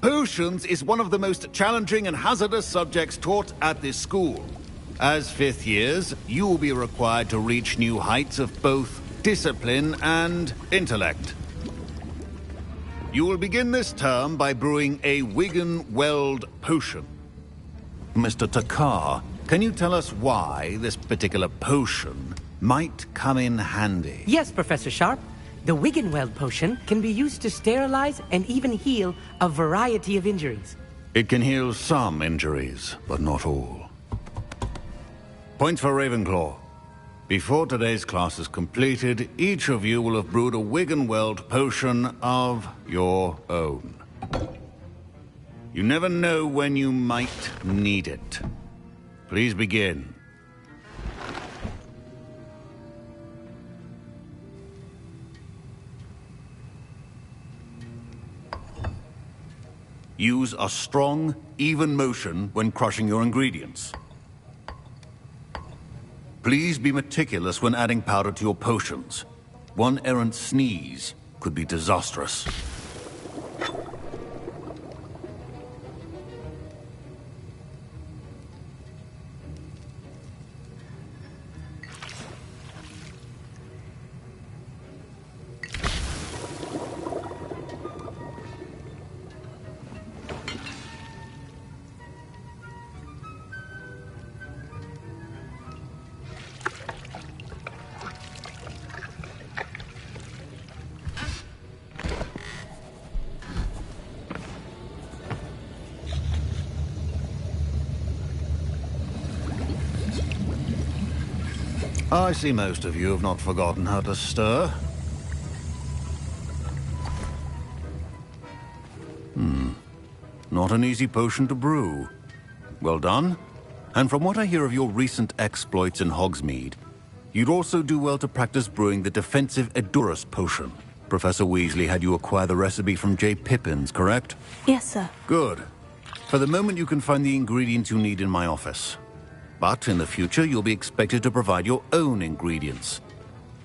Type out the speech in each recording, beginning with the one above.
Potions is one of the most challenging and hazardous subjects taught at this school. As fifth years, you will be required to reach new heights of both discipline and intellect. You will begin this term by brewing a Wiggenweld potion. Mr. Takar, can you tell us why this particular potion might come in handy? Yes, Professor Sharp. The Wiggenweld potion can be used to sterilize and even heal a variety of injuries. It can heal some injuries, but not all. Points for Ravenclaw. Before today's class is completed, each of you will have brewed a Wiggenweld potion of your own. You never know when you might need it. Please begin. Use a strong, even motion when crushing your ingredients. Please be meticulous when adding powder to your potions. One errant sneeze could be disastrous. I see most of you have not forgotten how to stir. Not an easy potion to brew. Well done. And from what I hear of your recent exploits in Hogsmeade, you'd also do well to practice brewing the defensive Edurus potion. Professor Weasley had you acquire the recipe from J. Pippins, correct? Yes, sir. Good. For the moment, you can find the ingredients you need in my office. But in the future, you'll be expected to provide your own ingredients.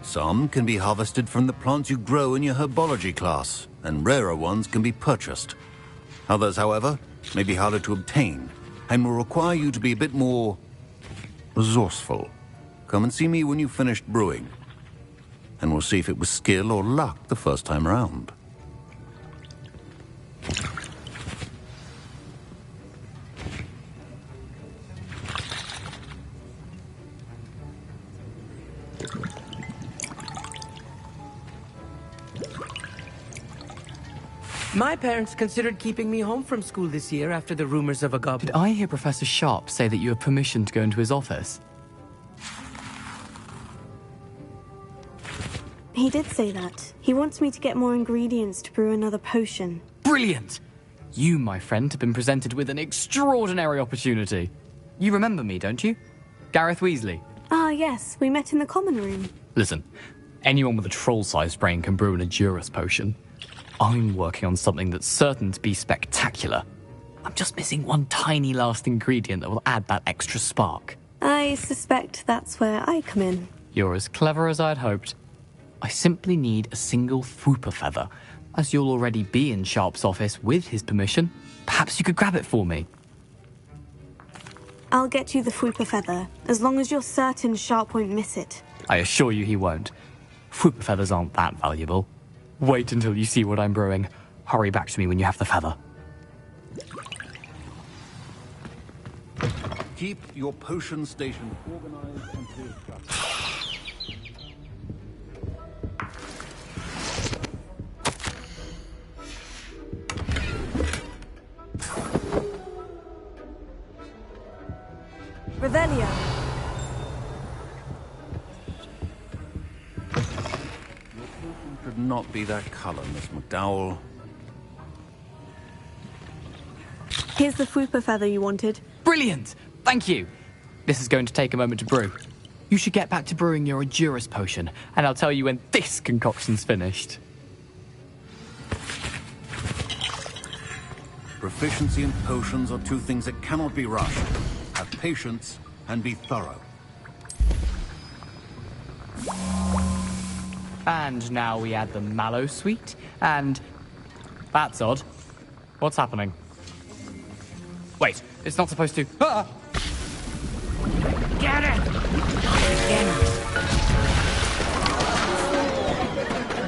Some can be harvested from the plants you grow in your herbology class, and rarer ones can be purchased. Others, however, may be harder to obtain, and will require you to be a bit more resourceful. Come and see me when you've finished brewing, and we'll see if it was skill or luck the first time around. My parents considered keeping me home from school this year after the rumors of a goblin. Did I hear Professor Sharp say that you have permission to go into his office? He did say that. He wants me to get more ingredients to brew another potion. Brilliant! You, my friend, have been presented with an extraordinary opportunity. You remember me, don't you? Gareth Weasley. Ah, yes. We met in the common room. Listen, anyone with a troll-sized brain can brew an Edurus potion. I'm working on something that's certain to be spectacular. I'm just missing one tiny last ingredient that will add that extra spark. I suspect that's where I come in. You're as clever as I'd hoped. I simply need a single Fwooper feather. As you'll already be in Sharp's office with his permission, perhaps you could grab it for me. I'll get you the Fwooper feather, as long as you're certain Sharp won't miss it. I assure you he won't. Fwooper feathers aren't that valuable. Wait until you see what I'm brewing. Hurry back to me when you have the feather. Keep your potion station organized and clear. Revelio. Should not be that color, Miss McDowell. Here's the Fwooper feather you wanted. Brilliant! Thank you! This is going to take a moment to brew. You should get back to brewing your Edurus potion, and I'll tell you when this concoction's finished. Proficiency in potions are two things that cannot be rushed. Have patience and be thorough. And now we add the mallow sweet, and... that's odd. What's happening? Wait, it's not supposed to... Ah! Get it! Again.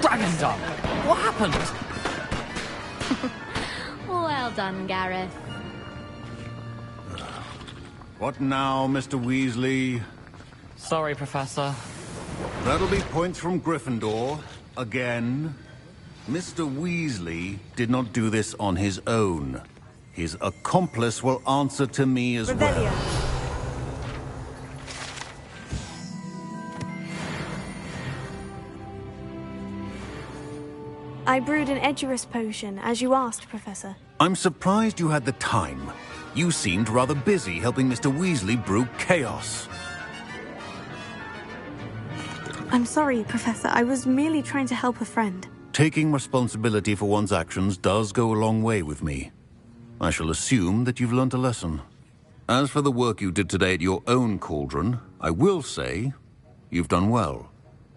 Dragon Dunk! What happened? Well done, Gareth. What now, Mr. Weasley? Sorry, Professor. That'll be points from Gryffindor. Again. Mr. Weasley did not do this on his own. His accomplice will answer to me as Revelio. well. I brewed an Edurus potion, as you asked, Professor. I'm surprised you had the time. You seemed rather busy helping Mr. Weasley brew chaos. I'm sorry, Professor. I was merely trying to help a friend. Taking responsibility for one's actions does go a long way with me. I shall assume that you've learnt a lesson. As for the work you did today at your own cauldron, I will say you've done well.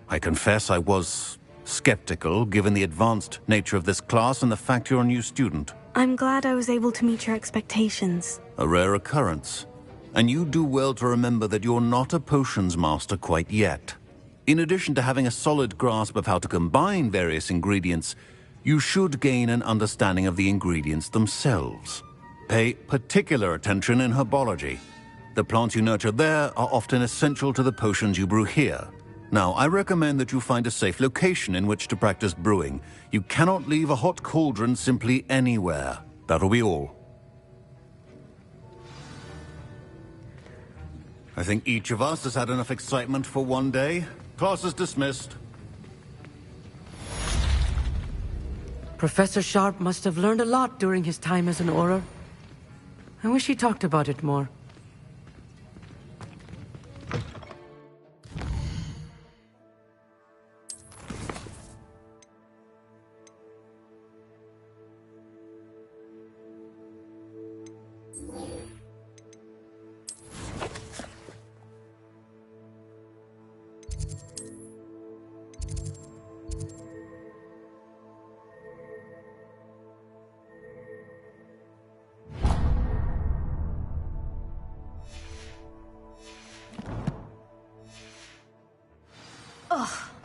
I confess I was skeptical, given the advanced nature of this class and the fact you're a new student. I'm glad I was able to meet your expectations. A rare occurrence. And you do well to remember that you're not a potions master quite yet. In addition to having a solid grasp of how to combine various ingredients, you should gain an understanding of the ingredients themselves. Pay particular attention in herbology. The plants you nurture there are often essential to the potions you brew here. Now, I recommend that you find a safe location in which to practice brewing. You cannot leave a hot cauldron simply anywhere. That'll be all. I think each of us has had enough excitement for one day. Class is dismissed. Professor Sharp must have learned a lot during his time as an Auror. I wish he talked about it more.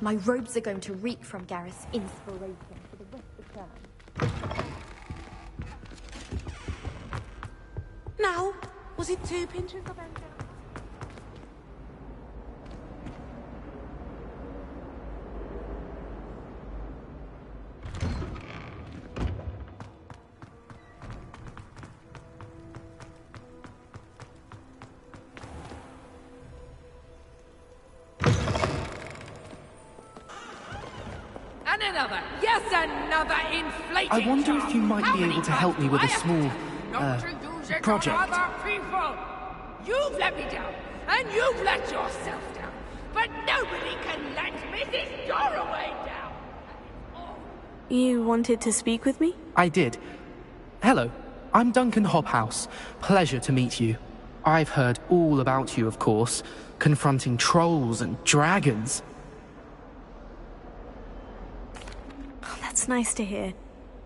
My robes are going to reek from Gareth's inspiration for the rest of the term. Now, was it 2 pinches of anger? Another inflating I wonder if you might How be many able to help me with a times small, Don't you use it project. on other people. You've let me down, and you've let yourself down. But nobody can let Mrs. Doraway down. You wanted to speak with me? I did. Hello, I'm Duncan Hobhouse. Pleasure to meet you. I've heard all about you, of course, confronting trolls and dragons. Oh, that's nice to hear.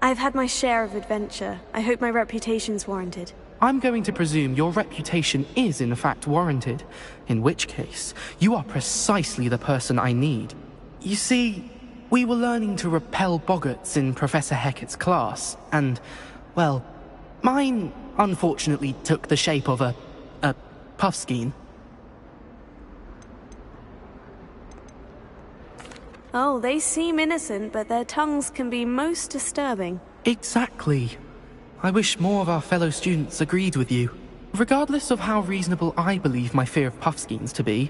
I've had my share of adventure. I hope my reputation's warranted. I'm going to presume your reputation is in fact warranted, in which case, you are precisely the person I need. You see, we were learning to repel boggarts in Professor Hecat's class, and, well, mine unfortunately took the shape of a puffskein. Oh, they seem innocent, but their tongues can be most disturbing. Exactly. I wish more of our fellow students agreed with you. Regardless of how reasonable I believe my fear of puffskeins to be,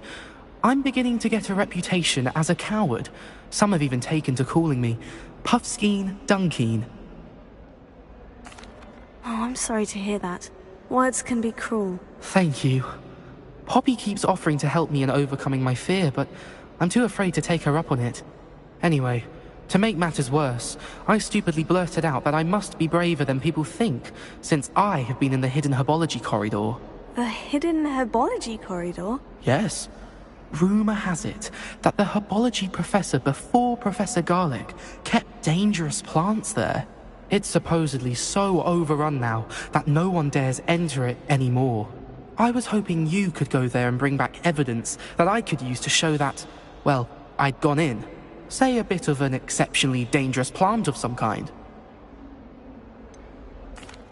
I'm beginning to get a reputation as a coward. Some have even taken to calling me Puffskeen Dunkeen. Oh, I'm sorry to hear that. Words can be cruel. Thank you. Poppy keeps offering to help me in overcoming my fear, but I'm too afraid to take her up on it. Anyway, to make matters worse, I stupidly blurted out that I must be braver than people think, since I have been in the hidden herbology corridor. The hidden herbology corridor? Yes. Rumour has it that the herbology professor before Professor Garlick kept dangerous plants there. It's supposedly so overrun now that no one dares enter it anymore. I was hoping you could go there and bring back evidence that I could use to show that, well, I'd gone in. Say a bit of an exceptionally dangerous plant of some kind.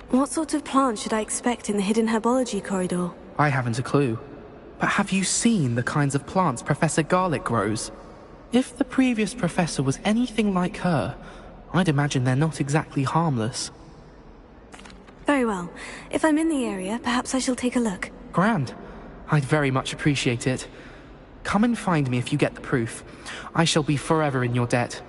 What sort of plant should I expect in the hidden herbology corridor? I haven't a clue. But have you seen the kinds of plants Professor Garlick grows? If the previous professor was anything like her, I'd imagine they're not exactly harmless. Very well. If I'm in the area, perhaps I shall take a look. Grand. I'd very much appreciate it. Come and find me if you get the proof. I shall be forever in your debt.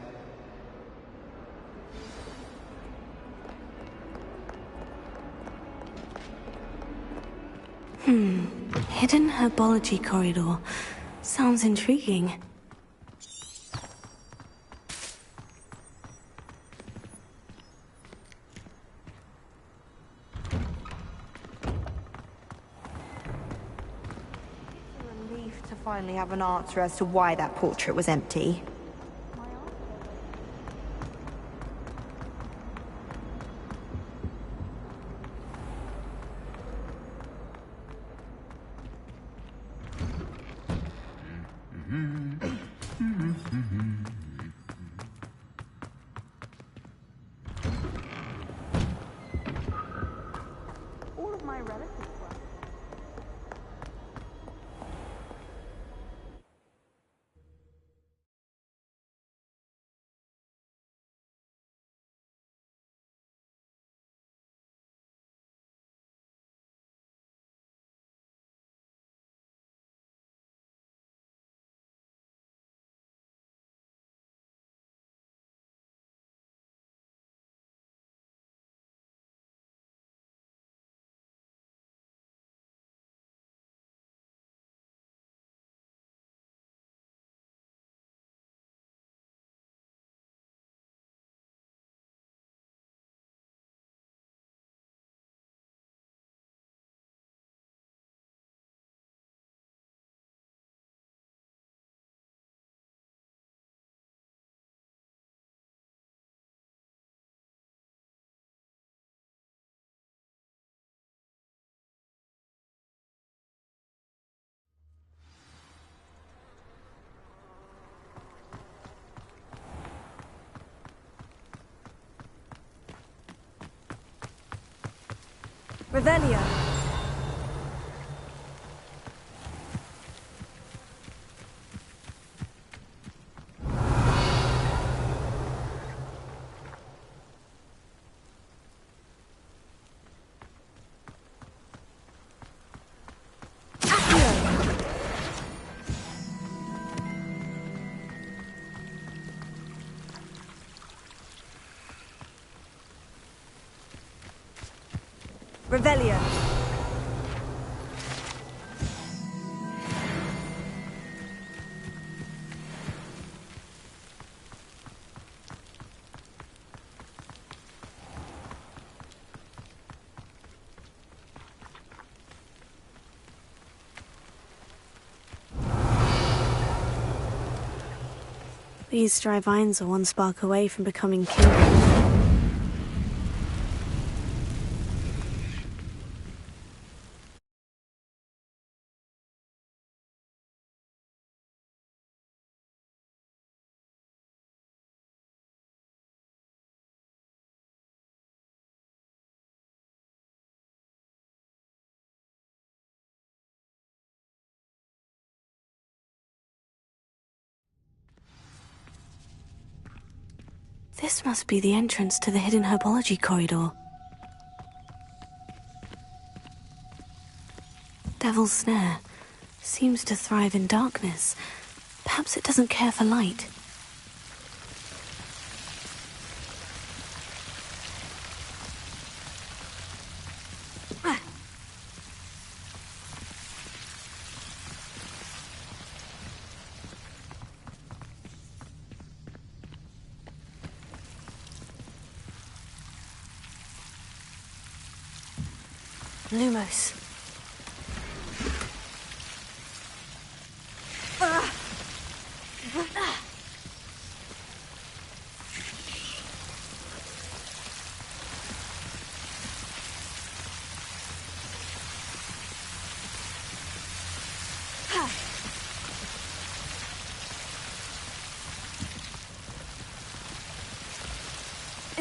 Hidden herbology corridor. Sounds intriguing. Relief to finally have an answer as to why that portrait was empty. All of my relatives were. Revelio. Revelio. These dry vines are one spark away from becoming kindled. This must be the entrance to the hidden herbology corridor. Devil's Snare seems to thrive in darkness. Perhaps it doesn't care for light. Lumos.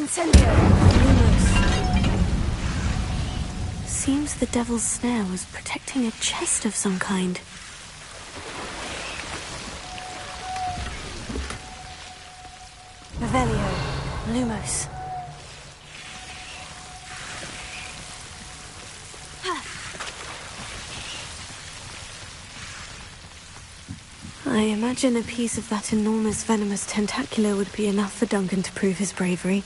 Incendio! Lumos. Seems the devil's snare was protecting a chest of some kind. Revelio. Lumos. I imagine a piece of that enormous venomous tentacular would be enough for Duncan to prove his bravery.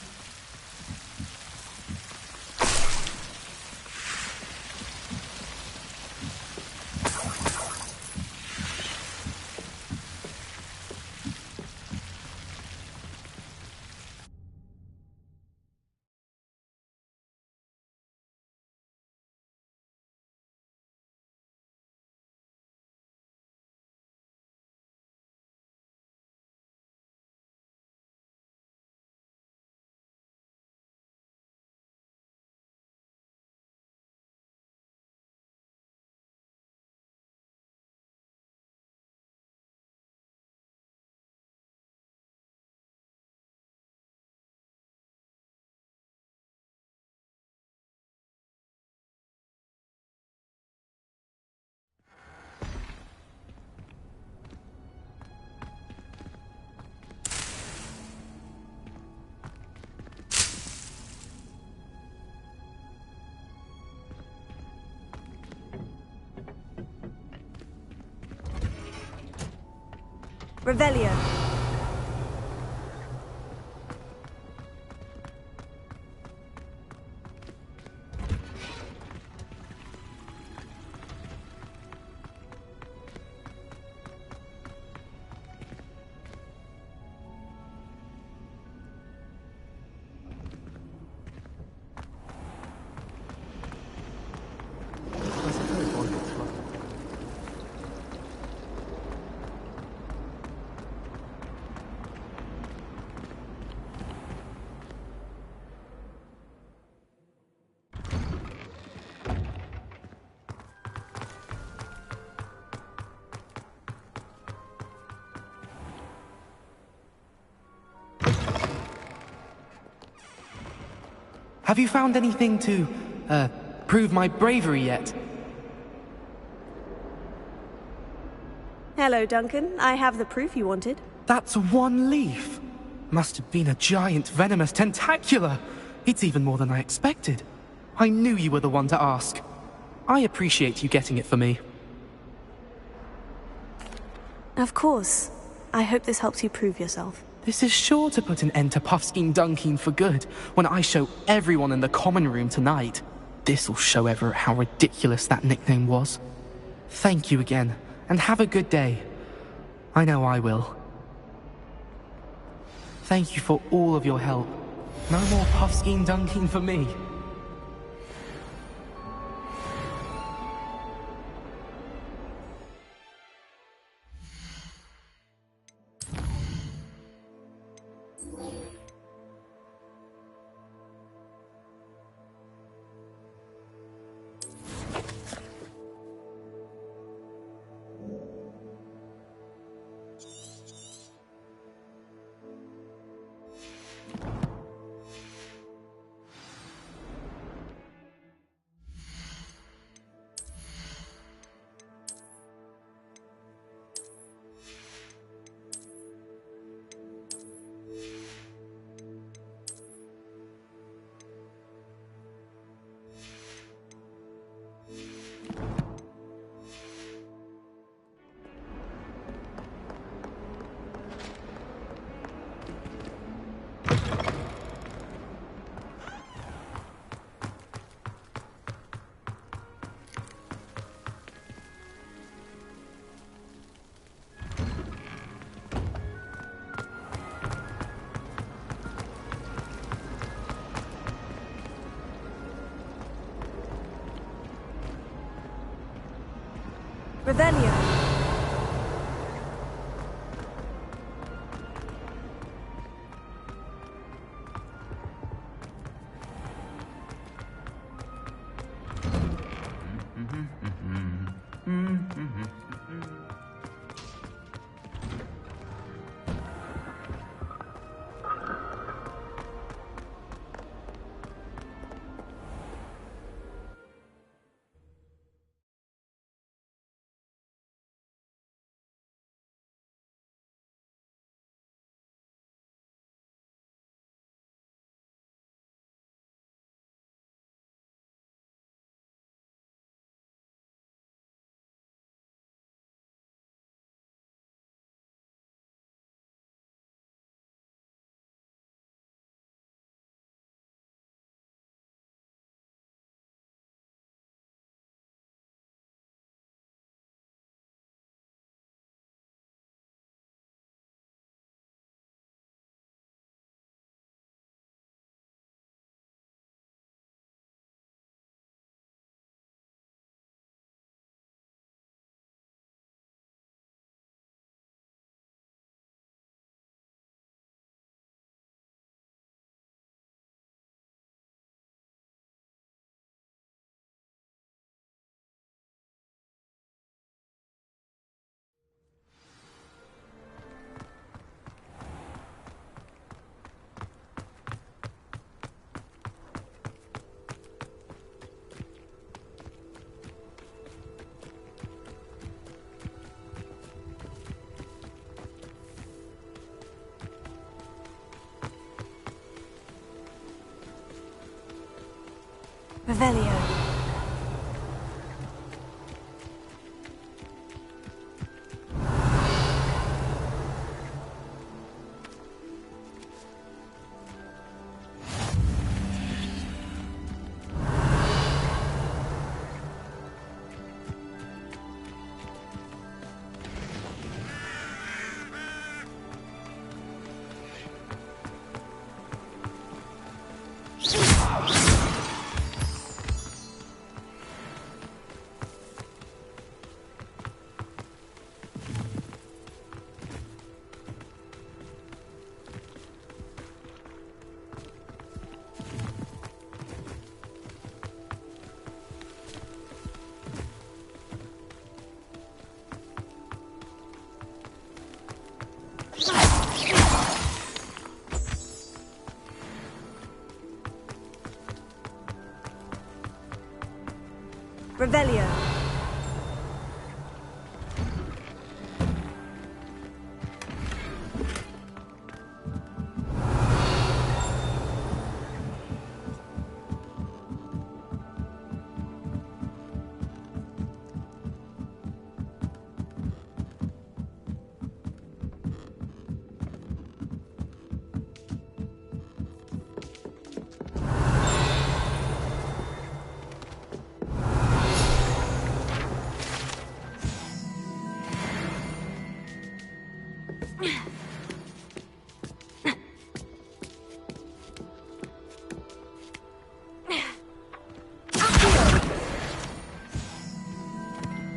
Revelio. Have you found anything to, prove my bravery yet? Hello, Duncan. I have the proof you wanted. That's one leaf. Must have been a giant venomous tentacula. It's even more than I expected. I knew you were the one to ask. I appreciate you getting it for me. Of course. I hope this helps you prove yourself. This is sure to put an end to Puffskein Dunkin for good when I show everyone in the common room tonight. This'll show Everett how ridiculous that nickname was. Thank you again, and have a good day. I know I will. Thank you for all of your help. No more Puffskein Dunkin for me. Revelio. Revelio. Revelio.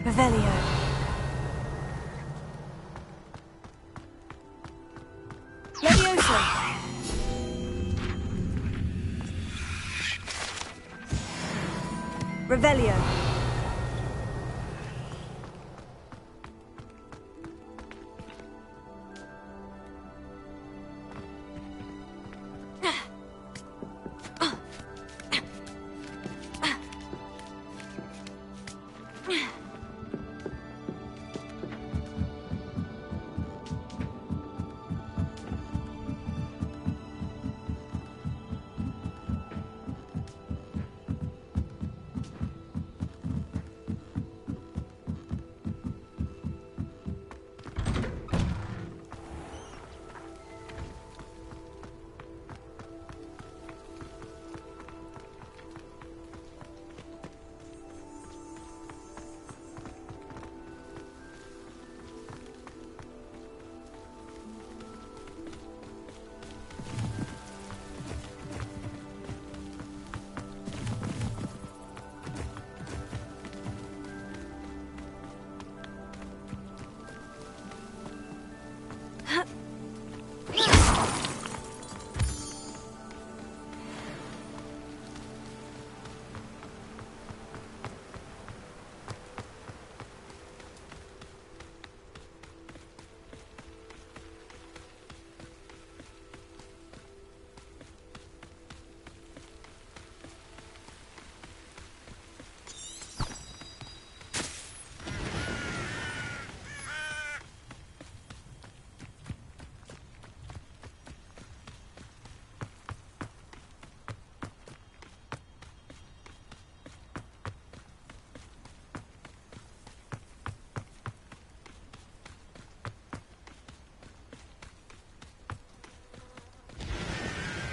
Revelio. Levioso. Revelio.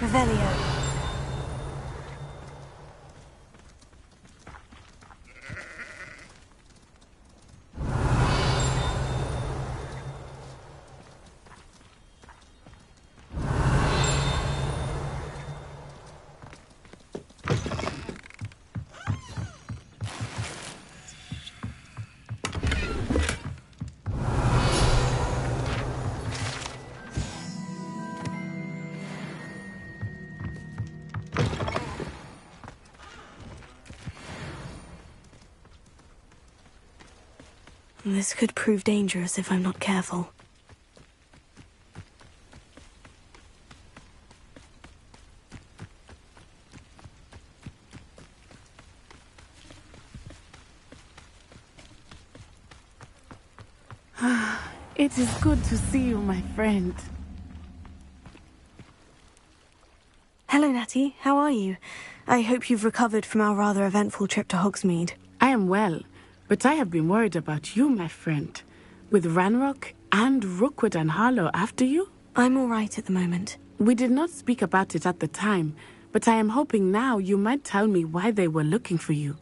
Revelio. This could prove dangerous if I'm not careful. It is good to see you, my friend. Hello, Natty. How are you? I hope you've recovered from our rather eventful trip to Hogsmeade. I am well, but I have been worried about you, my friend. With Ranrock and Rookwood and Harlow after you? I'm all right at the moment. We did not speak about it at the time, but I am hoping now you might tell me why they were looking for you.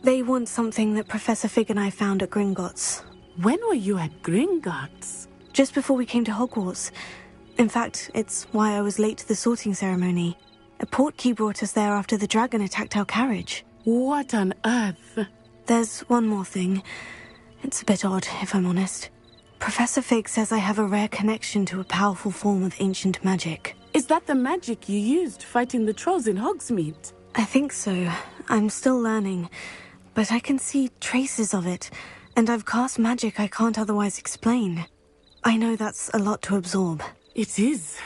They want something that Professor Fig and I found at Gringotts. When were you at Gringotts? Just before we came to Hogwarts. In fact, it's why I was late to the sorting ceremony. A portkey brought us there after the dragon attacked our carriage. What on earth? There's one more thing. It's a bit odd, if I'm honest. Professor Fig says I have a rare connection to a powerful form of ancient magic. Is that the magic you used fighting the trolls in Hogsmeade? I think so. I'm still learning, but I can see traces of it, and I've cast magic I can't otherwise explain. I know that's a lot to absorb. It is.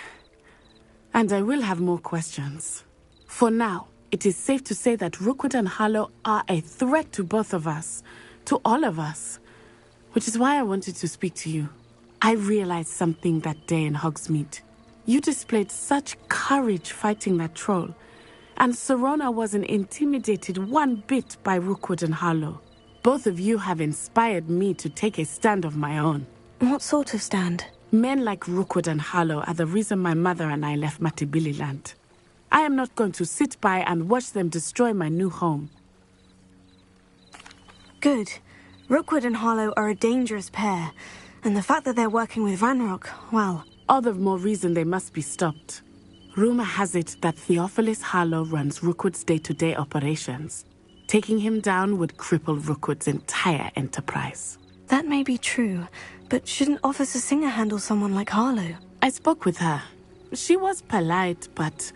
And I will have more questions. For now, it is safe to say that Rookwood and Harlow are a threat to both of us, to all of us, which is why I wanted to speak to you. I realized something that day in Hogsmeade. You displayed such courage fighting that troll, and Serona wasn't intimidated one bit by Rookwood and Harlow. Both of you have inspired me to take a stand of my own. What sort of stand? Men like Rookwood and Harlow are the reason my mother and I left Mattibilliland. I am not going to sit by and watch them destroy my new home. Good. Rookwood and Harlow are a dangerous pair, and the fact that they're working with Ranrock, well... All the more reason they must be stopped. Rumor has it that Theophilus Harlow runs Rookwood's day-to-day operations. Taking him down would cripple Rookwood's entire enterprise. That may be true, but shouldn't Officer Singer handle someone like Harlow? I spoke with her. She was polite, but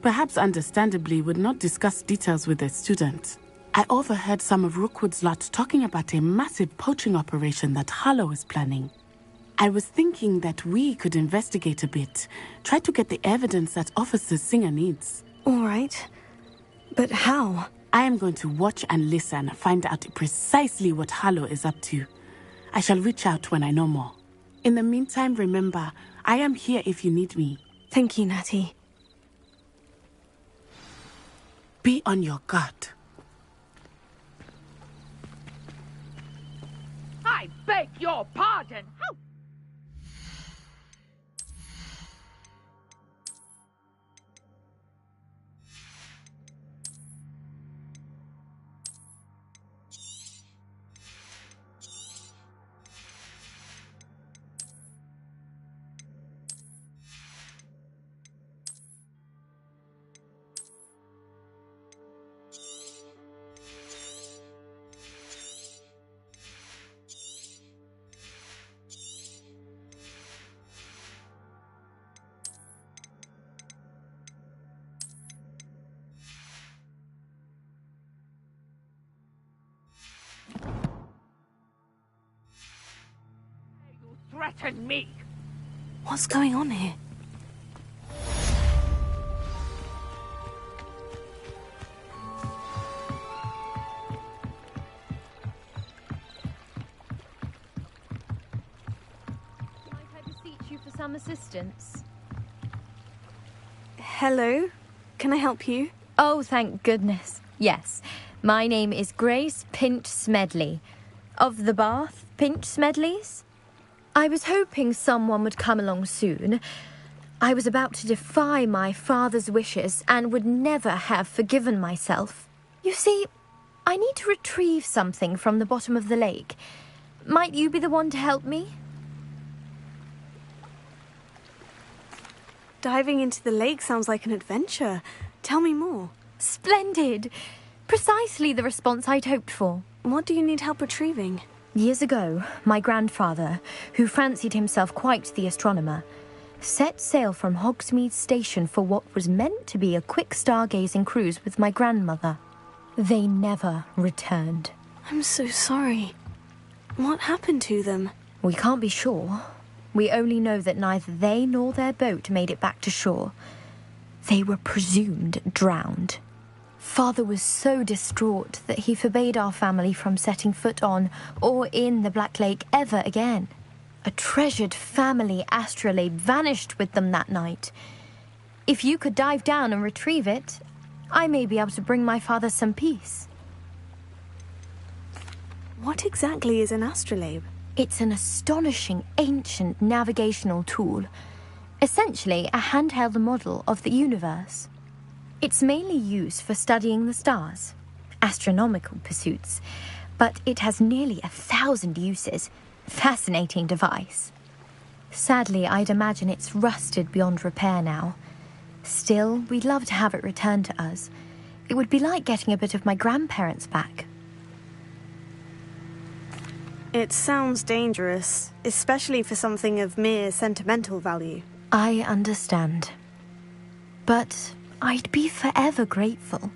perhaps understandably would not discuss details with a student. I overheard some of Rookwood's lot talking about a massive poaching operation that Harlow is planning. I was thinking that we could investigate a bit, try to get the evidence that Officer Singer needs. All right. But how? I am going to watch and listen, find out precisely what Harlow is up to. I shall reach out when I know more. In the meantime, remember, I am here if you need me. Thank you, Natty. Be on your guard. I beg your pardon. How? Threaten me. What's going on here? Might I beseech you for some assistance? Hello? Can I help you? Oh, thank goodness. Yes. My name is Grace Pinch Smedley. Of the Bath Pinch Smedleys? I was hoping someone would come along soon. I was about to defy my father's wishes and would never have forgiven myself. You see, I need to retrieve something from the bottom of the lake. Might you be the one to help me? Diving into the lake sounds like an adventure. Tell me more. Splendid! Precisely the response I'd hoped for. What do you need help retrieving? Years ago, my grandfather, who fancied himself quite the astronomer, set sail from Hogsmeade Station for what was meant to be a quick stargazing cruise with my grandmother. They never returned. I'm so sorry. What happened to them? We can't be sure. We only know that neither they nor their boat made it back to shore. They were presumed drowned. Father was so distraught that he forbade our family from setting foot on or in the Black Lake ever again. A treasured family astrolabe vanished with them that night. If you could dive down and retrieve it, I may be able to bring my father some peace. What exactly is an astrolabe? It's an astonishing ancient navigational tool, essentially a handheld model of the universe. It's mainly used for studying the stars, astronomical pursuits, but it has nearly 1,000 uses. Fascinating device. Sadly, I'd imagine it's rusted beyond repair now. Still, we'd love to have it returned to us. It would be like getting a bit of my grandparents back. It sounds dangerous, especially for something of mere sentimental value. I understand. But I'd be forever grateful.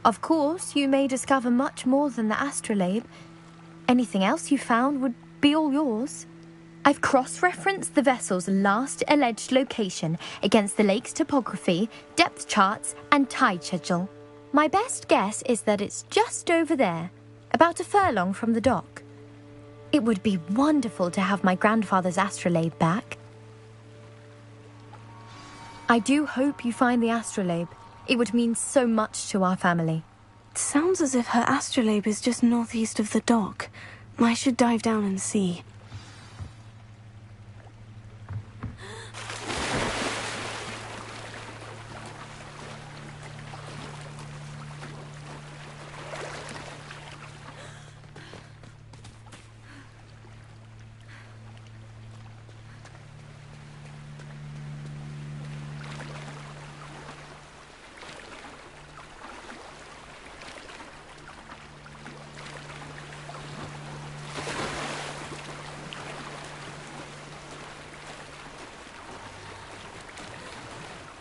Of course, you may discover much more than the astrolabe. Anything else you found would be all yours. I've cross-referenced the vessel's last alleged location against the lake's topography, depth charts, and tide schedule. My best guess is that it's just over there, about a furlong from the dock. It would be wonderful to have my grandfather's astrolabe back. I do hope you find the astrolabe. It would mean so much to our family. It sounds as if her astrolabe is just northeast of the dock. I should dive down and see.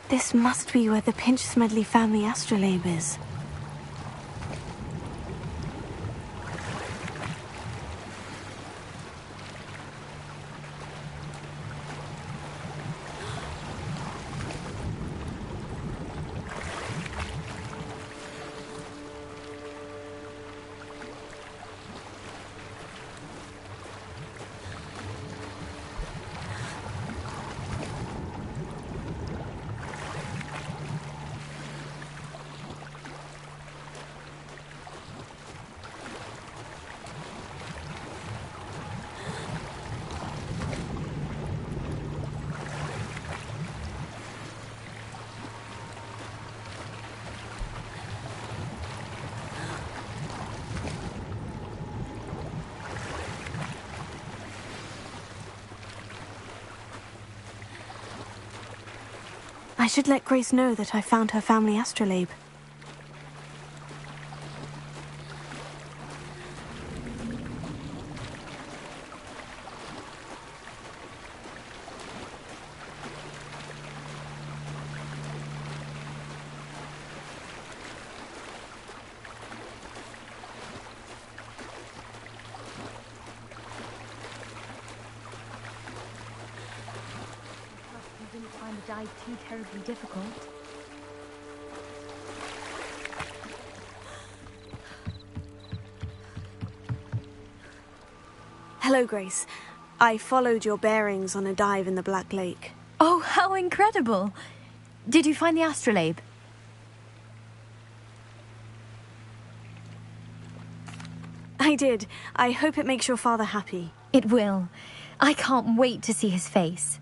This must be where the Pinch-Smedley family astrolabe is. I should let Grace know that I found her family astrolabe. Too terribly difficult. Hello, Grace. I followed your bearings on a dive in the Black Lake. Oh, how incredible! Did you find the astrolabe? I did. I hope it makes your father happy. It will. I can't wait to see his face.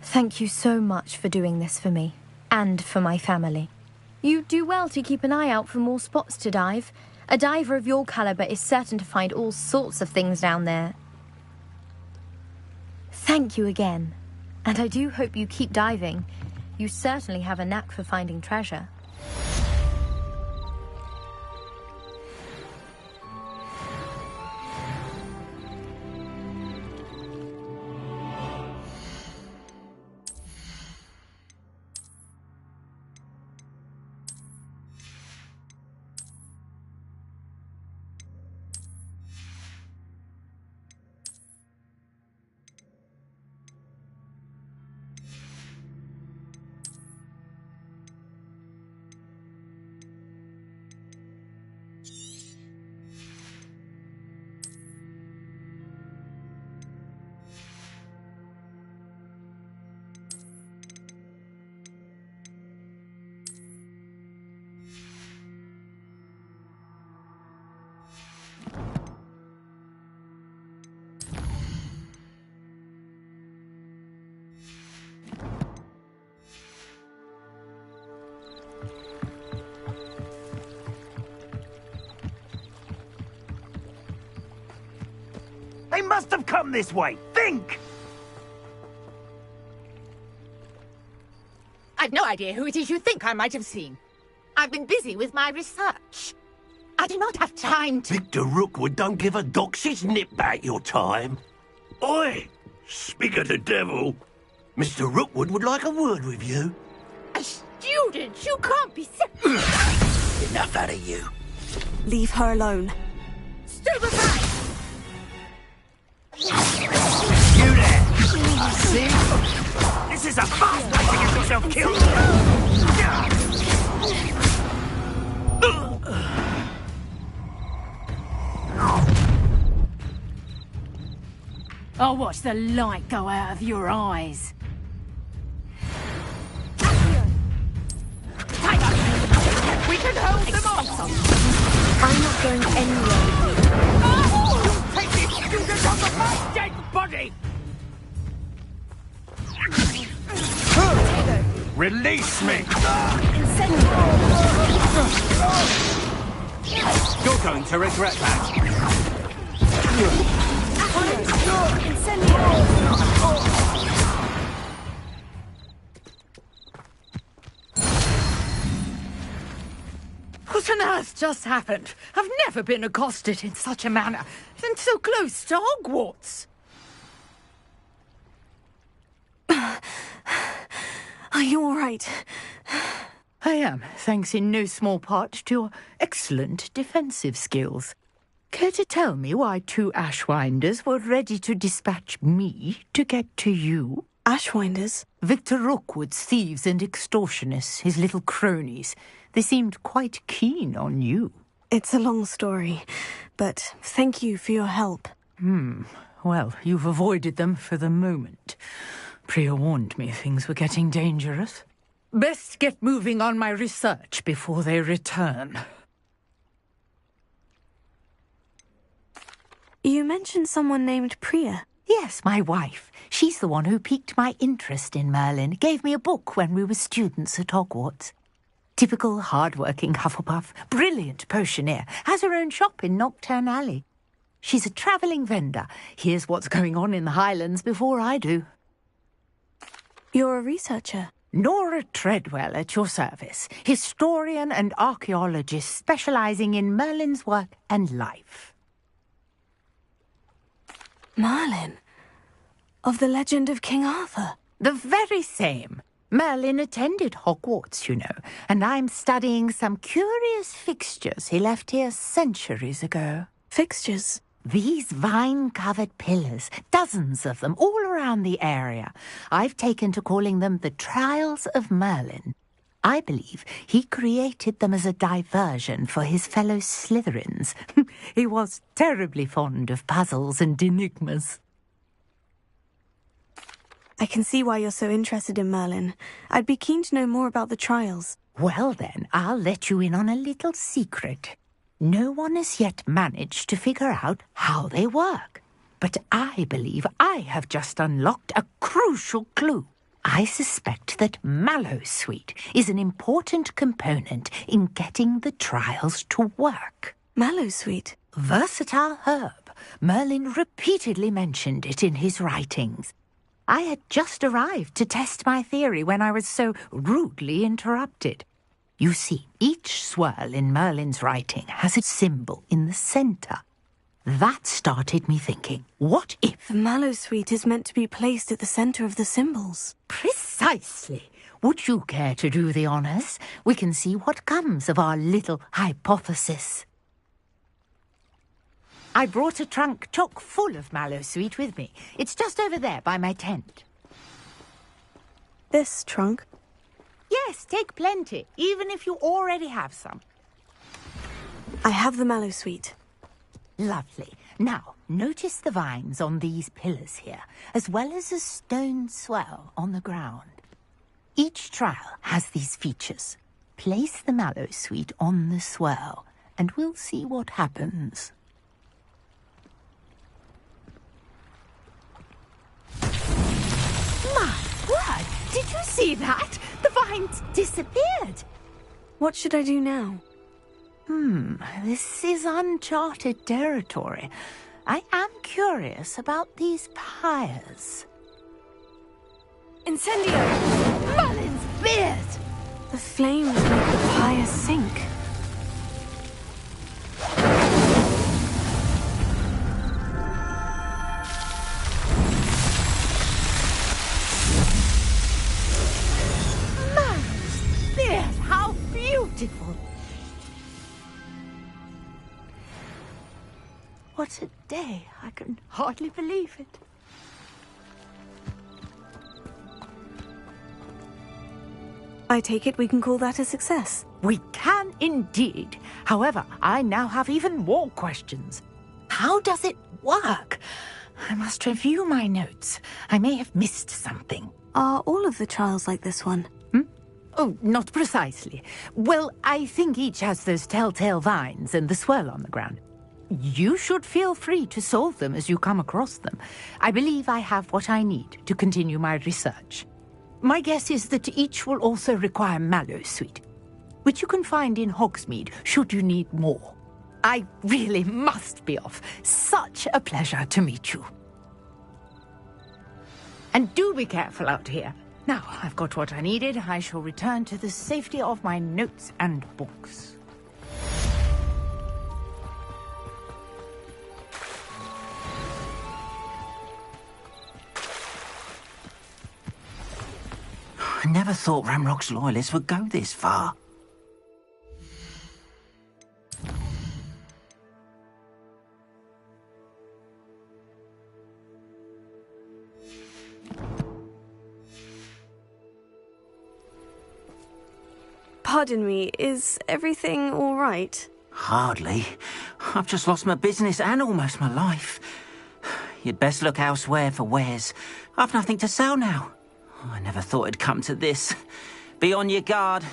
Thank you so much for doing this for me, and for my family. You do well to keep an eye out for more spots to dive. A diver of your caliber is certain to find all sorts of things down there. Thank you again, and I do hope you keep diving. You certainly have a knack for finding treasure. They must have come this way. Think! I've no idea who it is you think I might have seen. I've been busy with my research. I do not have time to... Victor Rookwood don't give a doxy's nip back your time. Oi! Speak of the devil. Mr. Rookwood would like a word with you. A student? You can't be... Enough out of you. Leave her alone. Stupefy! You there! I see. This is a fast way to get yourself killed. I'll watch the light go out of your eyes. We can hold them off! I'm not going anywhere with you. Oh! Take this student off of my dead body! Release me! You're going to regret that. What on earth just happened? I've never been accosted in such a manner, and so close to Hogwarts. Are you all right? I am, thanks in no small part to your excellent defensive skills. Care to tell me why 2 Ashwinders were ready to dispatch me to get to you? Ashwinders? Victor Rookwood's thieves and extortionists, his little cronies. They seemed quite keen on you. It's a long story, but thank you for your help. Well, you've avoided them for the moment. Priya warned me things were getting dangerous. Best get moving on my research before they return. You mentioned someone named Priya. Yes, my wife. She's the one who piqued my interest in Merlin. Gave me a book when we were students at Hogwarts. Typical hard-working Hufflepuff. Brilliant potioneer. Has her own shop in Knockturn Alley. She's a travelling vendor. Hears what's going on in the Highlands before I do. You're a researcher. Nora Treadwell at your service. Historian and archaeologist specialising in Merlin's work and life. Merlin? Of the legend of King Arthur? The very same. Merlin attended Hogwarts, you know, and I'm studying some curious fixtures he left here centuries ago. Fixtures? These vine-covered pillars, dozens of them, all around the area. I've taken to calling them the Trials of Merlin. I believe he created them as a diversion for his fellow Slytherins. He was terribly fond of puzzles and enigmas. I can see why you're so interested in Merlin. I'd be keen to know more about the trials. Well then, I'll let you in on a little secret. No one has yet managed to figure out how they work. But I believe I have just unlocked a crucial clue. I suspect that Mallowsweet is an important component in getting the trials to work. Mallowsweet? Versatile herb. Merlin repeatedly mentioned it in his writings. I had just arrived to test my theory when I was so rudely interrupted. You see, each swirl in Merlin's writing has a symbol in the centre. That started me thinking, what if... The Mallowsweet is meant to be placed at the centre of the symbols. Precisely. Would you care to do the honours? We can see what comes of our little hypothesis. I brought a trunk chock full of Mallowsweet with me. It's just over there by my tent. This trunk? Yes, take plenty, even if you already have some. I have the Mallowsweet. Lovely. Now, notice the vines on these pillars here, as well as a stone swell on the ground. Each trial has these features. Place the Mallowsweet on the swell, and we'll see what happens. My word! Did you see that? The vines disappeared. What should I do now? This is uncharted territory. I am curious about these pyres. Incendio! Mullins' beard! The flames make the pyre sink. Mullins' beard! How beautiful! What a day. I can hardly believe it. I take it we can call that a success. We can indeed. However, I now have even more questions. How does it work? I must review my notes. I may have missed something. Are all of the trials like this one? Oh, not precisely. Well, I think each has those telltale vines and the swirl on the ground. You should feel free to solve them as you come across them. I believe I have what I need to continue my research. My guess is that each will also require mallow sweet, which you can find in Hogsmeade should you need more. I really must be off. Such a pleasure to meet you. And do be careful out here. Now I've got what I needed, I shall return to the safety of my notes and books. I never thought Ranrock's loyalists would go this far. Pardon me, is everything all right? Hardly. I've just lost my business and almost my life. You'd best look elsewhere for wares. I've nothing to sell now. I never thought it'd come to this. Be on your guard.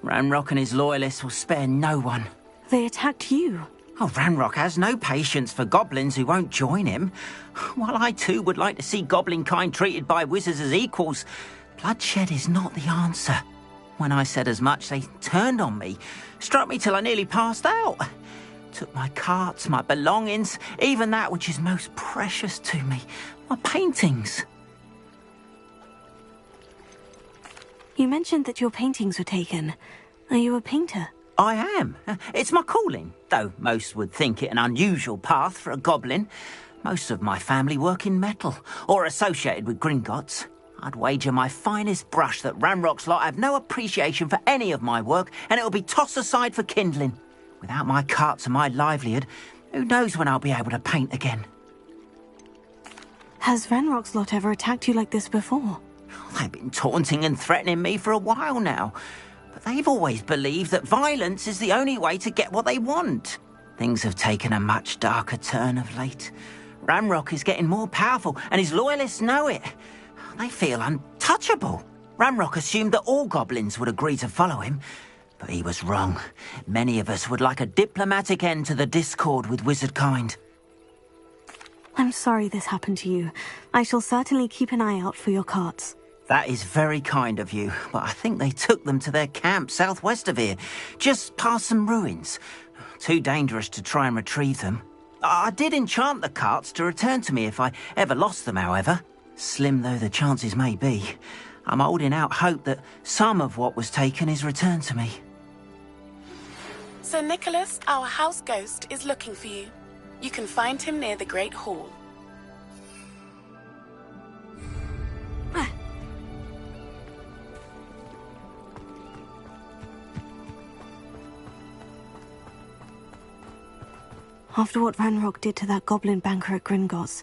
Ranrock and his loyalists will spare no one. They attacked you. Oh, Ranrock has no patience for goblins who won't join him. While I too would like to see goblin kind treated by wizards as equals, bloodshed is not the answer. When I said as much, they turned on me, struck me till I nearly passed out. Took my carts, my belongings, even that which is most precious to me, my paintings. You mentioned that your paintings were taken. Are you a painter? I am. It's my calling, though most would think it an unusual path for a goblin. Most of my family work in metal, or associated with Gringotts. I'd wager my finest brush that Ranrock's lot have no appreciation for any of my work, and it'll be tossed aside for kindling. Without my carts and my livelihood, who knows when I'll be able to paint again? Has Ranrock's lot ever attacked you like this before? They've been taunting and threatening me for a while now, but they've always believed that violence is the only way to get what they want. Things have taken a much darker turn of late. Ranrock is getting more powerful, and his loyalists know it. They feel untouchable. Ranrock assumed that all goblins would agree to follow him, but he was wrong. Many of us would like a diplomatic end to the discord with wizard kind. I'm sorry this happened to you. I shall certainly keep an eye out for your carts. That is very kind of you, but I think they took them to their camp southwest of here, just past some ruins. Too dangerous to try and retrieve them. I did enchant the carts to return to me if I ever lost them, however. Slim though the chances may be, I'm holding out hope that some of what was taken is returned to me. Sir Nicholas, our house ghost, is looking for you. You can find him near the Great Hall. After what Ranrock did to that goblin banker at Gringotts,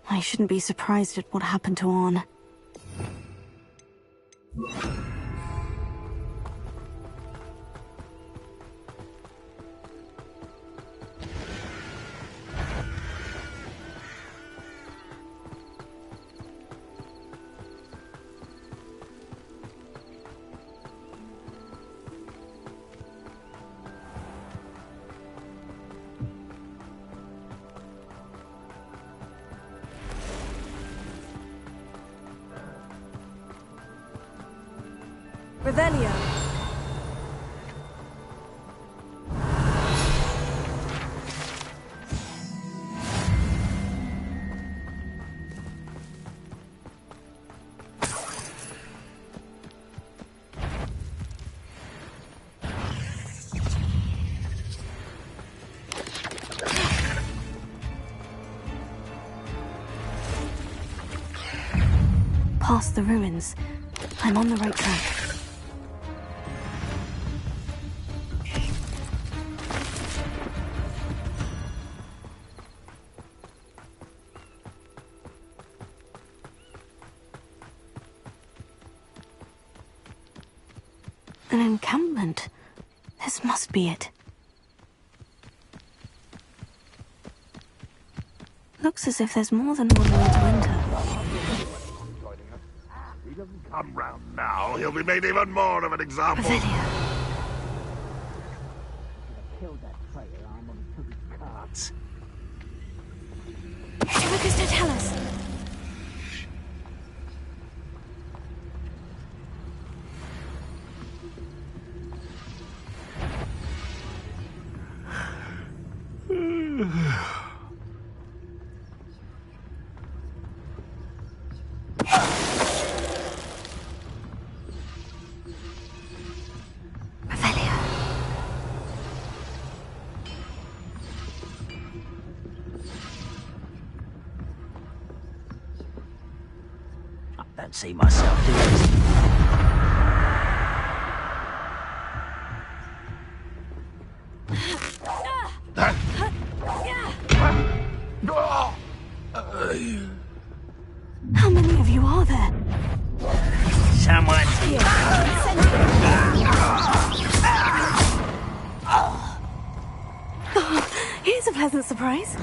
I shouldn't be surprised at what happened to Orn. Revelio. past the ruins. I'm on the right track. An encampment. This must be it. Looks as if there's more than one way to enter. If he doesn't come round now, he'll be made even more of an example. Revelio. Killed that traitor armor and took his cards. What to tell us? I don't see myself doing this. How many of you are there? Someone's here. Here's a pleasant surprise.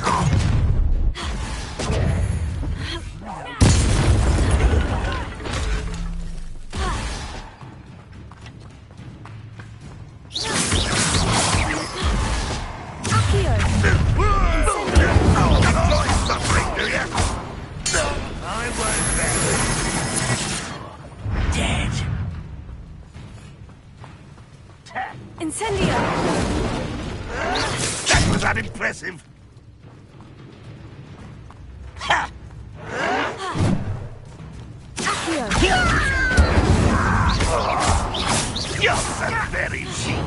That was unimpressive. Ha! You're so very cheap.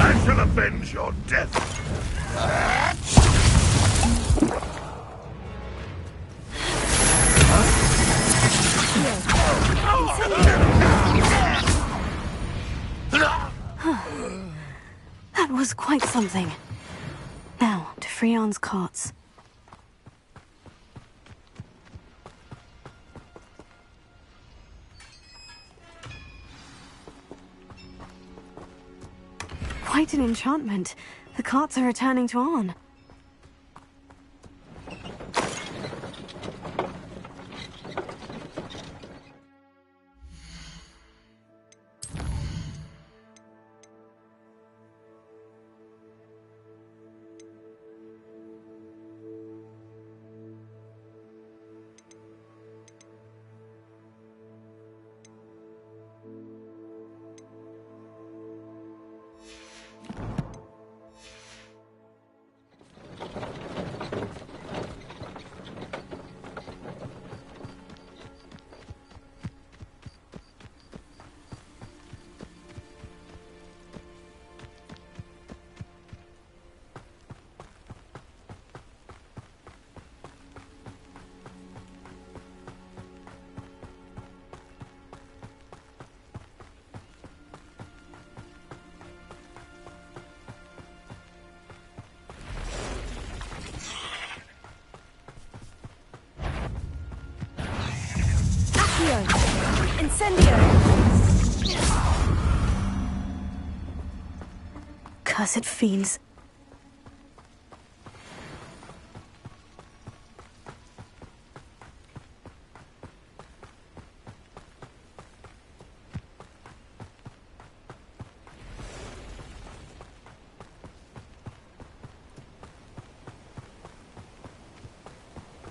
I shall avenge your death. That was quite something. Now, to Freon's carts. Quite an enchantment. The carts are returning to Arn. Cursed fiends.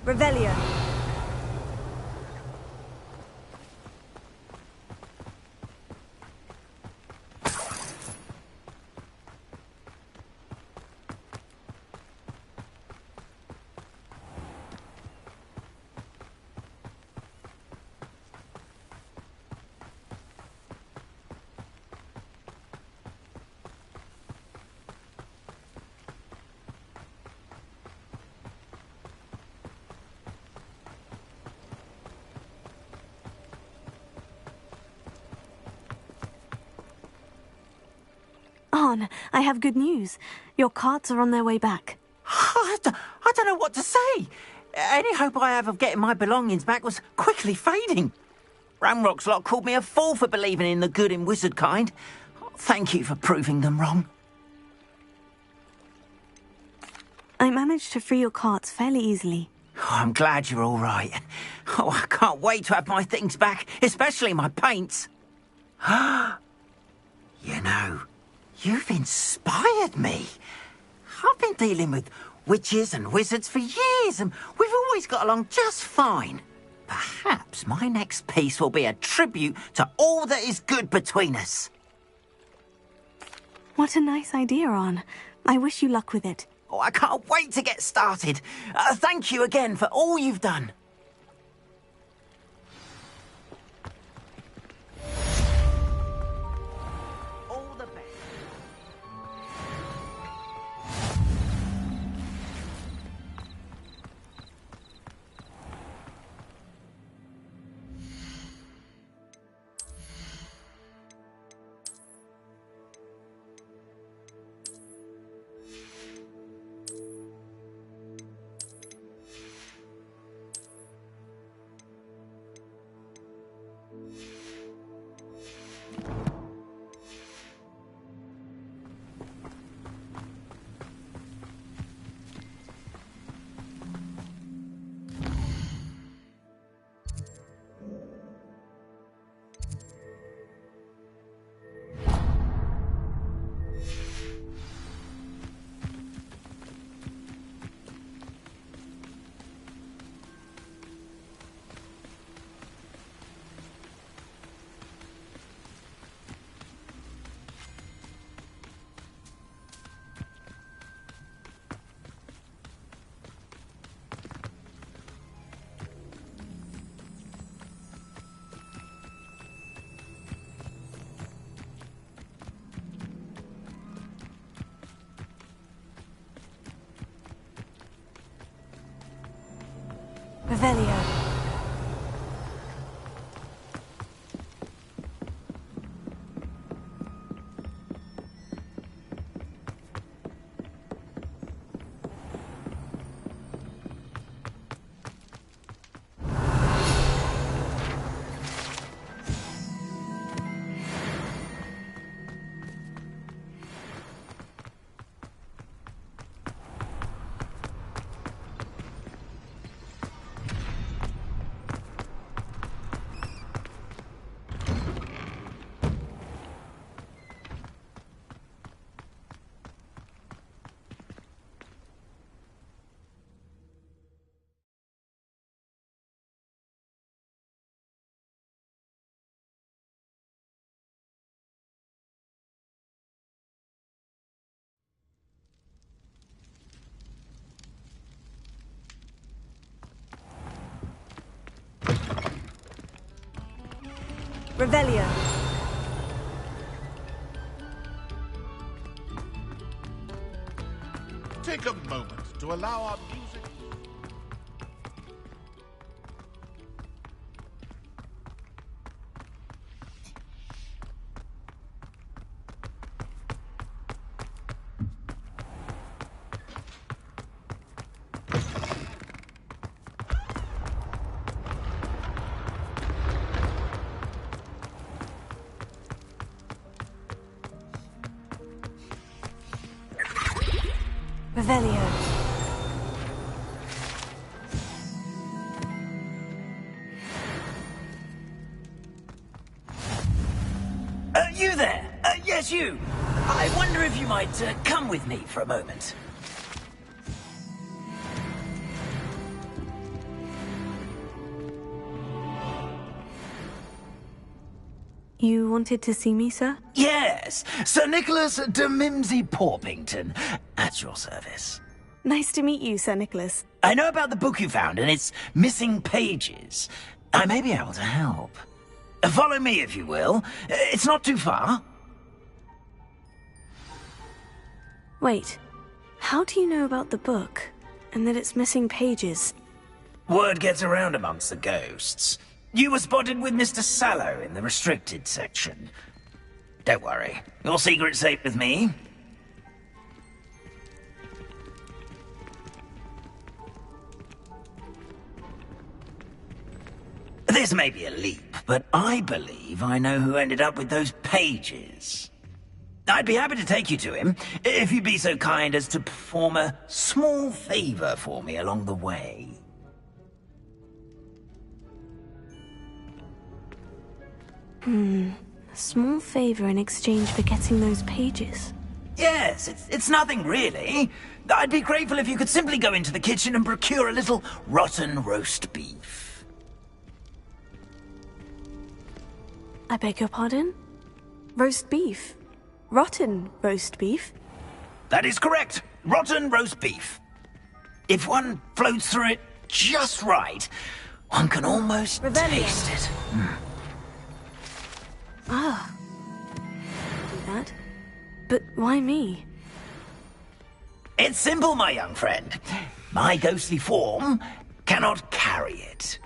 Revelio. Arn, I have good news. Your carts are on their way back. I don't know what to say. Any hope I have of getting my belongings back was quickly fading. Ramrock's lot called me a fool for believing in the good in wizard kind. Thank you for proving them wrong. I managed to free your carts fairly easily. Oh, I'm glad you're all right. Oh, I can't wait to have my things back, especially my paints. You know, you've inspired me. I've been dealing with witches and wizards for years, and we've always got along just fine. Perhaps my next piece will be a tribute to all that is good between us. What a nice idea, Arn. I wish you luck with it. Oh, I can't wait to get started. Thank you again for all you've done. All the best. Revelio. Revelio. Take a moment to allow our music... Revelio. You there? Yes, you. I wonder if you might come with me for a moment. You wanted to see me, sir? Yes, Sir Nicholas de Mimsy Porpington, at your service. Nice to meet you, Sir Nicholas. I know about the book you found and its missing pages. I may be able to help. Follow me, if you will. It's not too far. Wait, how do you know about the book, and that it's missing pages? Word gets around amongst the ghosts. You were spotted with Mr. Sallow in the restricted section. Don't worry. Your secret's safe with me. This may be a leap, but I believe I know who ended up with those pages. I'd be happy to take you to him, if you'd be so kind as to perform a small favor for me along the way. A small favor in exchange for getting those pages. Yes, it's nothing really. I'd be grateful if you could simply go into the kitchen and procure a little rotten roast beef. I beg your pardon? Roast beef? Rotten roast beef? That is correct. Rotten roast beef. If one floats through it just right, one can almost taste it. Ah. Do that. But why me? It's simple, my young friend. My ghostly form cannot carry it.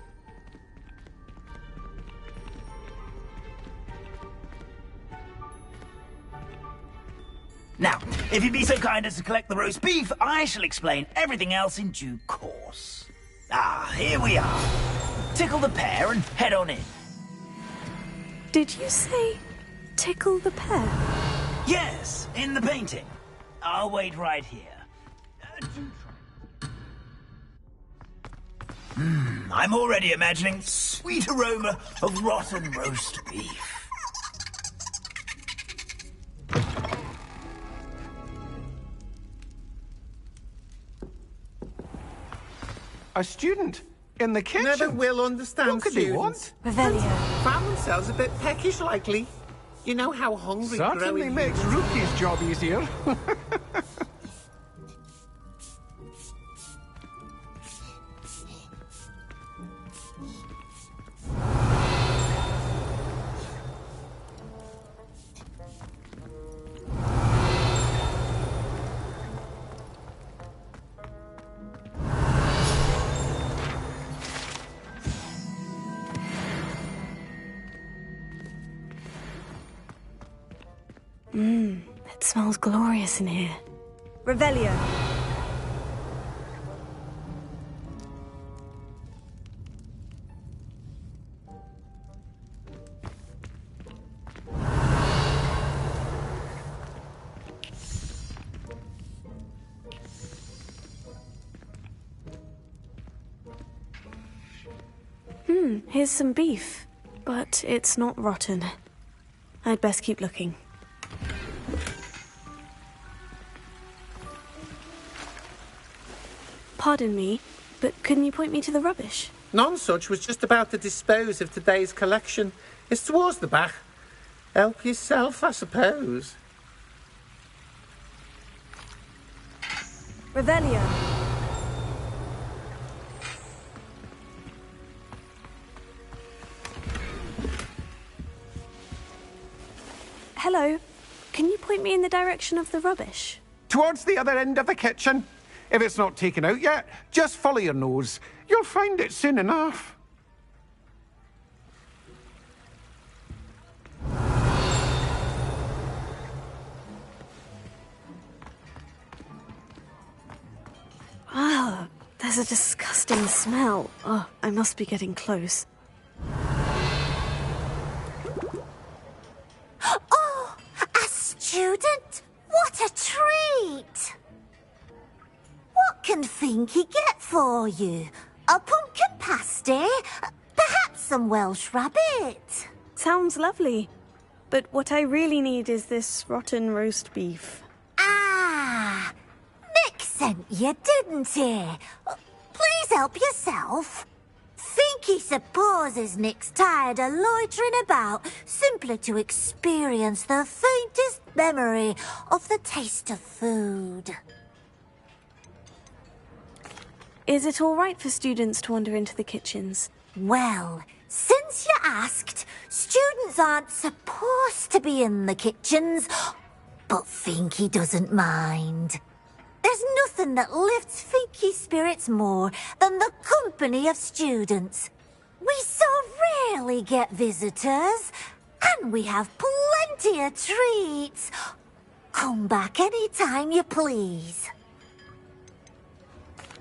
Now, if you'd be so kind as to collect the roast beef, I shall explain everything else in due course. Ah, here we are. Tickle the pear and head on in. Did you say tickle the pear? Yes, in the painting. I'll wait right here. I'm already imagining sweet aroma of rotten roast beef. A student in the kitchen? Never will understand what could students. They want? Revelio. Found themselves a bit peckish, likely. You know how hungry Certainly growing makes humans- Rookie's job easier. It smells glorious in here. Revelio. Here's some beef, but it's not rotten. I'd best keep looking. Pardon me, but couldn't you point me to the rubbish? Nonsuch was just about to dispose of today's collection. It's towards the back. Help yourself, I suppose. Revelio. Hello. Can you point me in the direction of the rubbish? Towards the other end of the kitchen. If it's not taken out yet, just follow your nose. You'll find it soon enough. Ah, there's a disgusting smell. Oh, I must be getting close. Oh, a student? What a treat! What can Finky get for you? A pumpkin pasty? Perhaps some Welsh rabbit? Sounds lovely. But what I really need is this rotten roast beef. Ah, Nick sent you, didn't he? Please help yourself. Finky supposes Nick's tired of loitering about simply to experience the faintest memory of the taste of food. Is it all right for students to wander into the kitchens? Well, since you asked, students aren't supposed to be in the kitchens, but Finky doesn't mind. There's nothing that lifts Finky's spirits more than the company of students. We so rarely get visitors, And we have plenty of treats. Come back any time you please.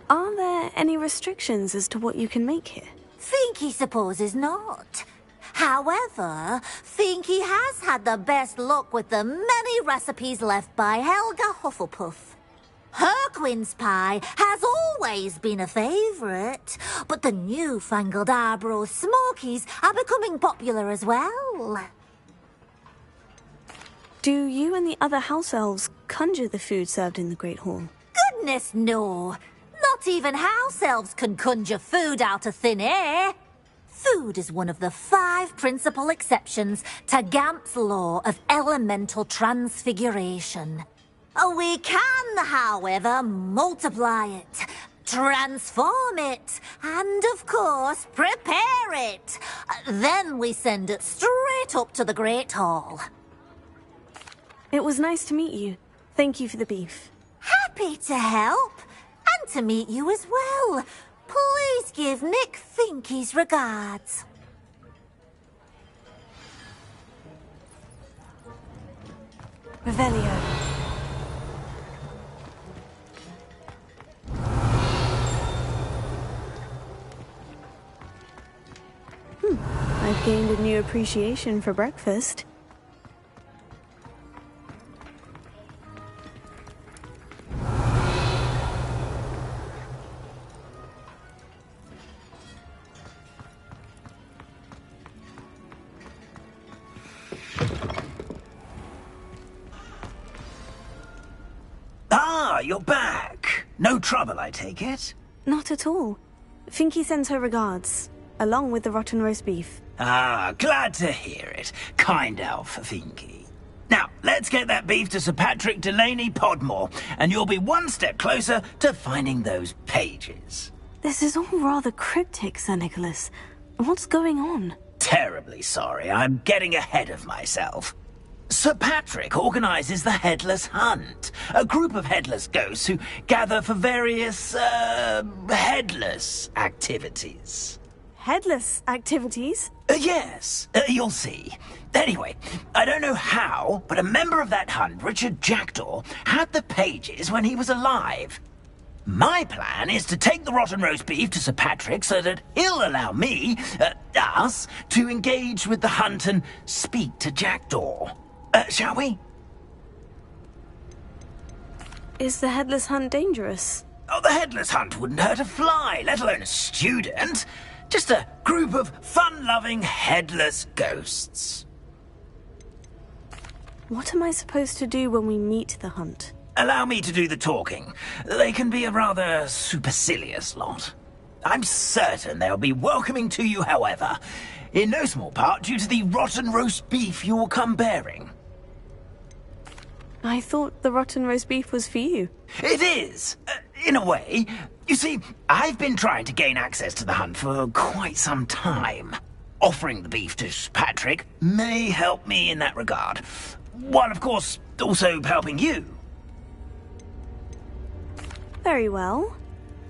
Are there any restrictions as to what you can make here? Finky supposes not. However, Finky has had the best luck with the many recipes left by Helga Hufflepuff. Her quince pie has always been a favourite, but the newfangled Arborough Smokies are becoming popular as well. Do you and the other house elves conjure the food served in the Great Hall? Goodness no! Not even house elves can conjure food out of thin air. Food is one of the 5 principal exceptions to Gamp's law of elemental transfiguration. We can, however, multiply it, transform it, and, of course, prepare it. Then we send it straight up to the Great Hall. It was nice to meet you. Thank you for the beef. Happy to help. And to meet you as well. Please give Nick Finky's regards. Revelio. I've gained a new appreciation for breakfast. Ah, you're back. No trouble, I take it? Not at all. Finky sends her regards, along with the rotten roast beef. Ah, glad to hear it. Kind elf, Finky. Now, let's get that beef to Sir Patrick Delaney Podmore, and you'll be one step closer to finding those pages. This is all rather cryptic, Sir Nicholas. What's going on? Terribly sorry, I'm getting ahead of myself. Sir Patrick organises the Headless Hunt, a group of headless ghosts who gather for various, headless activities. Headless activities? Yes, you'll see. Anyway, I don't know how, but a member of that hunt, Richard Jackdaw, had the pages when he was alive. My plan is to take the rotten roast beef to Sir Patrick so that he'll allow me, us, to engage with the hunt and speak to Jackdaw. Shall we? Is the Headless Hunt dangerous? Oh, the Headless Hunt wouldn't hurt a fly, let alone a student. Just a group of fun-loving headless ghosts. What am I supposed to do when we meet the hunt? Allow me to do the talking. They can be a rather supercilious lot. I'm certain they'll be welcoming to you, however, in no small part due to the rotten roast beef you'll come bearing. I thought the rotten roast beef was for you. It is, in a way. You see, I've been trying to gain access to the hunt for quite some time. Offering the beef to Patrick may help me in that regard, while, of course, also helping you. Very well.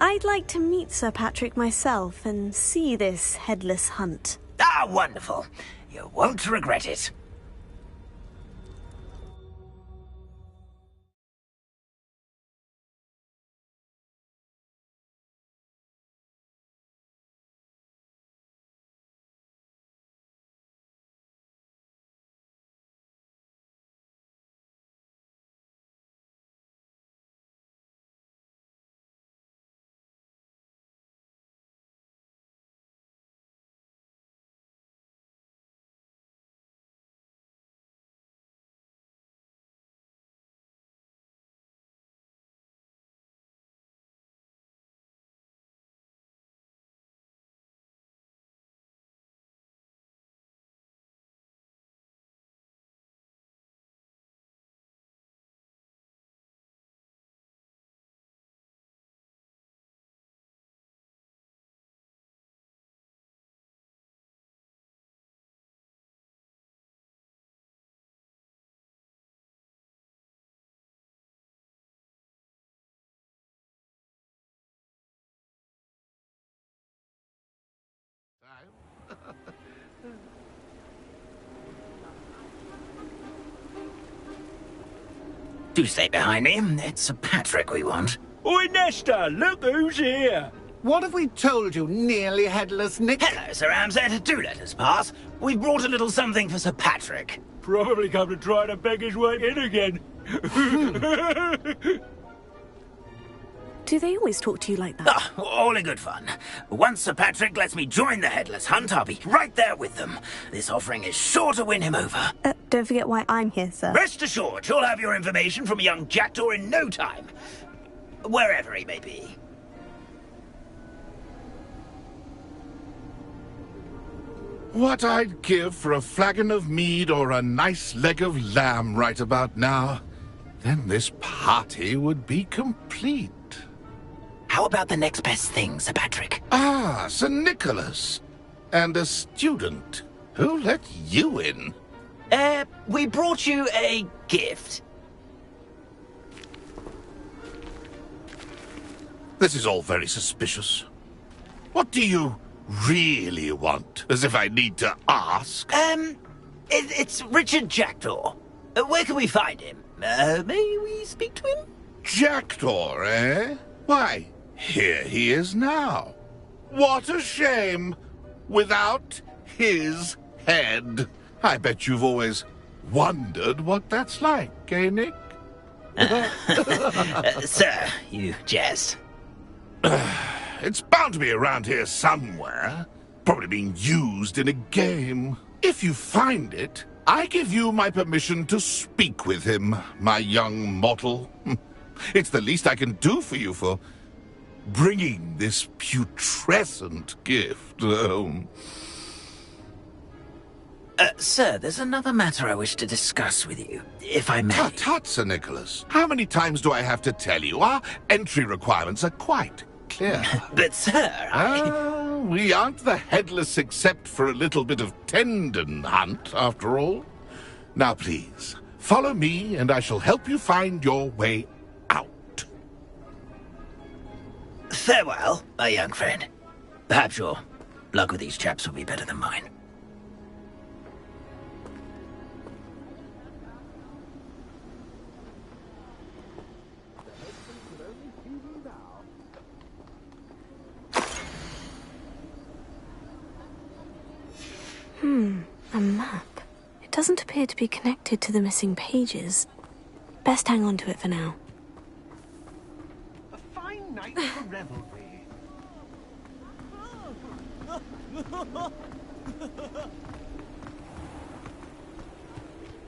I'd like to meet Sir Patrick myself and see this Headless Hunt. Ah, wonderful. You won't regret it. Do stay behind me. It's Sir Patrick we want. Oi, Nesta, look who's here. What have we told you, nearly headless Nick? Hello, Sir Ramsay. Do let us pass. We've brought a little something for Sir Patrick. Probably come to try to beg his way in again. Do they always talk to you like that? Ah, all in good fun. Once Sir Patrick lets me join the Headless Hunt, I'll be right there with them. This offering is sure to win him over. Don't forget why I'm here, sir. Rest assured, you'll have your information from a young jackdaw in no time. Wherever he may be. What I'd give for a flagon of mead or a nice leg of lamb right about now. Then this party would be complete. How about the next best thing, Sir Patrick? Ah, Sir Nicholas. And a student. Who let you in? We brought you a gift. This is all very suspicious. What do you really want? As if I need to ask. It's Richard Jackdaw. Where can we find him? May we speak to him? Jackdaw, eh? Why, here he is now. What a shame. Without his head. I bet you've always wondered what that's like, eh, Nick? Sir, you jest. It's bound to be around here somewhere. Probably being used in a game. If you find it, I give you my permission to speak with him, my young mortal. It's the least I can do for you for bringing this putrescent gift home. Sir, there's another matter I wish to discuss with you, if I may. Tut, tut, Sir Nicholas. How many times do I have to tell you? Our entry requirements are quite clear. But, sir, we aren't the Headless except for a little bit of tendon hunt, after all. Now, please, follow me, and I shall help you find your way out. Farewell, my young friend. Perhaps your luck with these chaps will be better than mine. A map. It doesn't appear to be connected to the missing pages. Best hang on to it for now. A fine night for revelry.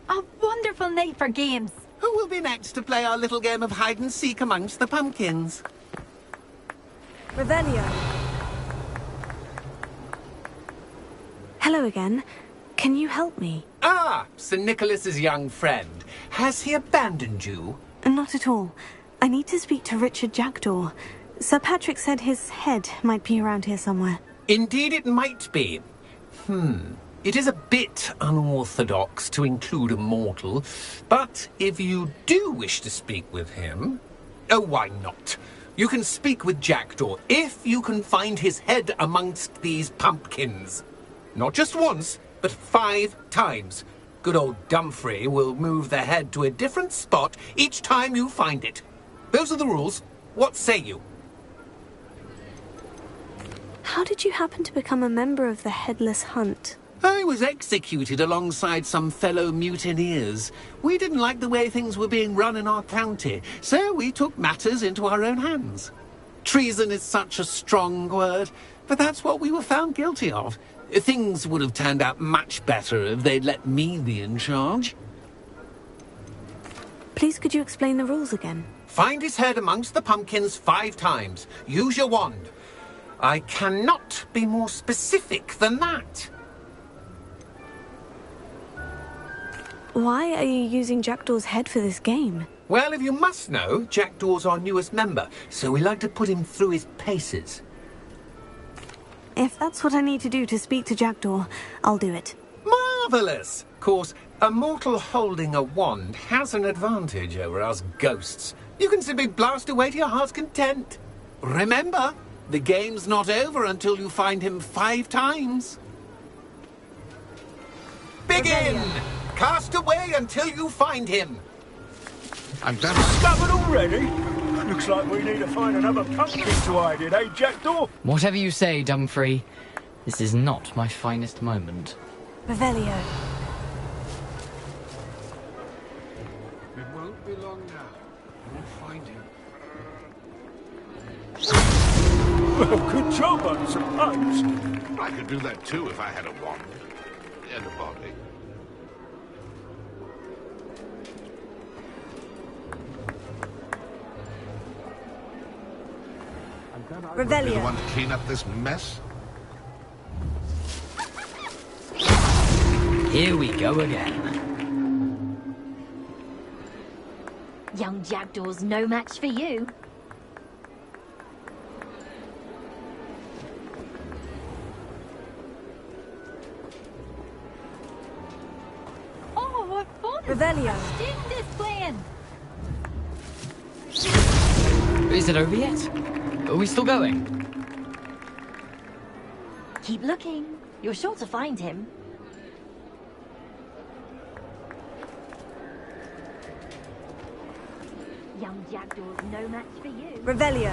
A wonderful night for games. Who will be next to play our little game of hide-and-seek amongst the pumpkins? Revelio. Hello again. Can you help me? Ah, Sir Nicholas's young friend. Has he abandoned you? Not at all. I need to speak to Richard Jackdaw. Sir Patrick said his head might be around here somewhere. Indeed it might be. It is a bit unorthodox to include a mortal, but if you do wish to speak with him... Oh, why not? You can speak with Jackdaw if you can find his head amongst these pumpkins. Not just once, but 5 times. Good old Dumfrey will move the head to a different spot each time you find it. Those are the rules. What say you? How did you happen to become a member of the Headless Hunt? I was executed alongside some fellow mutineers. We didn't like the way things were being run in our county, so we took matters into our own hands. Treason is such a strong word, but that's what we were found guilty of. Things would have turned out much better if they'd let me be in charge. Please could you explain the rules again? Find his head amongst the pumpkins 5 times. Use your wand. I cannot be more specific than that. Why are you using Jackdaw's head for this game? Well, if you must know, Jackdaw's our newest member, so we like to put him through his paces. If that's what I need to do to speak to Jackdaw, I'll do it. Marvellous! Of course, a mortal holding a wand has an advantage over us ghosts. You can simply blast away to your heart's content. Remember, the game's not over until you find him 5 times. Begin! Cast away until you find him. I'm glad. Discovered already? Looks like we need to find another pumpkin to hide in, eh, Jackdaw? Whatever you say, Dumfrey. This is not my finest moment. Revelio. It won't be long now. We'll find him. Well, good job, I suppose. I could do that too if I had a wand and a body. Be the Revelio. one to clean up this mess. Here we go again. Young Jackdaw's no match for you. Oh, what fun! Revelio. Stick this plan! Is it over yet? Are we still going? Keep looking. You're sure to find him. Young Jackdaw's no match for you. Revelio.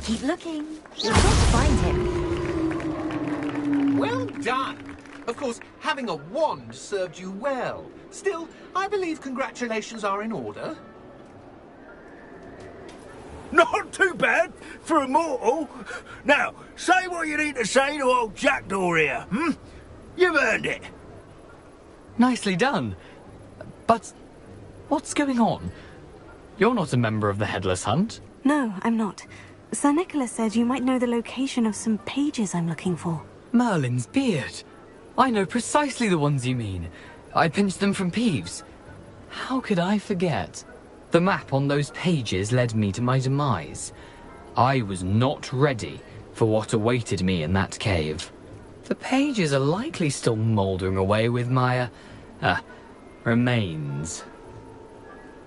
Keep looking. You're sure to find him. Well done. Of course, having a wand served you well. Still, I believe congratulations are in order. Not too bad for a mortal. Now, say what you need to say to old Jackdaw here, hmm? You've earned it. Nicely done. But what's going on? You're not a member of the Headless Hunt. No, I'm not. Sir Nicholas said you might know the location of some pages I'm looking for. Merlin's beard. I know precisely the ones you mean. I pinched them from Peeves. How could I forget? The map on those pages led me to my demise. I was not ready for what awaited me in that cave. The pages are likely still mouldering away with my, remains.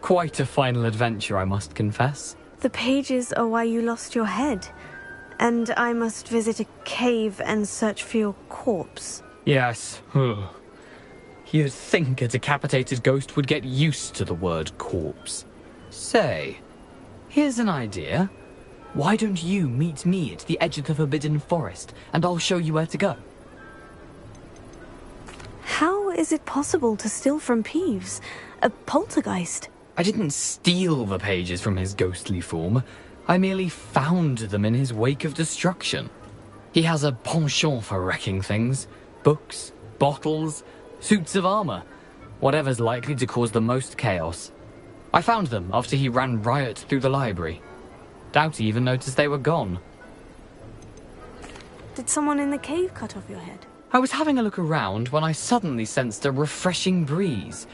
Quite a final adventure, I must confess. The pages are why you lost your head. And I must visit a cave and search for your corpse. Yes. You'd think a decapitated ghost would get used to the word corpse. Say, here's an idea. Why don't you meet me at the edge of the Forbidden Forest, and I'll show you where to go? How is it possible to steal from Peeves? A poltergeist? I didn't steal the pages from his ghostly form. I merely found them in his wake of destruction. He has a penchant for wrecking things. Books, bottles, suits of armor. Whatever's likely to cause the most chaos. I found them after he ran riot through the library. Doubt he even noticed they were gone. Did someone in the cave cut off your head? I was having a look around when I suddenly sensed a refreshing breeze.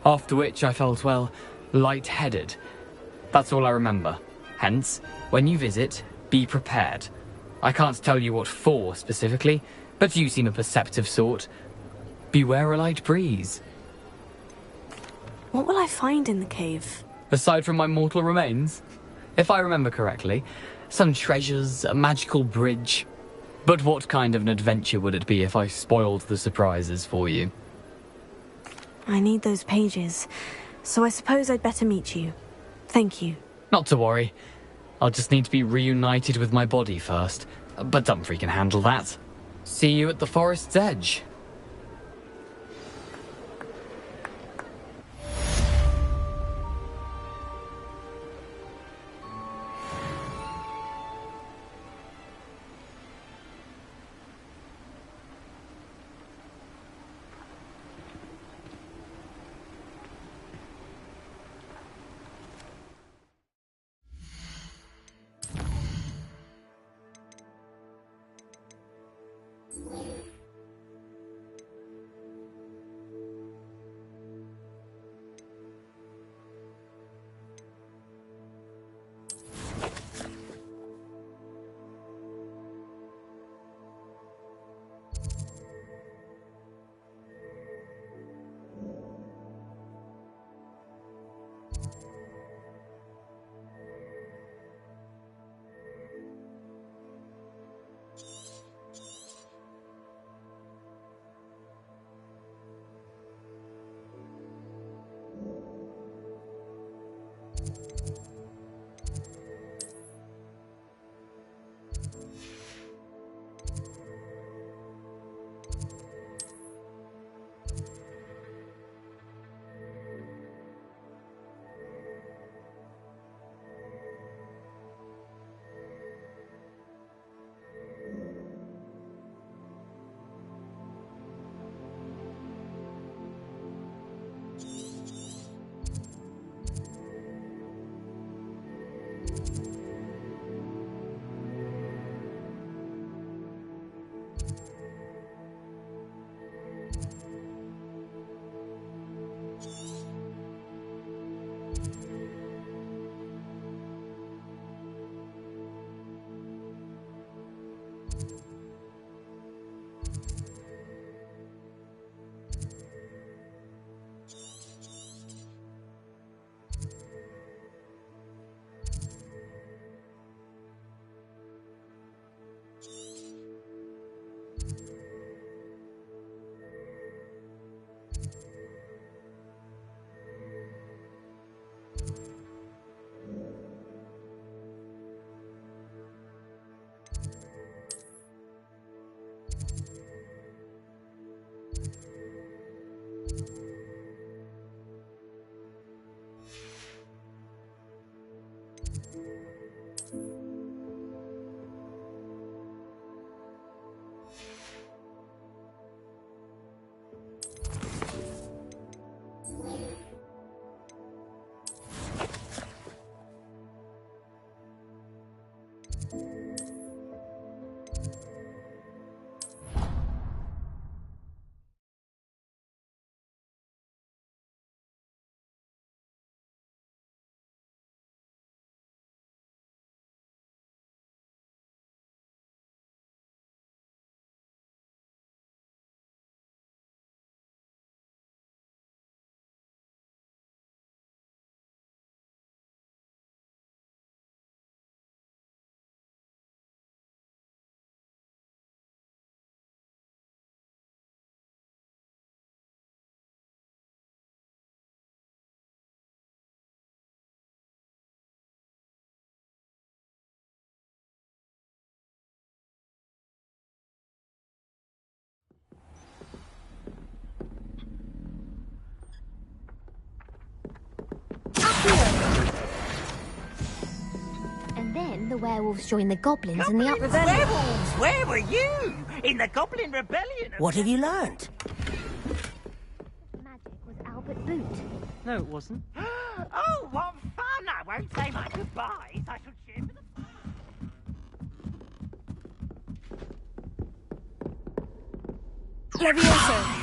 After which I felt, well, lightheaded. That's all I remember. Hence, when you visit, be prepared. I can't tell you what for specifically, but you seem a perceptive sort. Beware a light breeze. What will I find in the cave? Aside from my mortal remains, if I remember correctly, some treasures, a magical bridge. But what kind of an adventure would it be if I spoiled the surprises for you? I need those pages, so I suppose I'd better meet you. Thank you. Not to worry. I'll just need to be reunited with my body first. But Dumfrey can handle that. See you at the forest's edge. then the werewolves joined the goblins and the Goblins, werewolves, where were you? In the Goblin Rebellion? What have you learnt? Albert Boot. No, it wasn't. Oh, what fun! I won't say my goodbyes. I shall cheer for the... Levioso!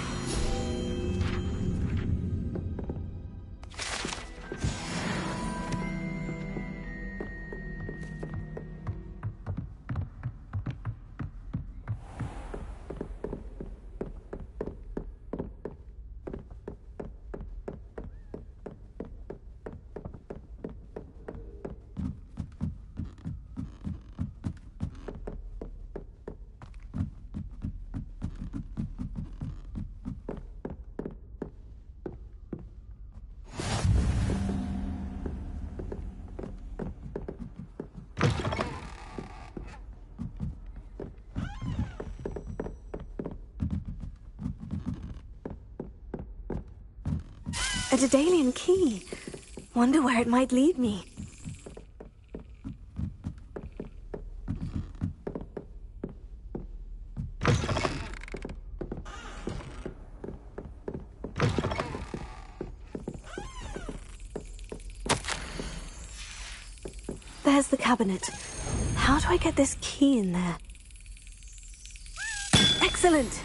A Daedalian key. Wonder where it might lead me. There's the cabinet. How do I get this key in there? Excellent!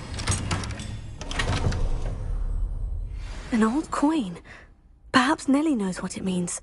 An old coin. Perhaps Nellie knows what it means.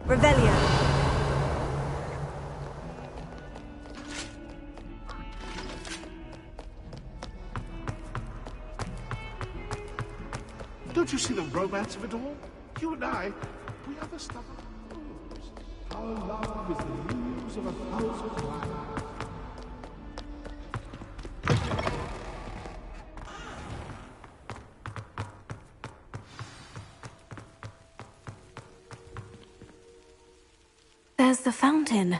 Revelio. Don't you see the romance of it all? You and I, we are the stuff of fools. Our love is the news of 1,000 lives. There's the fountain.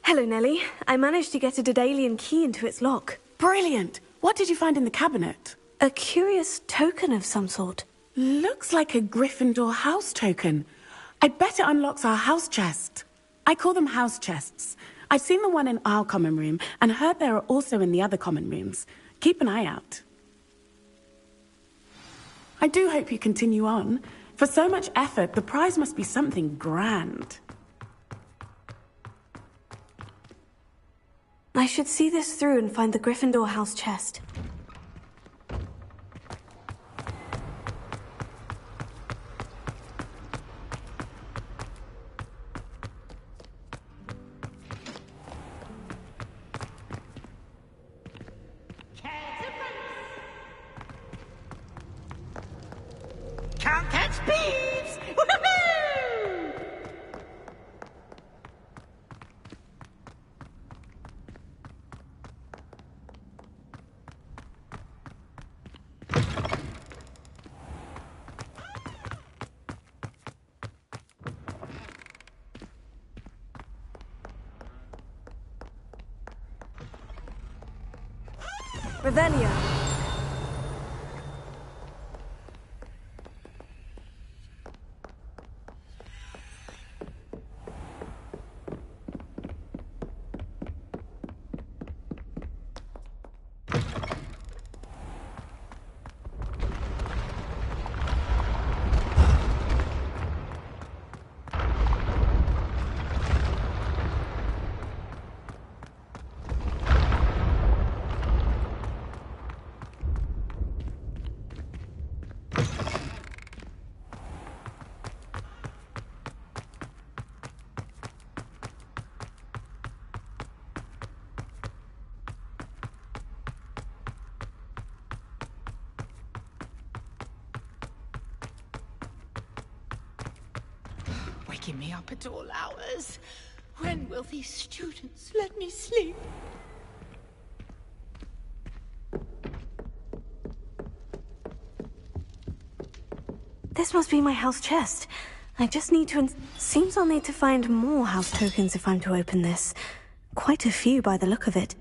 Hello, Nellie. I managed to get a Daedalian key into its lock. Brilliant! What did you find in the cabinet? A curious token of some sort. Looks like a Gryffindor house token. I bet it unlocks our house chest. I call them house chests. I've seen the one in our common room and heard there are also in the other common rooms. Keep an eye out. I do hope you continue on. For so much effort, the prize must be something grand. I should see this through and find the Gryffindor house chest. Can't catch thieves! Woohoo! Revelio. waking me up at all hours. When will these students let me sleep? This must be my house chest. I just need to... Seems I'll need to find more house tokens if I'm to open this. Quite a few by the look of it.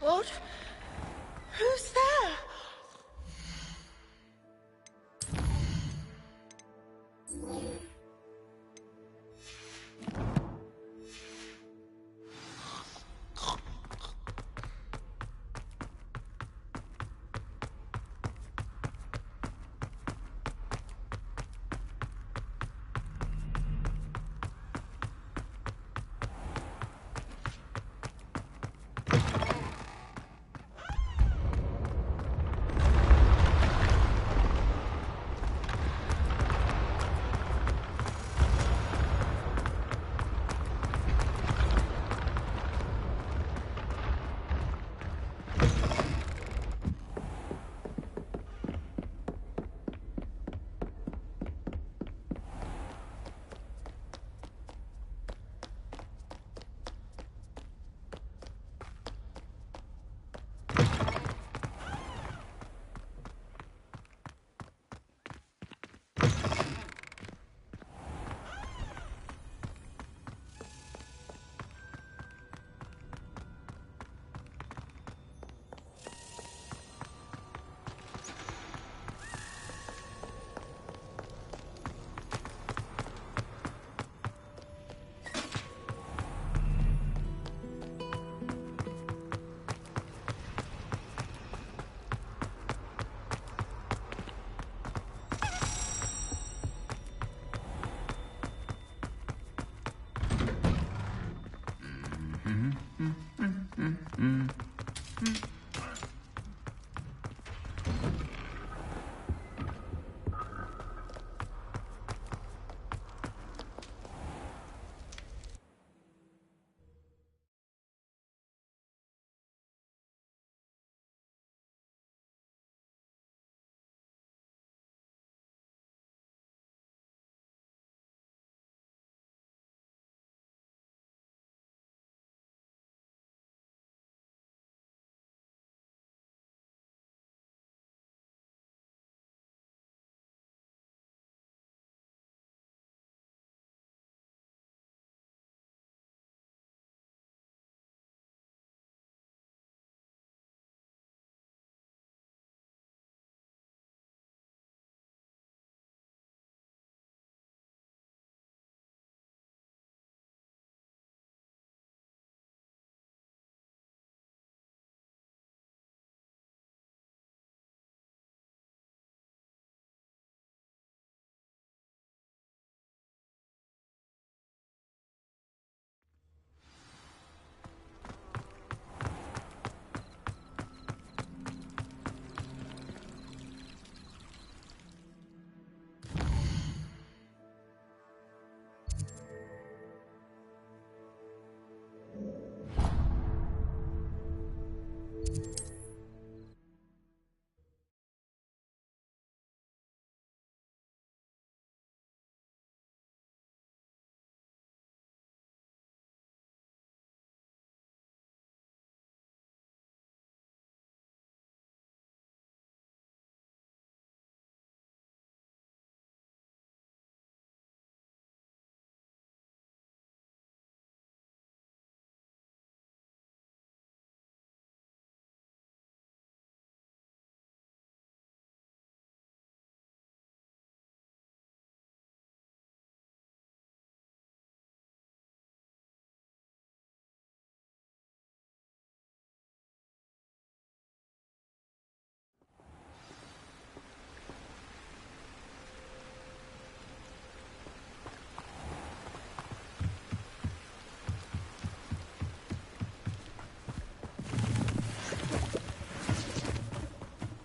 What? Who's there?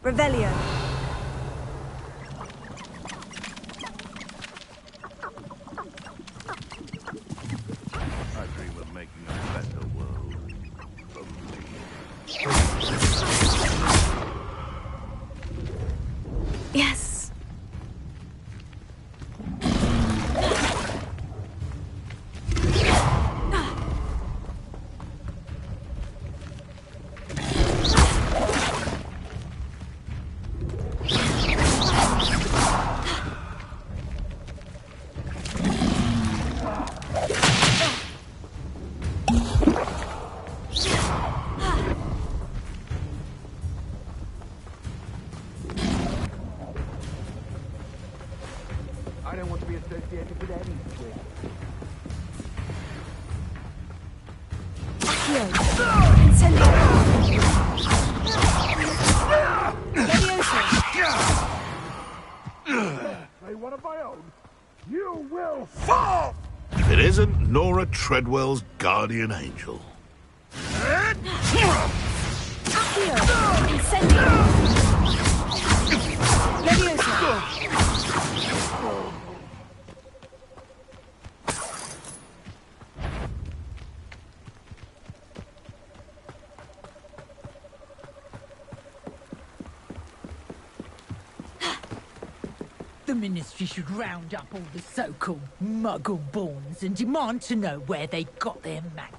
Revelio. I dream of making a better world for me. Yes. I don't want to be associated with any swing. Play one of my own. You will fall! It isn't Nora Treadwell's guardian angel. The Ministry should round up all the so-called Muggle-borns and demand to know where they got their magic.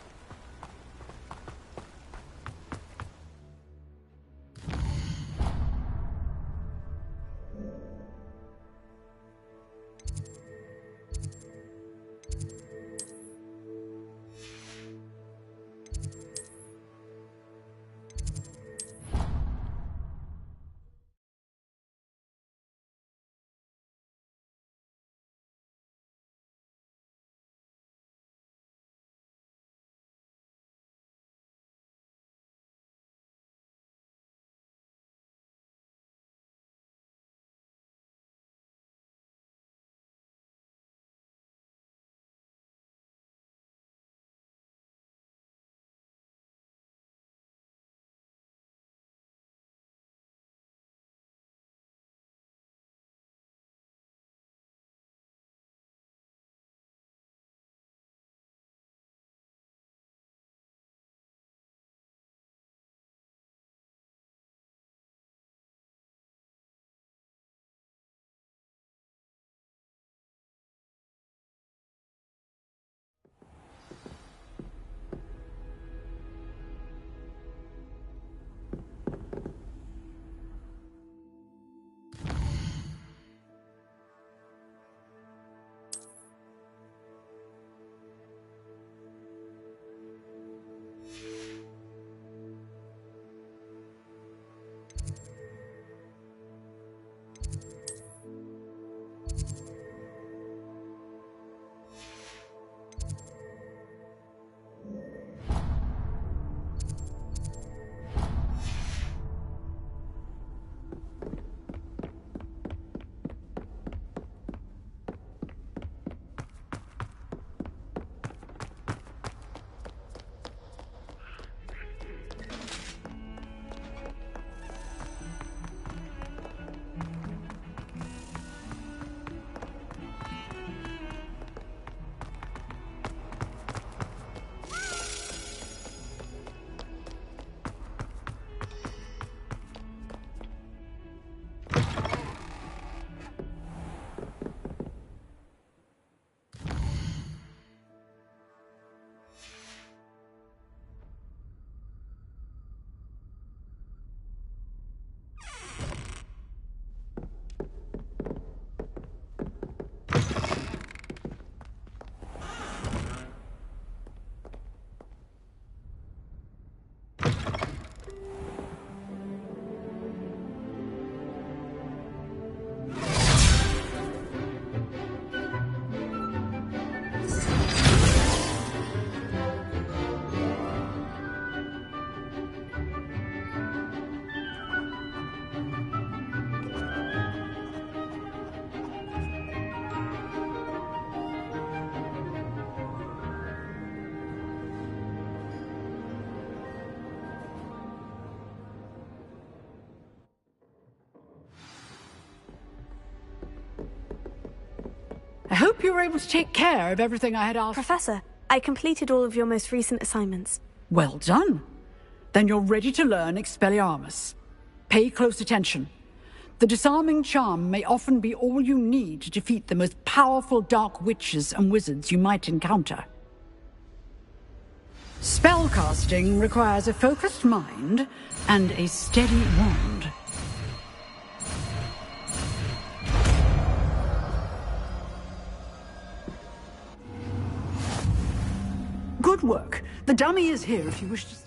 hope you were able to take care of everything I had asked. Professor, I completed all of your most recent assignments. Well done. Then you're ready to learn Expelliarmus. Pay close attention. The disarming charm may often be all you need to defeat the most powerful dark witches and wizards you might encounter. Spellcasting requires a focused mind and a steady wand. Good work. The dummy is here if you wish to stay.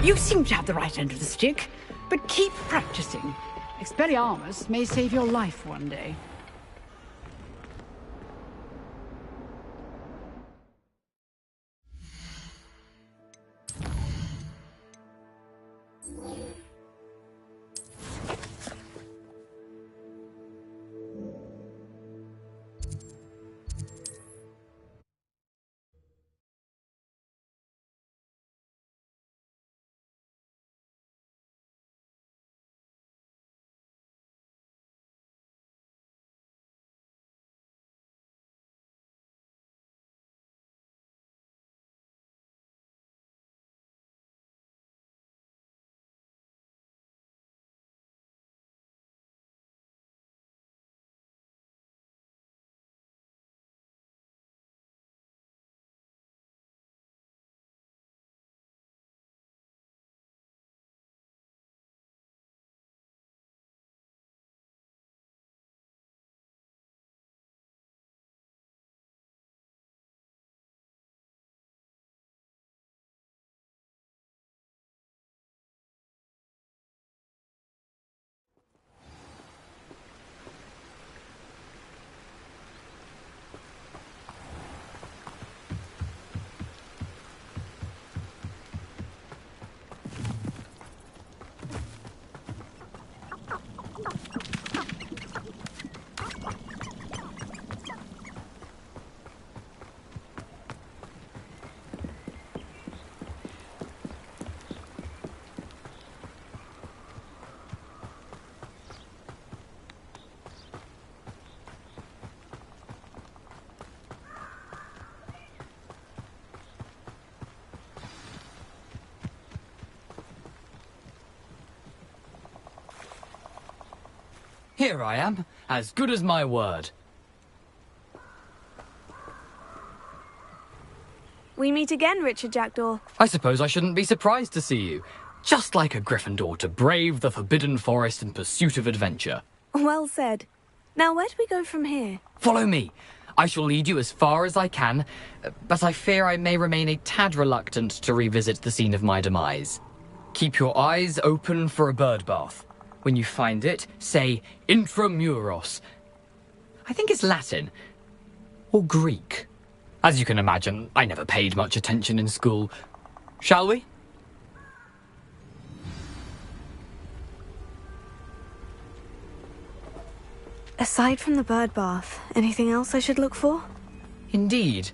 You seem to have the right end of the stick, but keep practicing. Expelliarmus may save your life one day. Here I am, as good as my word. We meet again, Richard Jackdaw. I suppose I shouldn't be surprised to see you. Just like a Gryffindor to brave the Forbidden Forest in pursuit of adventure. Well said. Now, where do we go from here? Follow me. I shall lead you as far as I can, but I fear I may remain a tad reluctant to revisit the scene of my demise. Keep your eyes open for a bird bath. When you find it, say intramuros. I think it's Latin. Or Greek. As you can imagine, I never paid much attention in school. Shall we? Aside from the bird bath, anything else I should look for? Indeed.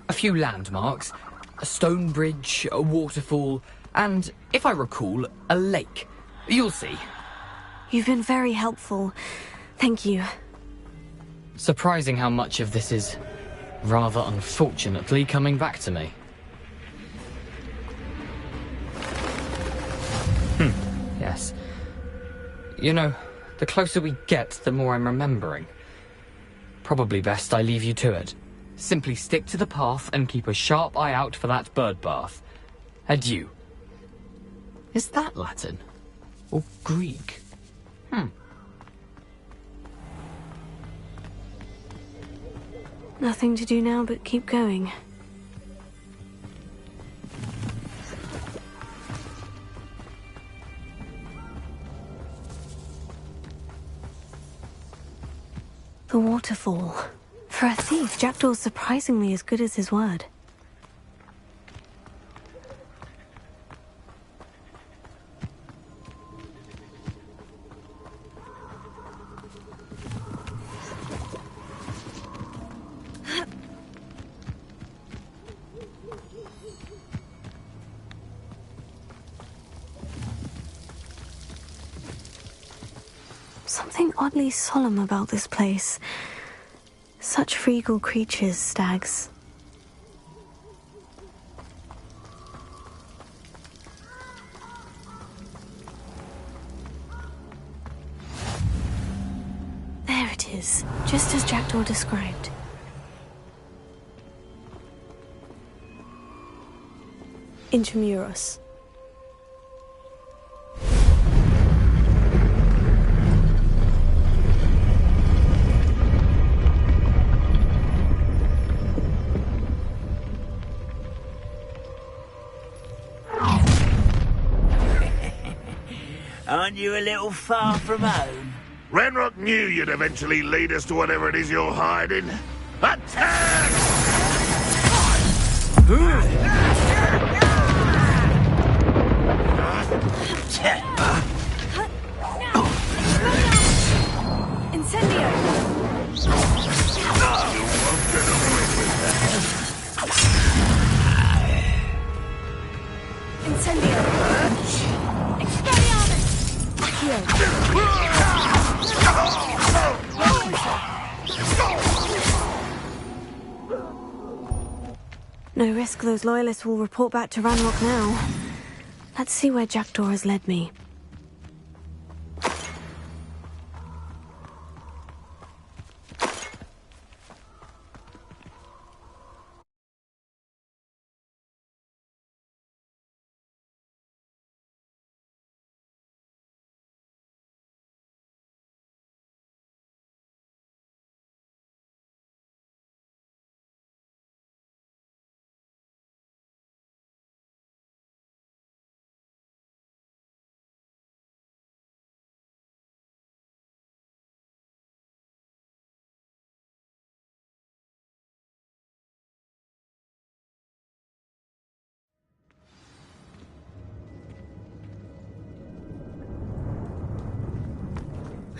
A few landmarks. A stone bridge, a waterfall, and, if I recall, a lake. You'll see. You've been very helpful. Thank you. Surprising how much of this is, rather unfortunately, coming back to me. Yes. You know, the closer we get, the more I'm remembering. Probably best I leave you to it. Simply stick to the path and keep a sharp eye out for that bird bath. Adieu. Is that Latin? Or Greek? Nothing to do now but keep going. The waterfall. For a thief, Jackdaw's surprisingly as good as his word. Something oddly solemn about this place. Such regal creatures, stags. There it is, just as Jackdaw described. Intramuros. Aren't you a little far from home? Ranrock knew you'd eventually lead us to whatever it is you're hiding. Attack! Incendio! Incendio! Expelliarmus! No risk those loyalists will report back to Ranrock now. Let's see where Jackdaw has led me.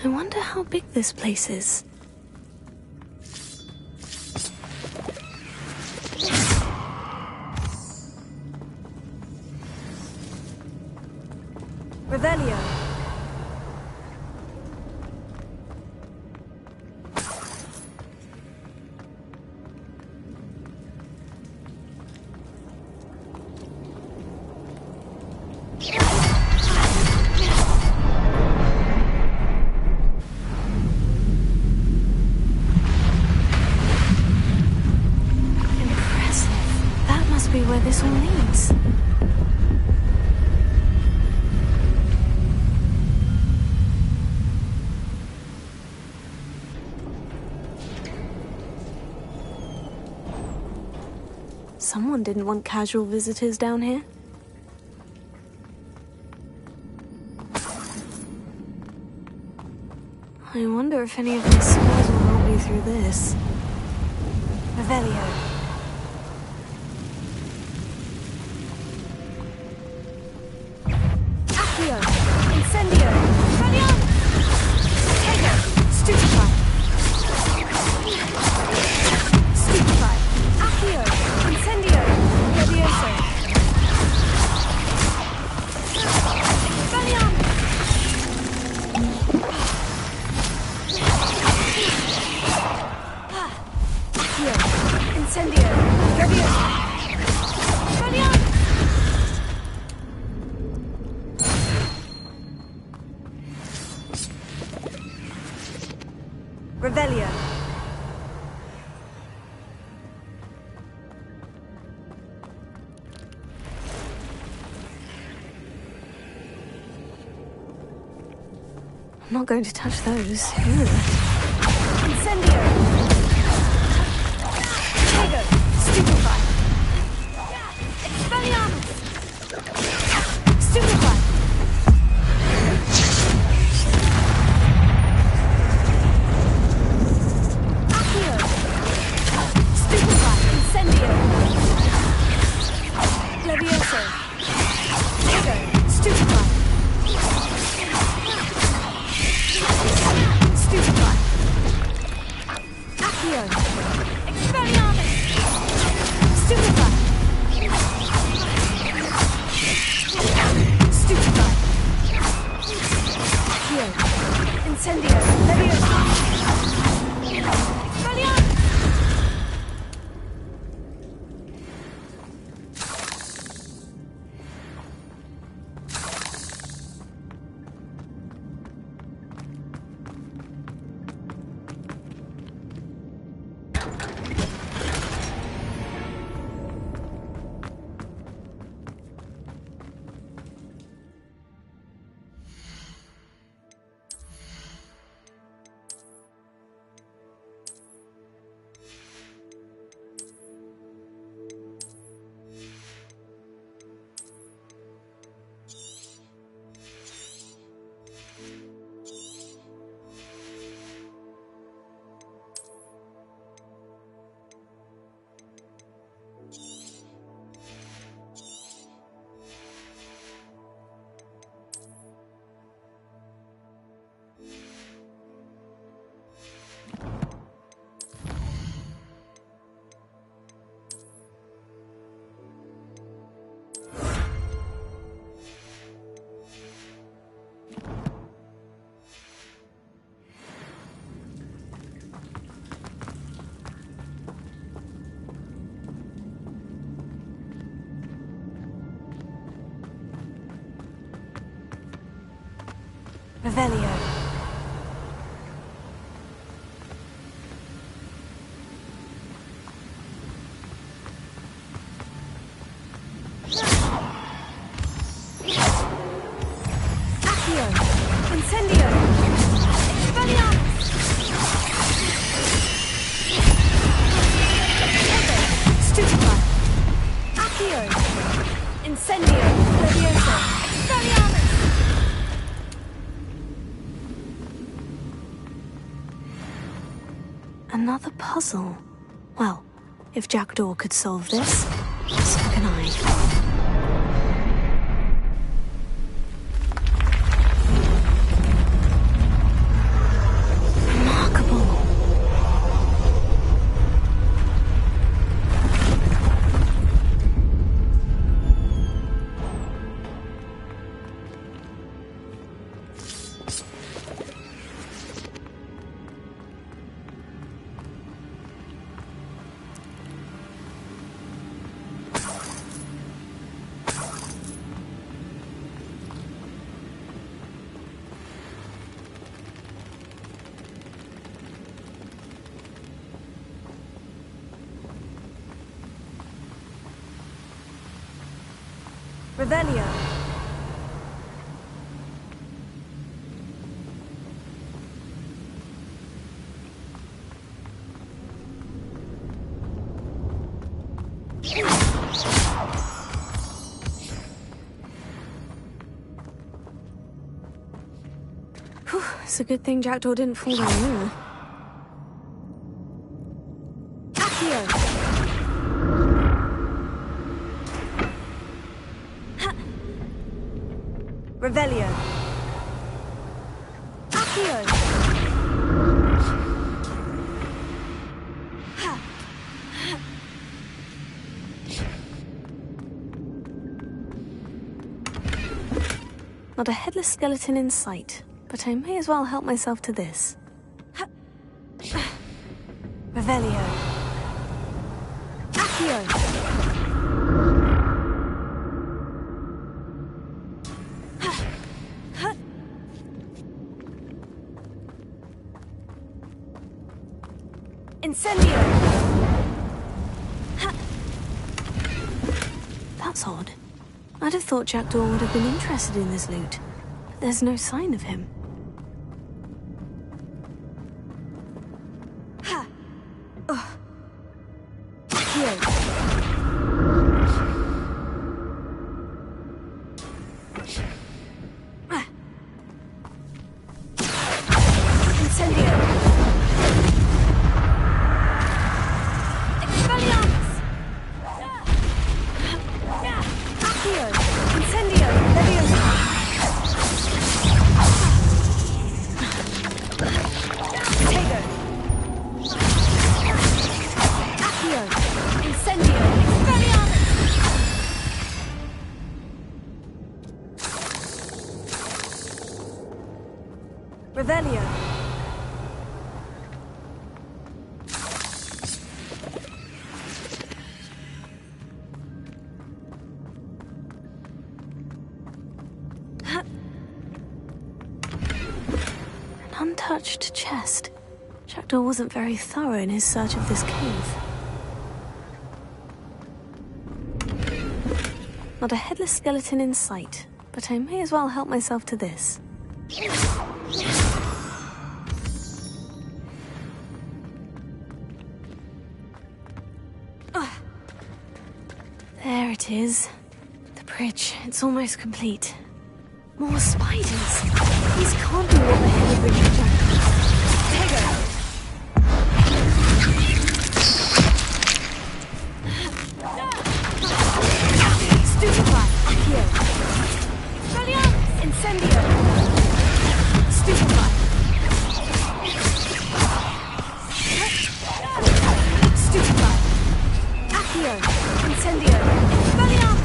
I wonder how big this place is. Revelio. Where this all leads. Someone didn't want casual visitors down here. I wonder if any of these spells will help me through this. Revelio. Incendio! Radion! Tego! Stupefy! Stupefy! Accio! Incendio! Levioso! Expelliarmus! Accio! Incendio! Levioso! Expelliarmus! Revelio. I'm not going to touch those. Incendio. Tego. Stupefy. Expelliarmus. Stupefy. Incendio! Levioso! Tego! Stupefy! Stupefy! Accio! Expelliarmus! Revelio. Accio. Incendio. Expelliarmus. Stupefy. Accio. Incendio. Levioso. Expelliarmus. Another puzzle. Well, if Jackdaw could solve this, so can I. Revelio. Whew, it's a good thing Jackdaw didn't fall down there. Accio. Revelio. Accio. Not a headless skeleton in sight, but I may as well help myself to this. Revelio. Accio. Incendio! That's odd. I'd have thought Jackdaw would have been interested in this loot, but there's no sign of him. Ha! Ugh. Here. Incendio! Revelio. An untouched chest. Jackdaw wasn't very thorough in his search of this cave. Not a headless skeleton in sight, but I may as well help myself to this. There it is. The bridge. It's almost complete. More spiders. These can't be what the hell the bridge is done. Stupefy. Accio. Expelliarmus. Incendio. Stupefy. Stupefy. Accio. Incendio. Expelliarmus.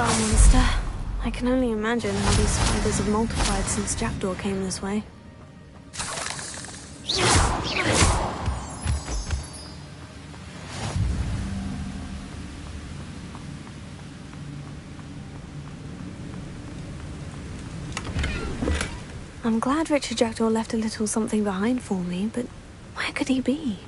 well, monster. I can only imagine how these spiders have multiplied since Jackdaw came this way. I'm glad Richard Jackdaw left a little something behind for me, but where could he be?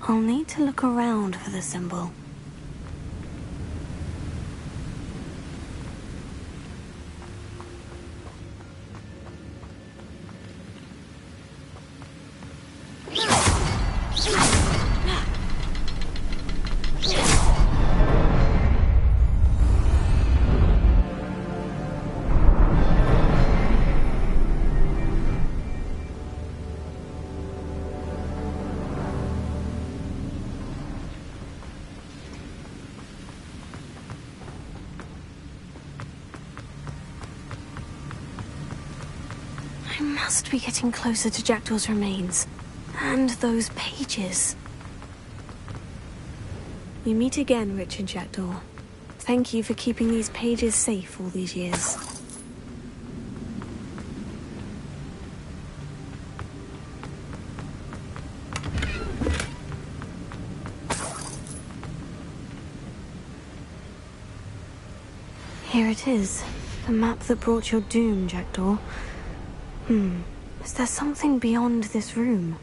I'll need to look around for the symbol. I must be getting closer to Jackdaw's remains. And those pages. We meet again, Richard Jackdaw. Thank you for keeping these pages safe all these years. Here it is. The map that brought your doom, Jackdaw. Is there something beyond this room?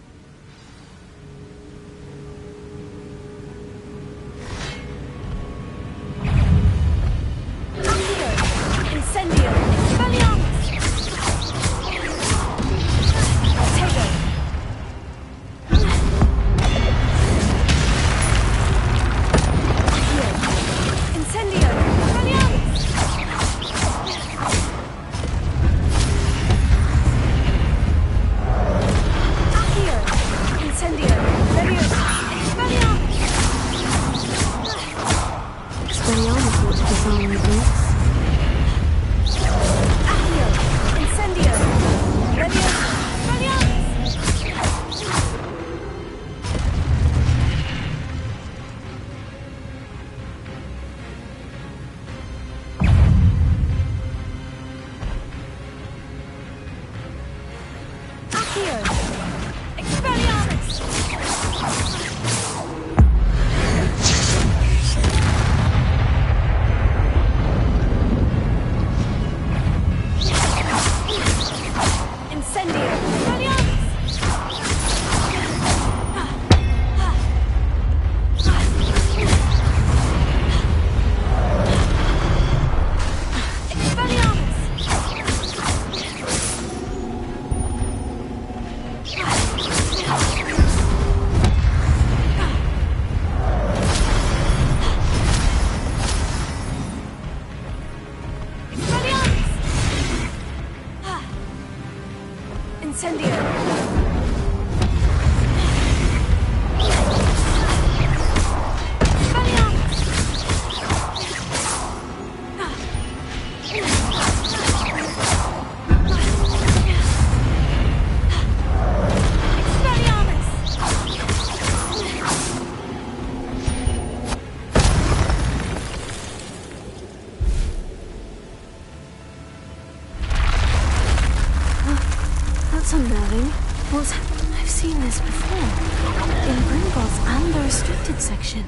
I've seen this before. In Gringotts and the restricted section.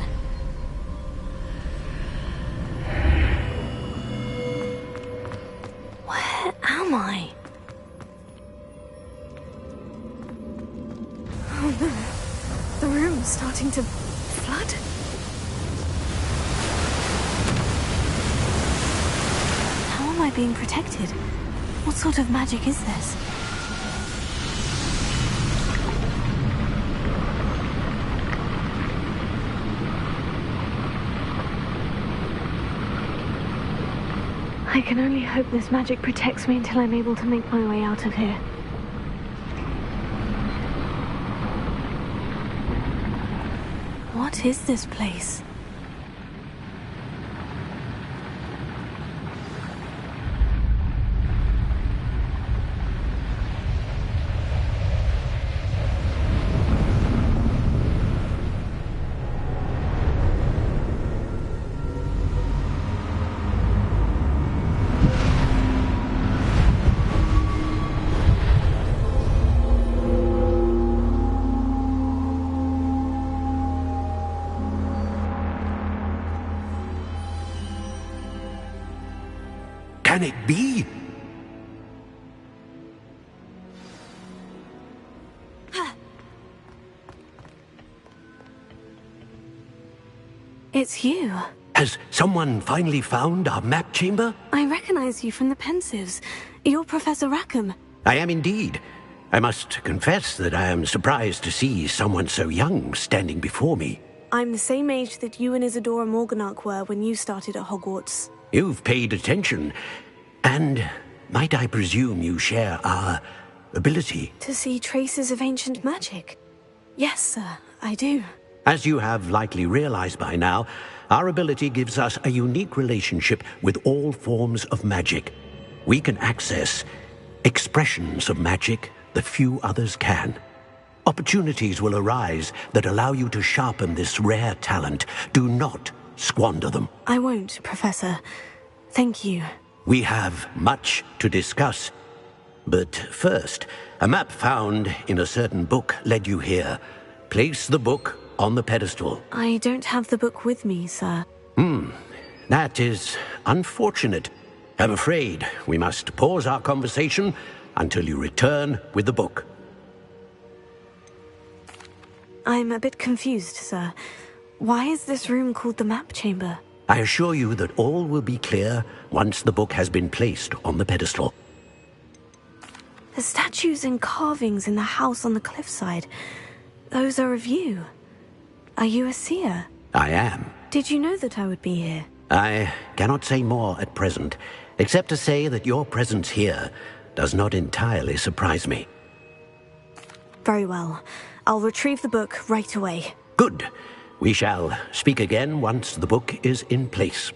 Where am I? Oh no. The room's starting to flood. How am I being protected? What sort of magic is this? I can only hope this magic protects me until I'm able to make my way out of here. What is this place? Can it be? It's you. Has someone finally found our map chamber? I recognize you from the Pensives. You're Professor Rackham. I am indeed. I must confess that I am surprised to see someone so young standing before me. I'm the same age that you and Isadora Morganach were when you started at Hogwarts. You've paid attention. And might I presume you share our ability? To see traces of ancient magic? Yes, sir, I do. As you have likely realized by now, our ability gives us a unique relationship with all forms of magic. We can access expressions of magic that few others can. Opportunities will arise that allow you to sharpen this rare talent. Do not squander them. I won't, Professor. Thank you. We have much to discuss. But first, a map found in a certain book led you here. Place the book on the pedestal. I don't have the book with me, sir. That is unfortunate. I'm afraid we must pause our conversation until you return with the book. I'm a bit confused, sir. Why is this room called the map chamber? I assure you that all will be clear once the book has been placed on the pedestal. The statues and carvings in the house on the cliffside, those are of you. Are you a seer? I am. Did you know that I would be here? I cannot say more at present, except to say that your presence here does not entirely surprise me. Very well. I'll retrieve the book right away. Good. We shall speak again once the book is in place.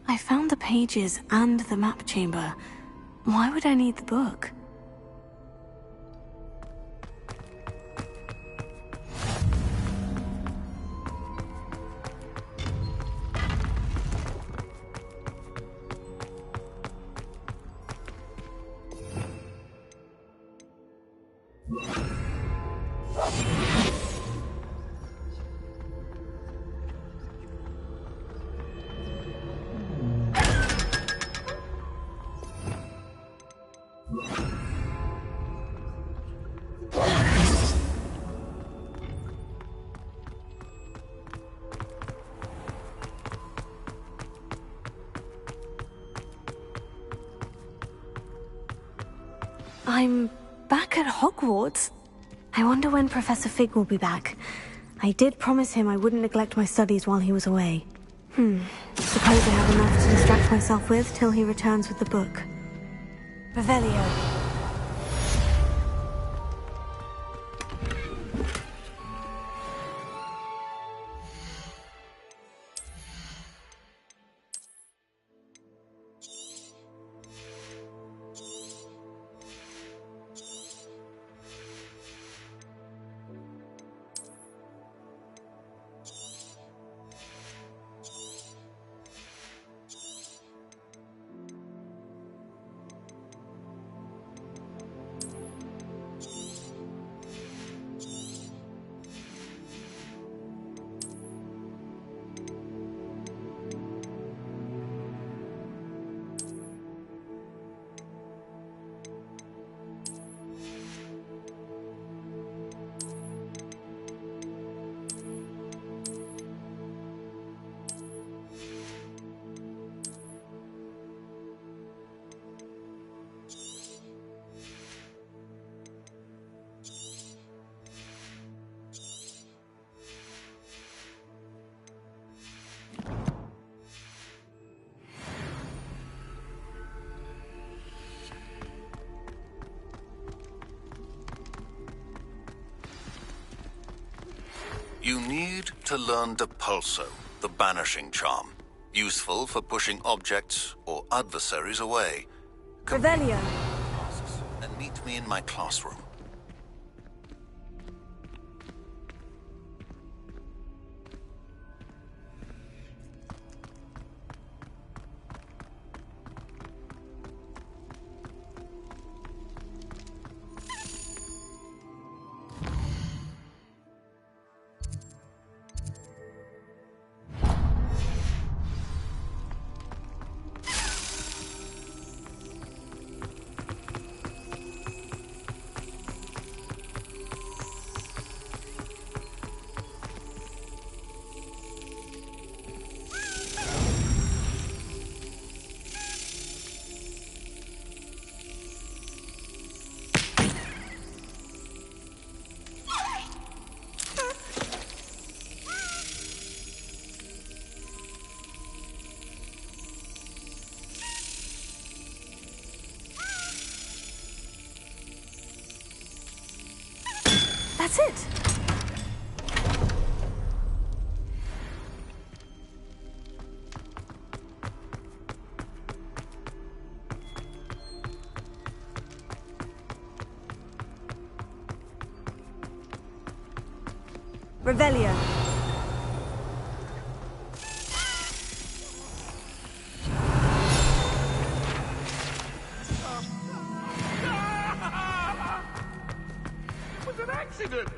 I found the pages and the map chamber. Why would I need the book? I'm back at Hogwarts. I wonder when Professor Fig will be back. I did promise him I wouldn't neglect my studies while he was away. Suppose I have enough to distract myself with till he returns with the book. Revelio. You need to learn Depulso, the banishing charm. Useful for pushing objects or adversaries away. Revelio. And meet me in my classroom. That's it. Revelio. It was an accident!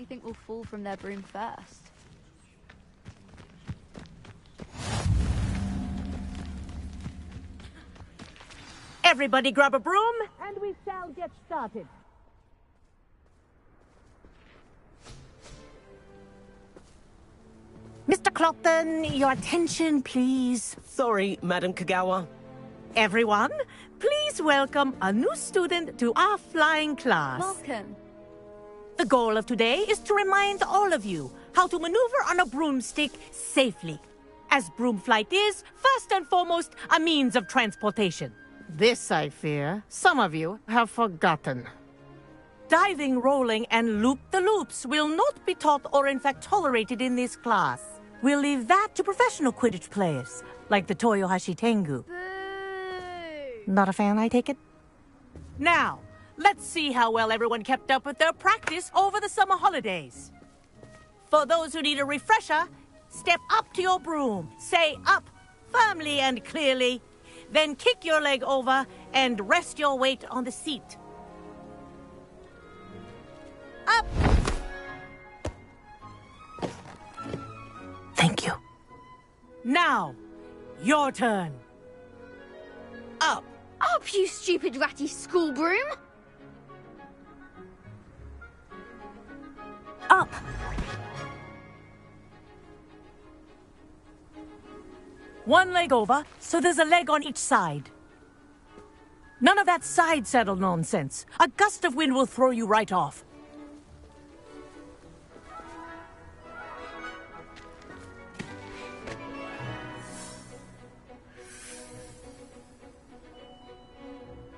think will fall from their broom first? Everybody grab a broom, and we shall get started. Mr. Clopton, your attention, please. Sorry, Madam Kagawa. Everyone, please welcome a new student to our flying class. Welcome. The goal of today is to remind all of you how to maneuver on a broomstick safely, as broom flight is, first and foremost, a means of transportation. This, I fear, some of you have forgotten. Diving, rolling, and loop-the-loops will not be taught or in fact tolerated in this class. We'll leave that to professional Quidditch players, like the Toyohashi Tengu. Not a fan, I take it? Now, let's see how well everyone kept up with their practice over the summer holidays. For those who need a refresher, step up to your broom, say up firmly and clearly, then kick your leg over and rest your weight on the seat. Up! Thank you. Now, your turn. Up. Up, you stupid ratty school broom! Up. One leg over, so there's a leg on each side. None of that side saddle nonsense. A gust of wind will throw you right off.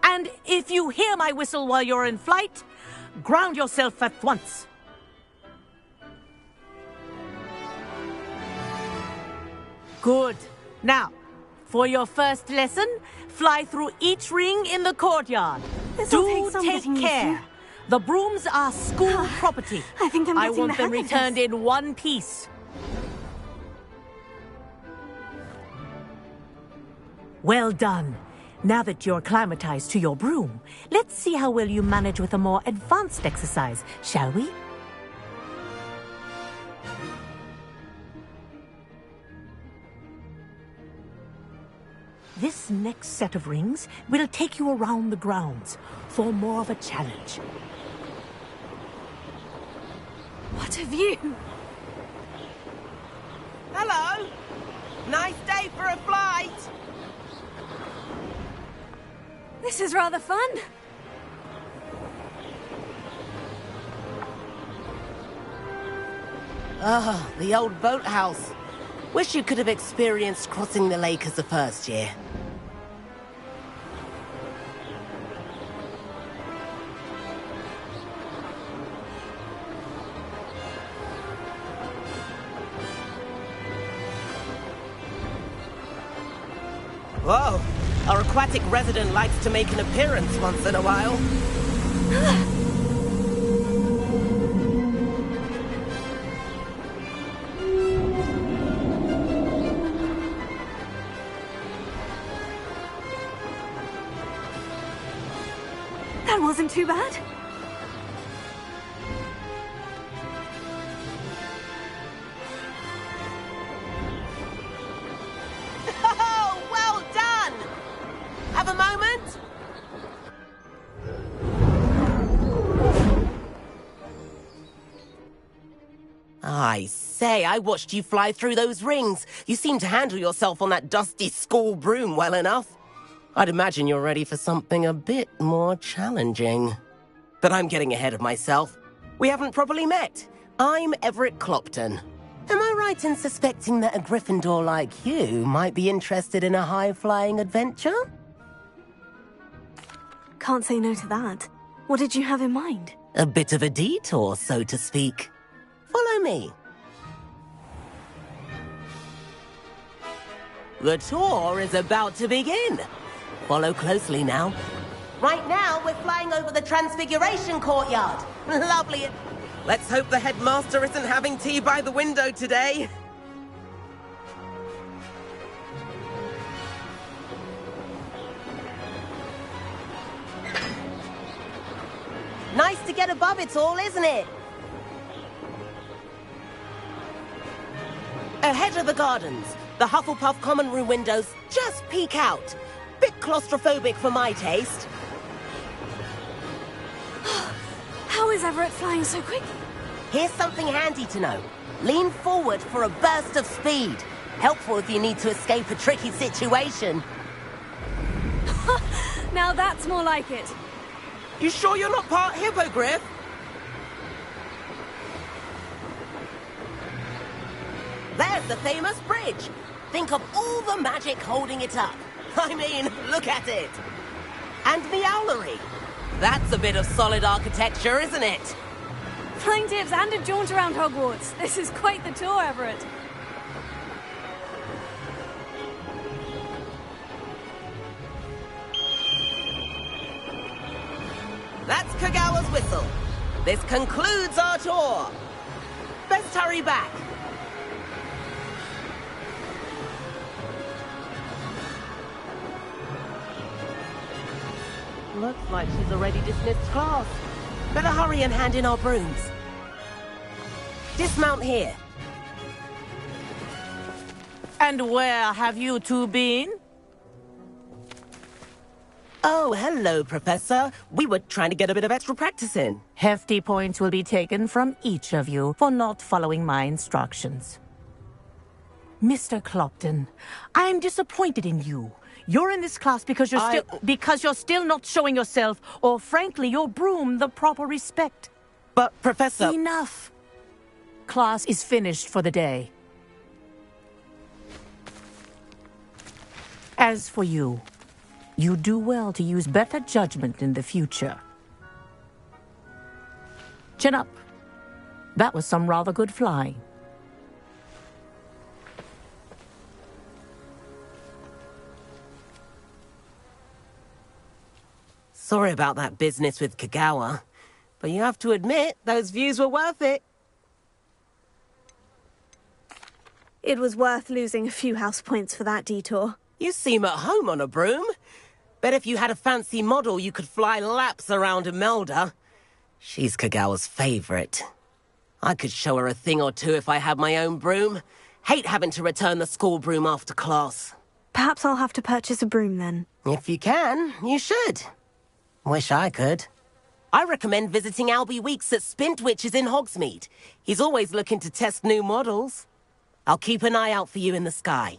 And if you hear my whistle while you're in flight, ground yourself at once. Good. Now, for your first lesson, fly through each ring in the courtyard. Do take care. The brooms are school property. I think I'm getting want the them hang of returned this. in one piece. Well done. Now that you're acclimatized to your broom, let's see how well you manage with a more advanced exercise, shall we? This next set of rings will take you around the grounds for more of a challenge. What have you? Hello! Nice day for a flight! This is rather fun. Ah, the old boathouse. Wish you could have experienced crossing the lake as a first year. Whoa! Our aquatic resident likes to make an appearance once in a while. That wasn't too bad. Oh, well done! Have a moment? I say, I watched you fly through those rings. You seem to handle yourself on that dusty school broom well enough. I'd imagine you're ready for something a bit more challenging. But I'm getting ahead of myself. We haven't properly met. I'm Everett Clopton. Am I right in suspecting that a Gryffindor like you might be interested in a high-flying adventure? Can't say no to that. What did you have in mind? A bit of a detour, so to speak. Follow me. The tour is about to begin. Follow closely now. Right now, we're flying over the Transfiguration Courtyard. Lovely. Let's hope the headmaster isn't having tea by the window today. Nice to get above it all, isn't it? Ahead of the gardens, the Hufflepuff common room windows just peek out. Bit claustrophobic for my taste. How is Everett flying so quickly? Here's something handy to know. Lean forward for a burst of speed. Helpful if you need to escape a tricky situation. Now that's more like it. You sure you're not part hippogriff? There's the famous bridge. Think of all the magic holding it up. I mean, look at it. And the owlery. That's a bit of solid architecture, isn't it? Flying tips and a jaunt around Hogwarts. This is quite the tour, Everett. That's Kagawa's whistle. This concludes our tour. Best hurry back. Looks like she's already dismissed class. Better hurry and hand in our brooms. Dismount here. And where have you two been? Oh, hello, Professor. We were trying to get a bit of extra practice in. Hefty points will be taken from each of you for not following my instructions. Mr. Clopton, I am disappointed in you. You're in this class because you're still not showing yourself, or frankly, your broom the proper respect. But, Professor... Enough. Class is finished for the day. As for you, you do well to use better judgment in the future. Chin up. That was some rather good flying. Sorry about that business with Kagawa, but you have to admit, those views were worth it. It was worth losing a few house points for that detour. You seem at home on a broom. Bet if you had a fancy model, you could fly laps around Imelda. She's Kagawa's favorite. I could show her a thing or two if I had my own broom. Hate having to return the school broom after class. Perhaps I'll have to purchase a broom then. If you can, you should. Wish I could. I recommend visiting Albie Weeks at Spintwitches in Hogsmeade. He's always looking to test new models. I'll keep an eye out for you in the sky.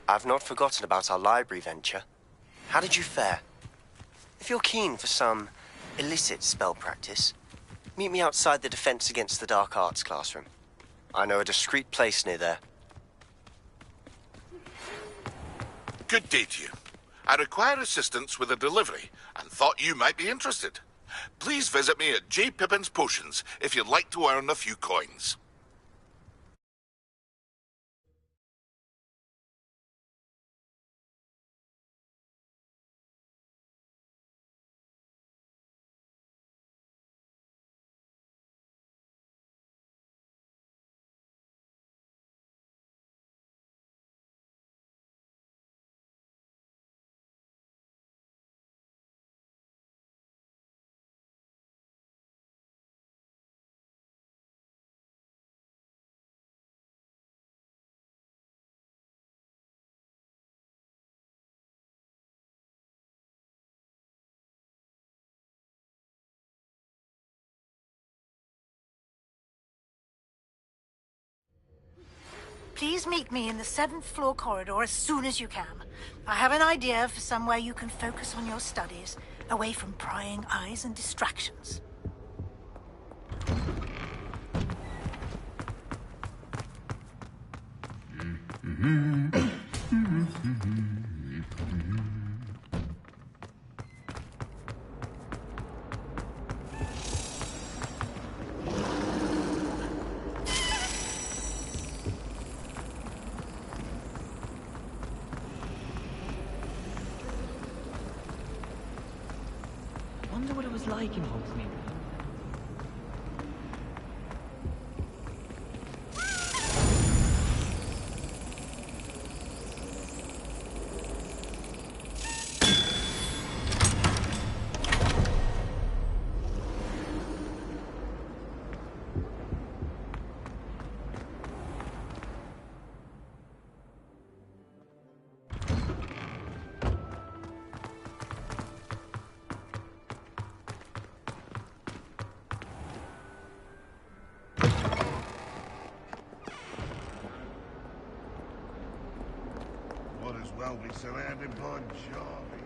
I've not forgotten about our library venture. How did you fare? If you're keen for some illicit spell practice, meet me outside the Defense Against the Dark Arts classroom. I know a discreet place near there. Good day to you. I require assistance with a delivery and thought you might be interested. Please visit me at J. Pippin's Potions if you'd like to earn a few coins. Please meet me in the 7th floor corridor as soon as you can. I have an idea for somewhere you can focus on your studies, away from prying eyes and distractions. Wonder what it was like in Hogsmeade. Well, be surrounded by Jarvis.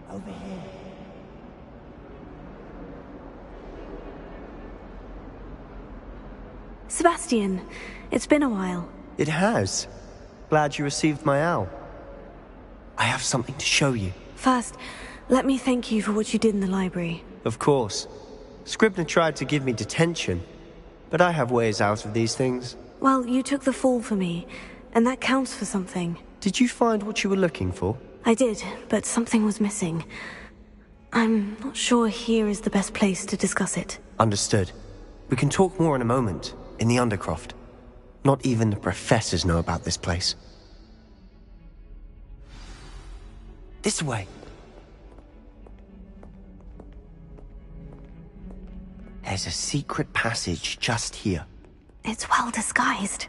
Over here. Sebastian, it's been a while. It has. Glad you received my owl. I have something to show you. First, let me thank you for what you did in the library. Of course. Scribner tried to give me detention, but I have ways out of these things. Well, you took the fall for me, and that counts for something. Did you find what you were looking for? I did, but something was missing. I'm not sure here is the best place to discuss it. Understood. We can talk more in a moment, in the Undercroft. Not even the professors know about this place. This way. There's a secret passage just here. It's well disguised.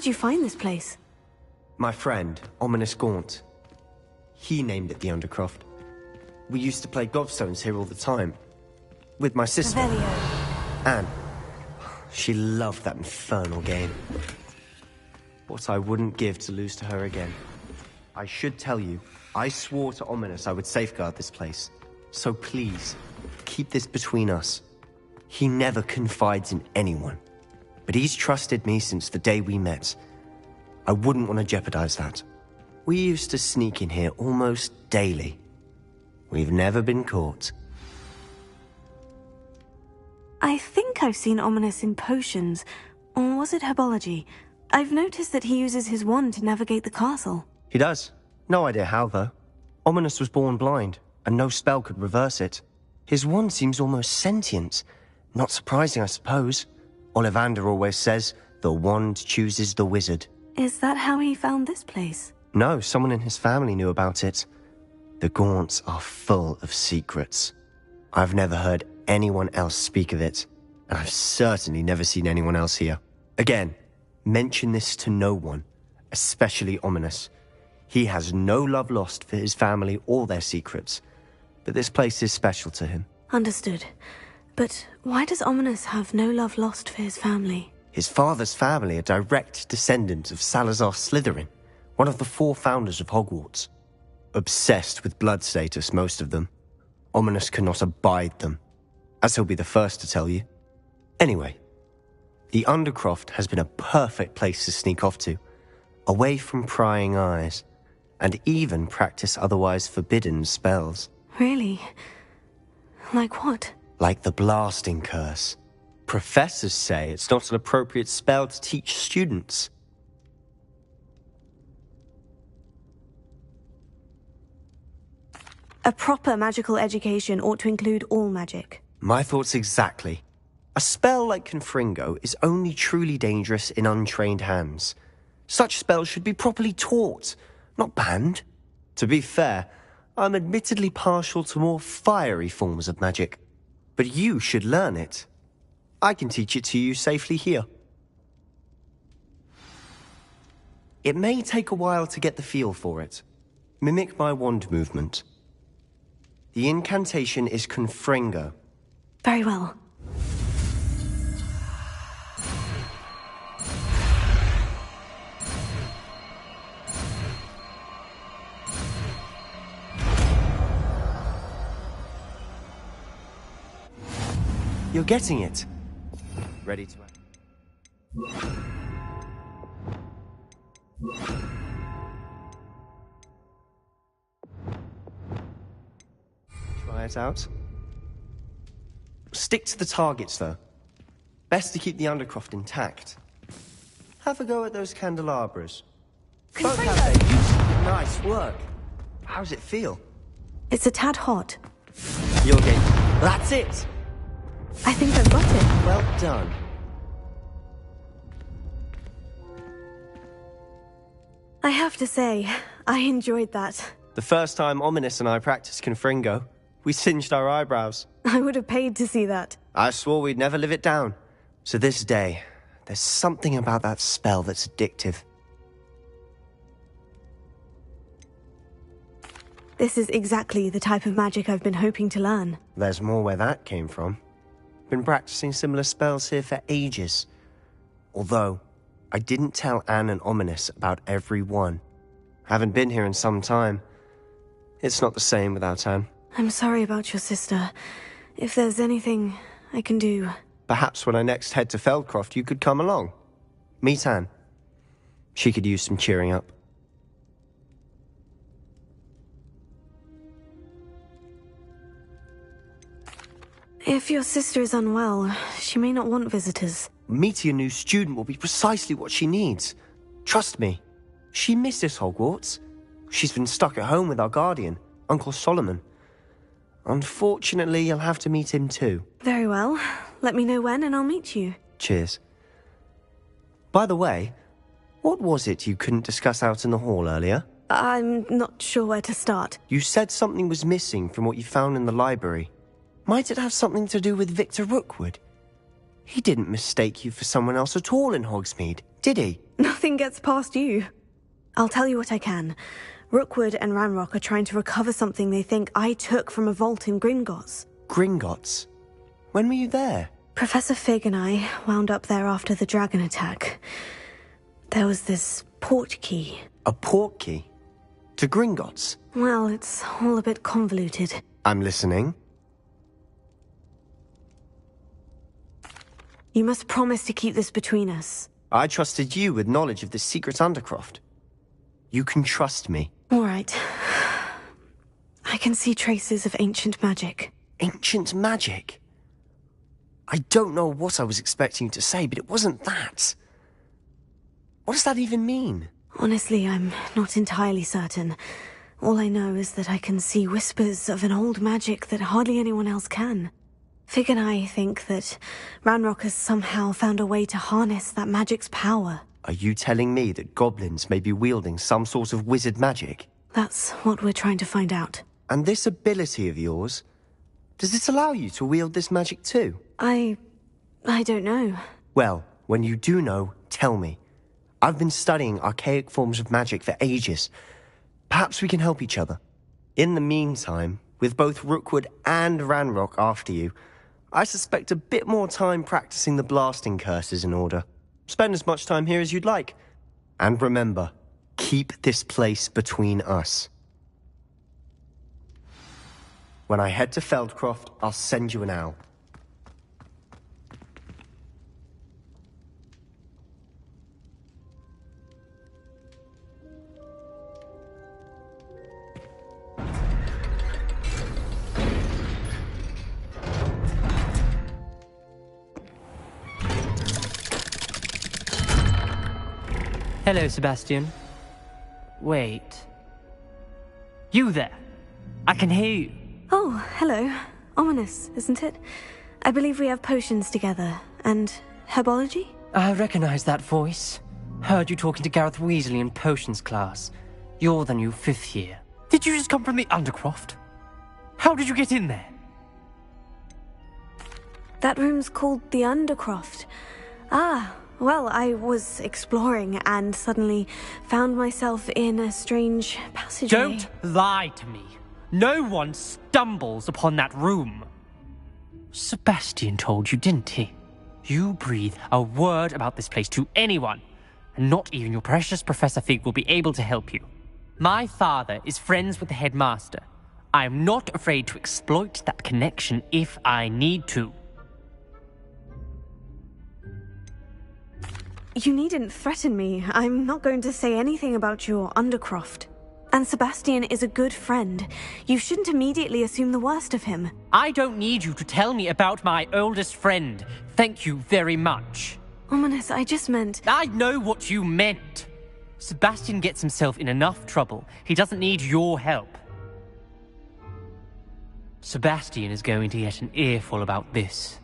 did you find this place? My friend, Ominous Gaunt. He named it the Undercroft. We used to play gobstones here all the time. With my sister. Anne. She loved that infernal game. What I wouldn't give to lose to her again. I should tell you, I swore to Ominous I would safeguard this place. So please, keep this between us. He never confides in anyone. But he's trusted me since the day we met. I wouldn't want to jeopardize that. We used to sneak in here almost daily. We've never been caught. I think I've seen Ominous in potions. Or was it herbology? I've noticed that he uses his wand to navigate the castle. He does. No idea how, though. Ominous was born blind, and no spell could reverse it. His wand seems almost sentient. Not surprising, I suppose. Ollivander always says, the wand chooses the wizard. Is that how he found this place? No, someone in his family knew about it. The Gaunts are full of secrets. I've never heard anyone else speak of it, and I've certainly never seen anyone else here. Again, mention this to no one, especially Ominous. He has no love lost for his family or their secrets, but this place is special to him. Understood. But why does Ominous have no love lost for his family? His father's family are direct descendants of Salazar Slytherin, one of the 4 founders of Hogwarts. Obsessed with blood status, most of them. Ominous cannot abide them, as he'll be the first to tell you. Anyway, the Undercroft has been a perfect place to sneak off to, away from prying eyes, and even practice otherwise forbidden spells. Really? Like what? Like the blasting curse. Professors say it's not an appropriate spell to teach students. A proper magical education ought to include all magic. My thoughts exactly. A spell like Confringo is only truly dangerous in untrained hands. Such spells should be properly taught, not banned. To be fair, I'm admittedly partial to more fiery forms of magic. But you should learn it. I can teach it to you safely here. It may take a while to get the feel for it. Mimic my wand movement. The incantation is Confringo. Very well. You're getting it. Ready to act. Try it out. Stick to the targets, though. Best to keep the Undercroft intact. Have a go at those candelabras. Both have their use. Nice work. How's it feel? It's a tad hot. You're getting... That's it! I think I've got it. Well done. I have to say, I enjoyed that. The first time Ominous and I practiced Confringo, we singed our eyebrows. I would have paid to see that. I swore we'd never live it down. To this day, there's something about that spell that's addictive. This is exactly the type of magic I've been hoping to learn. There's more where that came from. Been practicing similar spells here for ages. Although, I didn't tell Anne and Ominous about every one. Haven't been here in some time. It's not the same without Anne. I'm sorry about your sister. If there's anything I can do... Perhaps when I next head to Feldcroft, you could come along. Meet Anne. She could use some cheering up. If your sister is unwell, she may not want visitors. Meeting a new student will be precisely what she needs. Trust me. She misses Hogwarts. She's been stuck at home with our guardian, Uncle Solomon. Unfortunately, you'll have to meet him too. Very well. Let me know when and I'll meet you. Cheers. By the way, what was it you couldn't discuss out in the hall earlier? I'm not sure where to start. You said something was missing from what you found in the library. Might it have something to do with Victor Rookwood? He didn't mistake you for someone else at all in Hogsmeade, did he? Nothing gets past you. I'll tell you what I can. Rookwood and Ranrock are trying to recover something they think I took from a vault in Gringotts. Gringotts? When were you there? Professor Fig and I wound up there after the dragon attack. There was this port key. A port key? To Gringotts? Well, it's all a bit convoluted. I'm listening. You must promise to keep this between us. I trusted you with knowledge of the secret Undercroft. You can trust me. All right. I can see traces of ancient magic. Ancient magic? I don't know what I was expecting you to say, but it wasn't that. What does that even mean? Honestly, I'm not entirely certain. All I know is that I can see whispers of an old magic that hardly anyone else can. Fig and I think that Ranrock has somehow found a way to harness that magic's power. Are you telling me that goblins may be wielding some sort of wizard magic? That's what we're trying to find out. And this ability of yours, does it allow you to wield this magic too? I don't know. Well, when you do know, tell me. I've been studying archaic forms of magic for ages. Perhaps we can help each other. In the meantime, with both Rookwood and Ranrock after you, I suspect a bit more time practicing the blasting curse is in order. Spend as much time here as you'd like. And remember, keep this place between us. When I head to Feldcroft, I'll send you an owl. Hello, Sebastian. Wait. You there? I can hear you. Oh, hello. Ominous, isn't it? I believe we have potions together. And herbology? I recognize that voice. Heard you talking to Gareth Weasley in potions class. You're the new 5th year. Did you just come from the Undercroft? How did you get in there? That room's called the Undercroft. Ah, well, I was exploring and suddenly found myself in a strange passageway. Don't lie to me. No one stumbles upon that room. Sebastian told you, didn't he? You breathe a word about this place to anyone, and not even your precious Professor Fig will be able to help you. My father is friends with the headmaster. I am not afraid to exploit that connection if I need to. You needn't threaten me. I'm not going to say anything about your Undercroft. And Sebastian is a good friend. You shouldn't immediately assume the worst of him. I don't need you to tell me about my oldest friend. Thank you very much. Ominous, I just meant... I know what you meant. Sebastian gets himself in enough trouble. He doesn't need your help. Sebastian is going to get an earful about this.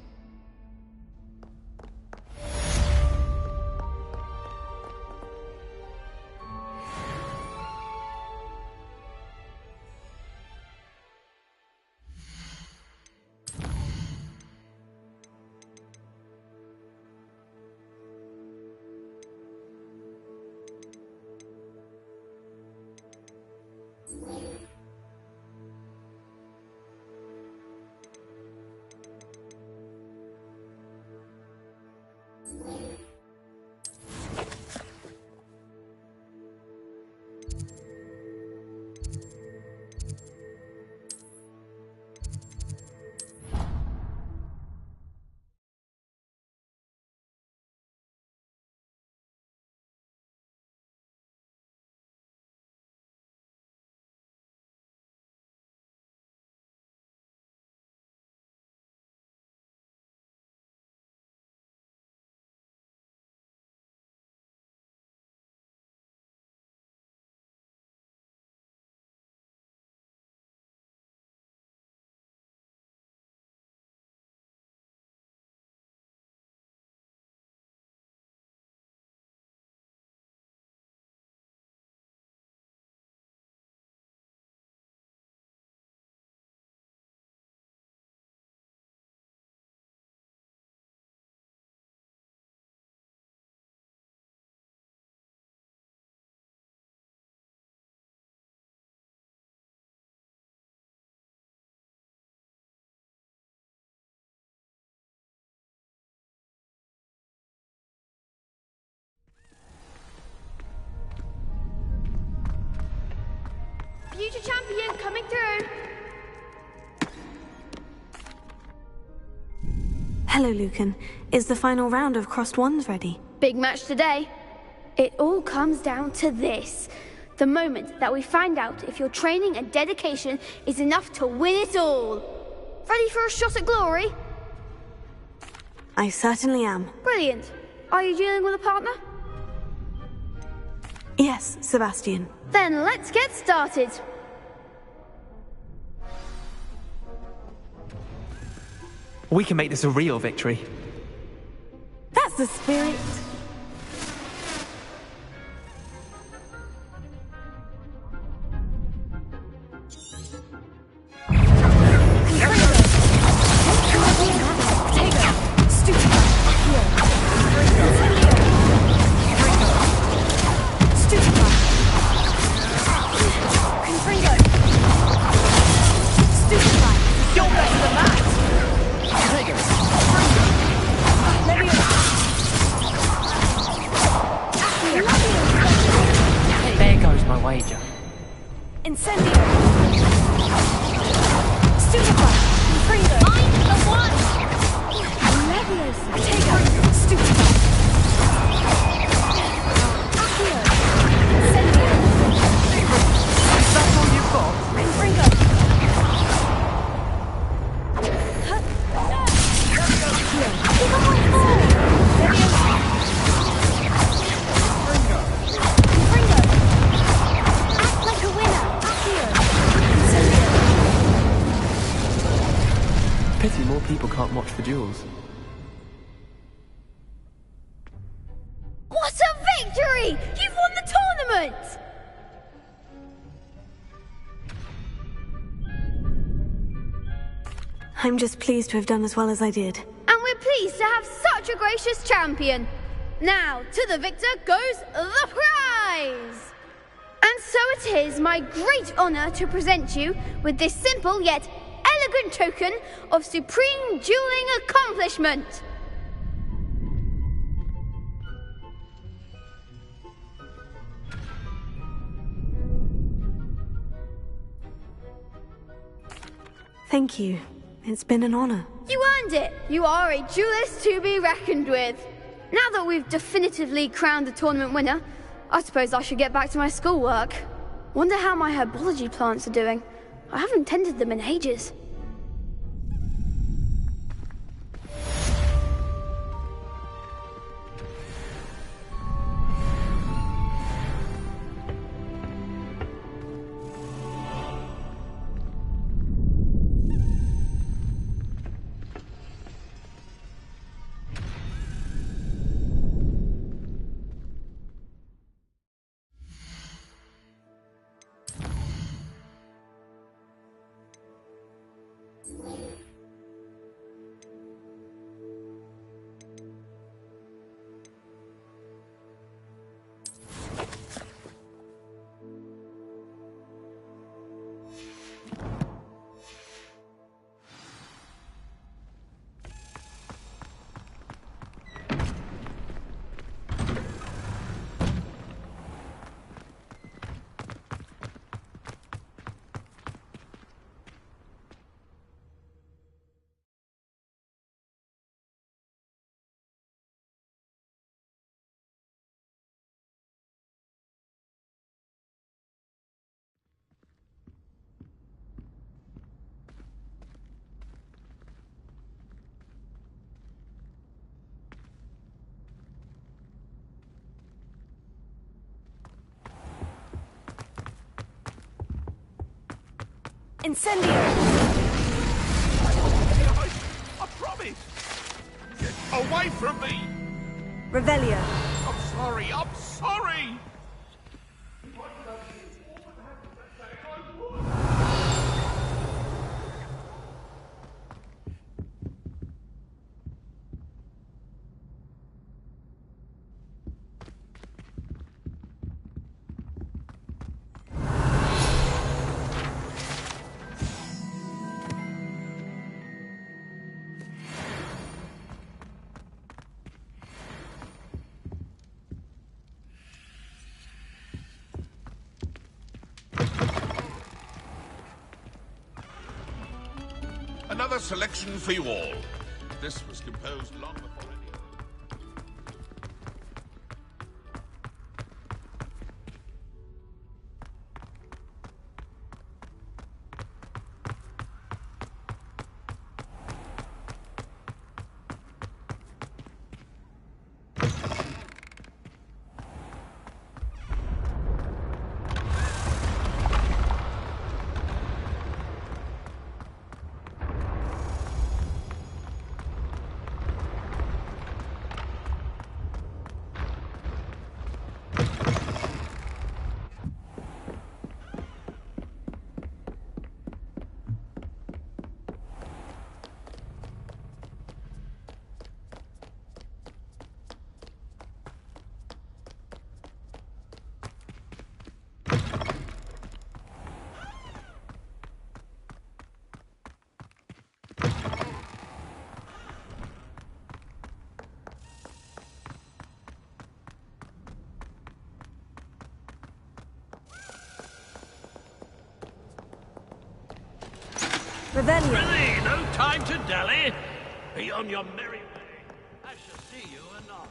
Guardian coming through. Hello, Lucan. Is the final round of Crossed Wands ready? Big match today. It all comes down to this. The moment that we find out if your training and dedication is enough to win it all. Ready for a shot at glory? I certainly am. Brilliant. Are you dealing with a partner? Yes, Sebastian. Then let's get started. We can make this a real victory. That's the spirit. There goes my wager. Incendio! Stupefy! Confringo! I'm the one! Leviosa! Tego! Stupefy! Accio! Incendio! Is that all you've got? Confringo! Keep on my ball! Leviosa! Confringo! Act like a winner! Accio! Incendio! Pity more people can't watch the duels. What a victory! You've won the tournament! I'm just pleased to have done as well as I did. And we're pleased to have such a gracious champion. Now, to the victor goes the prize! And so it is my great honor to present you with this simple yet elegant token of supreme dueling accomplishment. Thank you. It's been an honor. You earned it. You are a duelist to be reckoned with. Now that we've definitively crowned the tournament winner, I suppose I should get back to my schoolwork. Wonder how my herbology plants are doing. I haven't tended them in ages. Incendio! I promise! Get away from me! Revelio! I'm sorry! another selection for you all. This was composed long before any... Revelio. Really, no time to dally. Be on your merry way. I shall see you anon.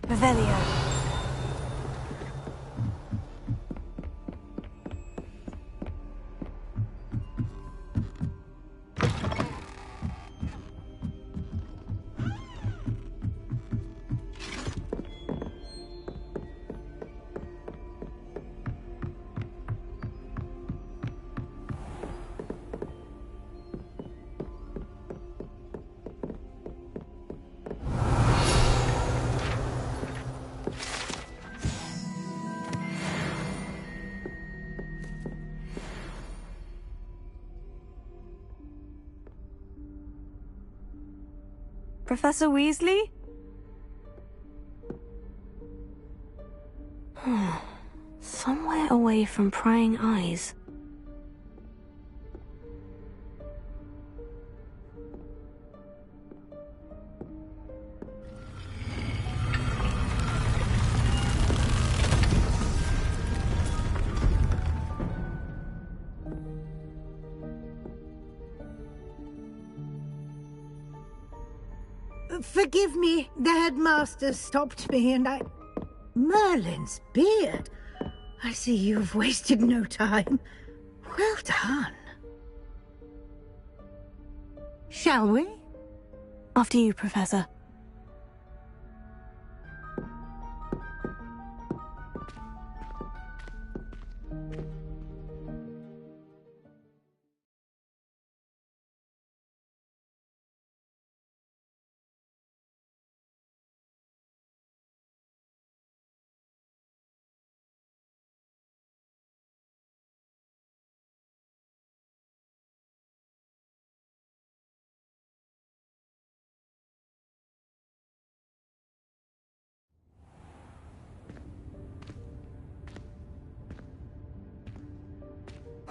Revelio. Professor Weasley? Somewhere away from prying eyes. Forgive me, the headmaster stopped me and I... Merlin's beard. I see you've wasted no time. Well done. Shall we? After you, Professor.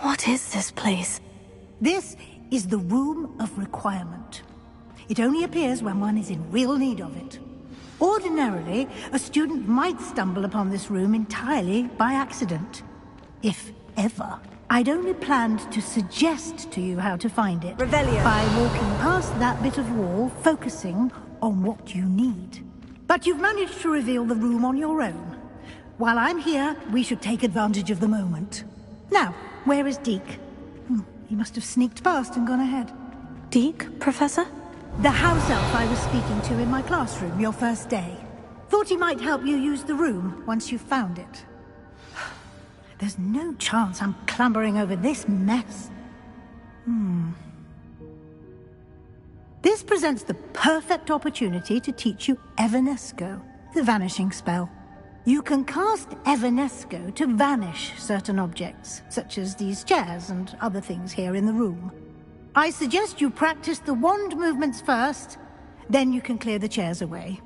What is this place? This is the Room of Requirement. It only appears when one is in real need of it. Ordinarily, a student might stumble upon this room entirely by accident. If ever I'd only planned to suggest to you how to find it. Revelio. By walking past that bit of wall, focusing on what you need. But you've managed to reveal the room on your own. While I'm here, we should take advantage of the moment. Now, where is Deke? He must have sneaked past and gone ahead. Deke, Professor? The house elf I was speaking to in my classroom your first day. Thought he might help you use the room once you've found it. There's no chance I'm clambering over this mess. This presents the perfect opportunity to teach you Evanesco, the vanishing spell. You can cast Evanesco to vanish certain objects, such as these chairs and other things here in the room. I suggest you practice the wand movements first, then you can clear the chairs away.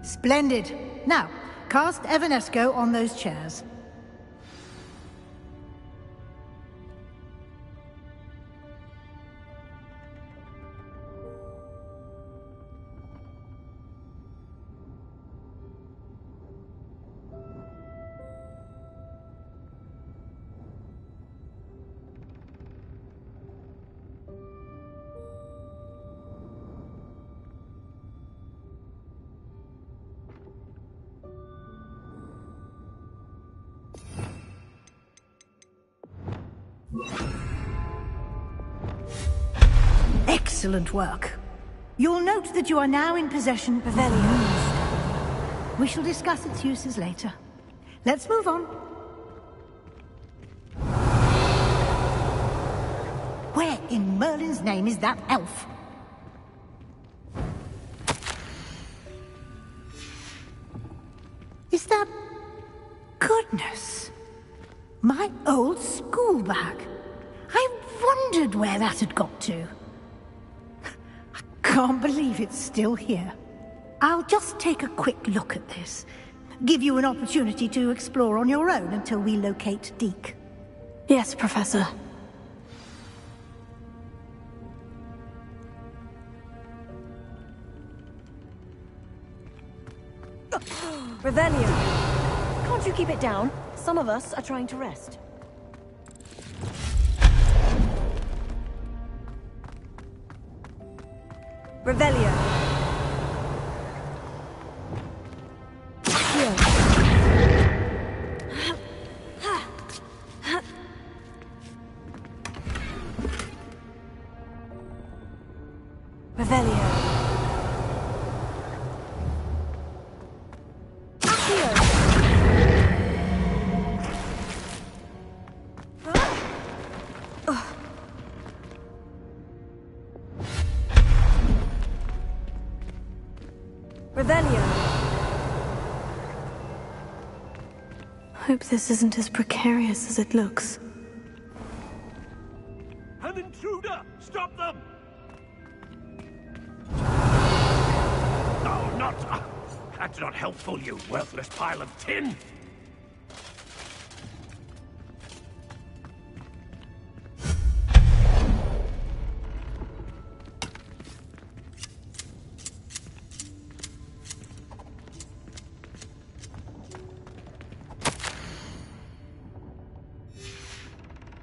Splendid. Now, cast Evanesco on those chairs. Excellent work. You'll note that you are now in possession of Moonstone. We shall discuss its uses later. Let's move on. Where in Merlin's name is that elf? Is that... Goodness! My old school bag. I wondered where that had got to. Can't believe it's still here. I'll just take a quick look at this. Give you an opportunity to explore on your own until we locate Deke. Yes, Professor. Revelio. Can't you keep it down? Some of us are trying to rest. Revelio. Revelio. Hope this isn't as precarious as it looks. An intruder! Stop them! No, not... that's not helpful, you worthless pile of tin!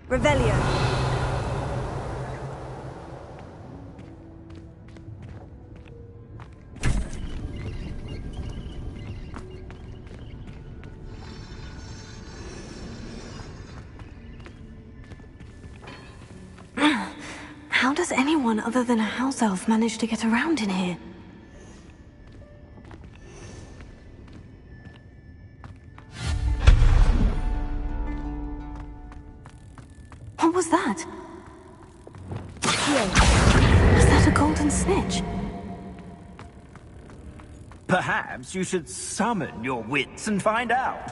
Revelio. How does anyone other than a house elf manage to get around in here? What was that? Was that a golden snitch? Perhaps you should summon your wits and find out.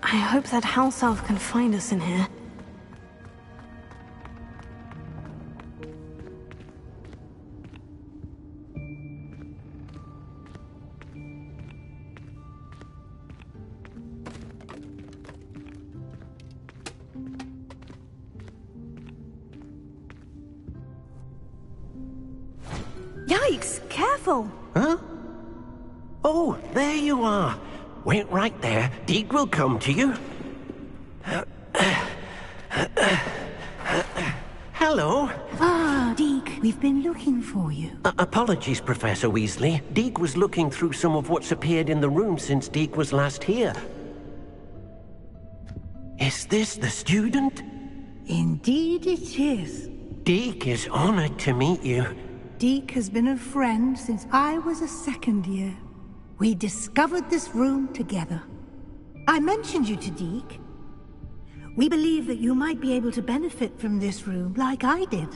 I hope that house elf can find us in here. Yikes! Careful! Huh? Oh, there you are. Wait right there. Deke will come to you. Hello. Ah, Deke, we've been looking for you. Apologies, Professor Weasley. Deke was looking through some of what's appeared in the room since Deke was last here. Is this the student? Indeed it is. Deke is honored to meet you. Deke has been a friend since I was a second year. We discovered this room together. I mentioned you to Deke. We believe that you might be able to benefit from this room like I did.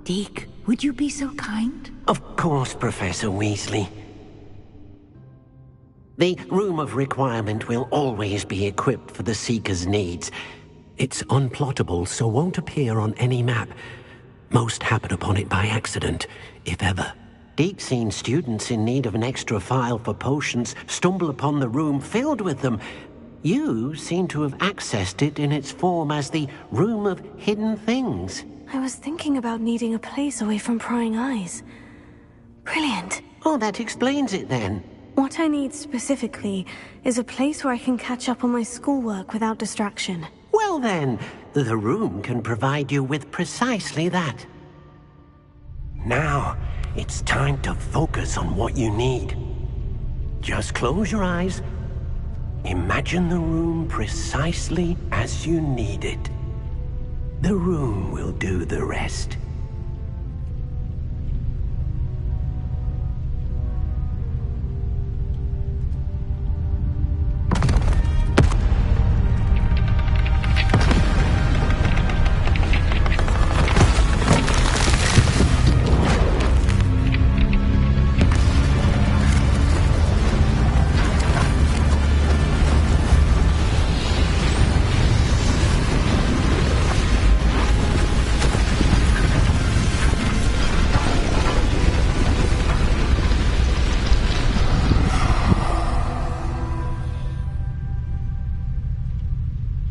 Deke, would you be so kind? Of course, Professor Weasley. The Room of Requirement will always be equipped for the Seeker's needs. It's unplottable, so won't appear on any map. Most happen upon it by accident, if ever. Deke's seen students in need of an extra file for potions stumble upon the room filled with them. You seem to have accessed it in its form as the Room of Hidden Things. I was thinking about needing a place away from prying eyes. Brilliant. Oh, that explains it then. What I need specifically is a place where I can catch up on my schoolwork without distraction. Well then, the room can provide you with precisely that. Now, it's time to focus on what you need. Just close your eyes. Imagine the room precisely as you need it. The room will do the rest.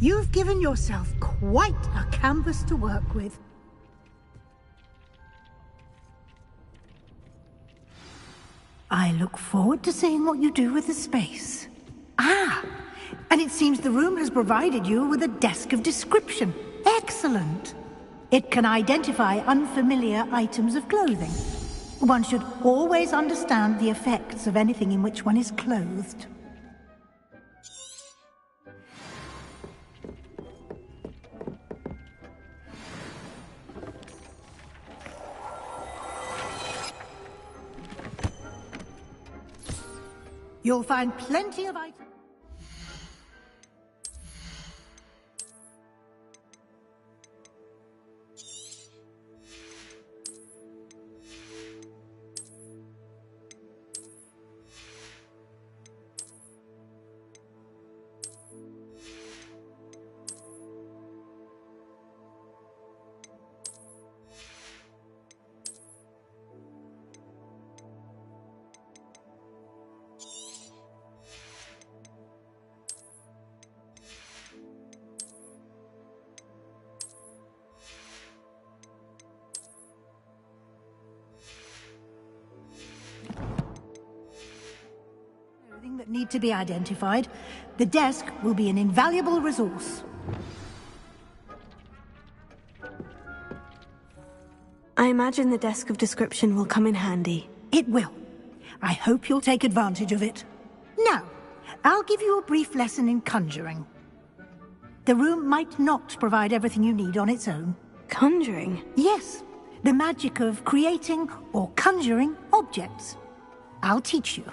You've given yourself quite a canvas to work with. I look forward to seeing what you do with the space. Ah, and it seems the room has provided you with a desk of description. Excellent. It can identify unfamiliar items of clothing. One should always understand the effects of anything in which one is clothed. You'll find plenty of items. That need to be identified, the desk will be an invaluable resource. I imagine the desk of description will come in handy. It will. I hope you'll take advantage of it. Now, I'll give you a brief lesson in conjuring. The room might not provide everything you need on its own. Conjuring? Yes, the magic of creating or conjuring objects. I'll teach you.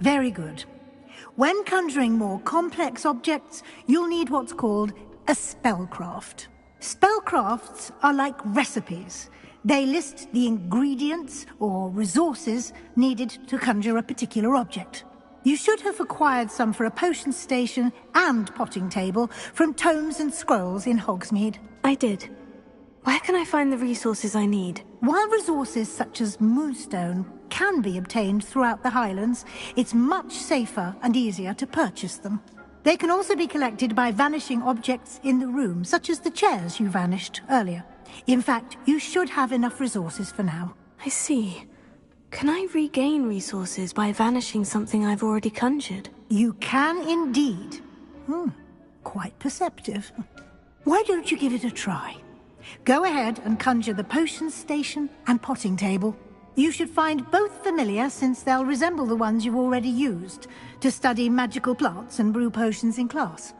Very good. When conjuring more complex objects, you'll need what's called a spellcraft. Spellcrafts are like recipes. They list the ingredients or resources needed to conjure a particular object. You should have acquired some for a potion station and potting table from tomes and scrolls in Hogsmeade. I did. Where can I find the resources I need? While resources such as moonstone can be obtained throughout the Highlands, it's much safer and easier to purchase them. They can also be collected by vanishing objects in the room, such as the chairs you vanished earlier. In fact, you should have enough resources for now. I see. Can I regain resources by vanishing something I've already conjured? You can indeed. Quite perceptive. Why don't you give it a try? Go ahead and conjure the potion station and potting table. You should find both familiar, since they'll resemble the ones you've already used to study magical plants and brew potions in class.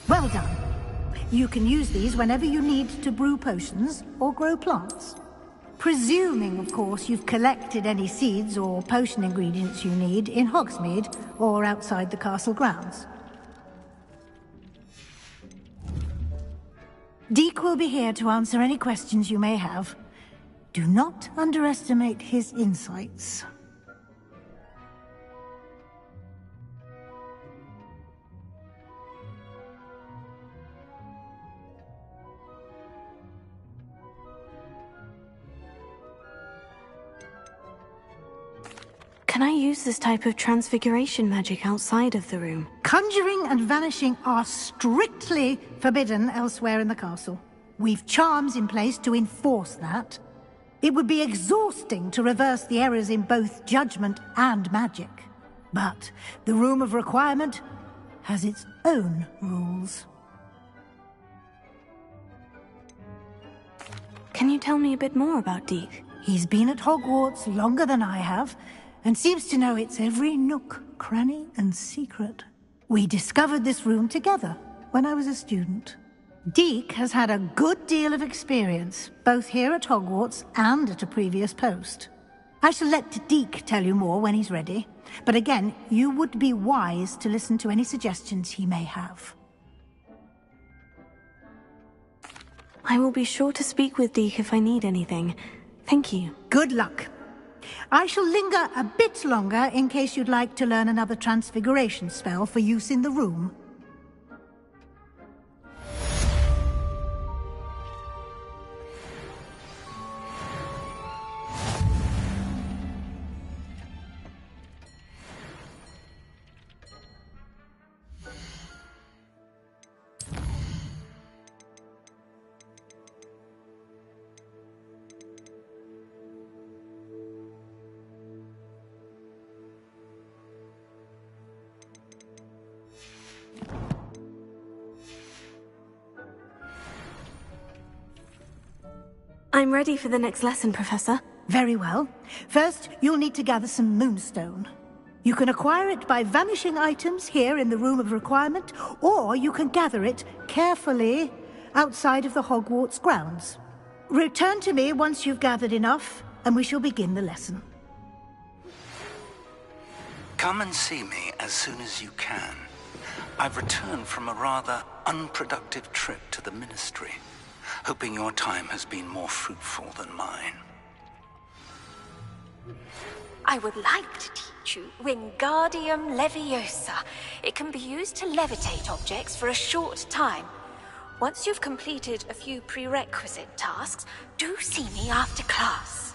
Well done. You can use these whenever you need to brew potions or grow plants. Presuming, of course, you've collected any seeds or potion ingredients you need in Hogsmeade or outside the castle grounds. Deek will be here to answer any questions you may have. Do not underestimate his insights. Can I use this type of transfiguration magic outside of the room? Conjuring and vanishing are strictly forbidden elsewhere in the castle. We've charms in place to enforce that. It would be exhausting to reverse the errors in both judgment and magic. But the Room of Requirement has its own rules. Can you tell me a bit more about Deek? He's been at Hogwarts longer than I have, and seems to know its every nook, cranny, and secret. We discovered this room together when I was a student. Deek has had a good deal of experience, both here at Hogwarts and at a previous post. I shall let Deek tell you more when he's ready, but again, you would be wise to listen to any suggestions he may have. I will be sure to speak with Deek if I need anything. Thank you. Good luck. I shall linger a bit longer in case you'd like to learn another transfiguration spell for use in the room. I'm ready for the next lesson, Professor. Very well. First, you'll need to gather some moonstone. You can acquire it by vanishing items here in the Room of Requirement, or you can gather it carefully outside of the Hogwarts grounds. Return to me once you've gathered enough, and we shall begin the lesson. Come and see me as soon as you can. I've returned from a rather unproductive trip to the Ministry, hoping your time has been more fruitful than mine. I would like to teach you Wingardium Leviosa. It can be used to levitate objects for a short time. Once you've completed a few prerequisite tasks, do see me after class.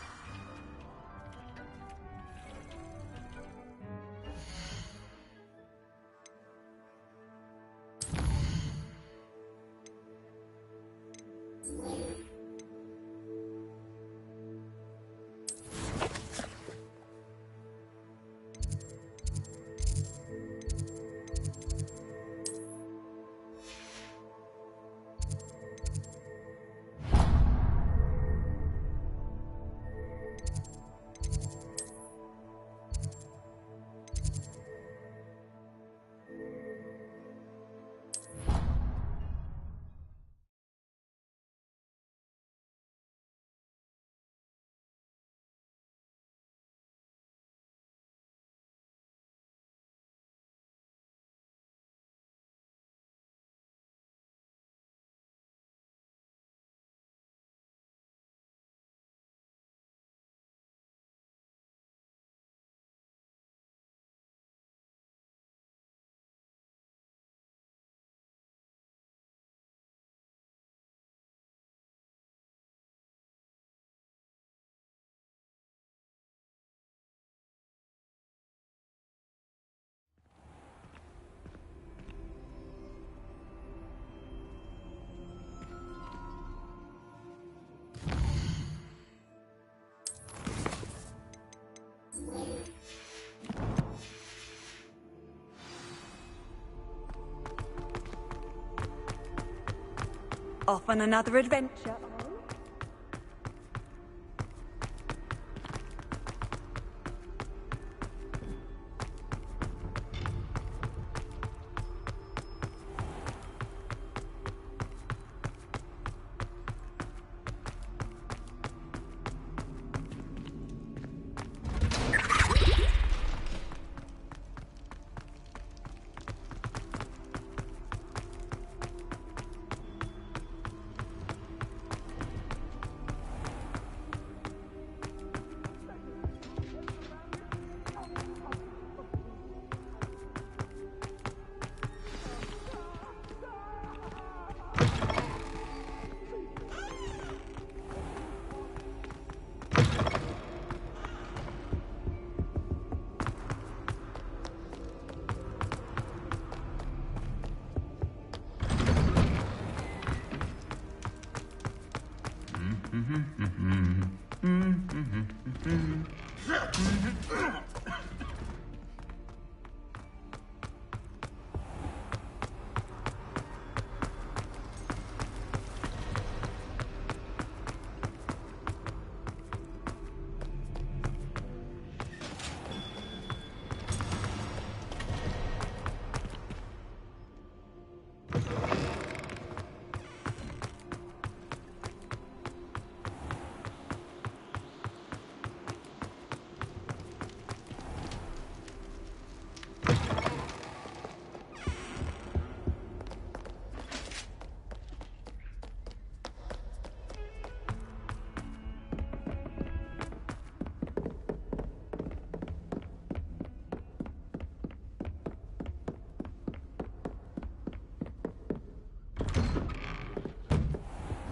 Off on another adventure.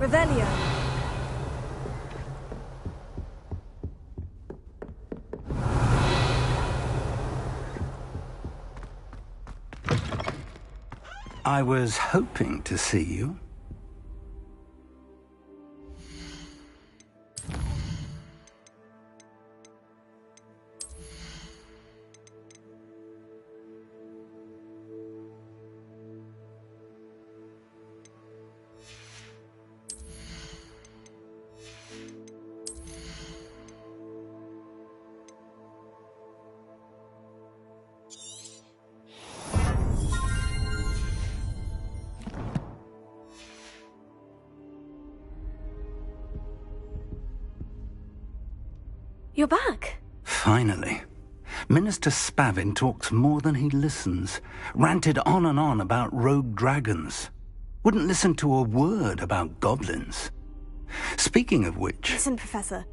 Revelio. I was hoping to see you. You're back. Finally. Minister Spavin talks more than he listens. Ranted on and on about rogue dragons. Wouldn't listen to a word about goblins. Speaking of which... Listen, Professor.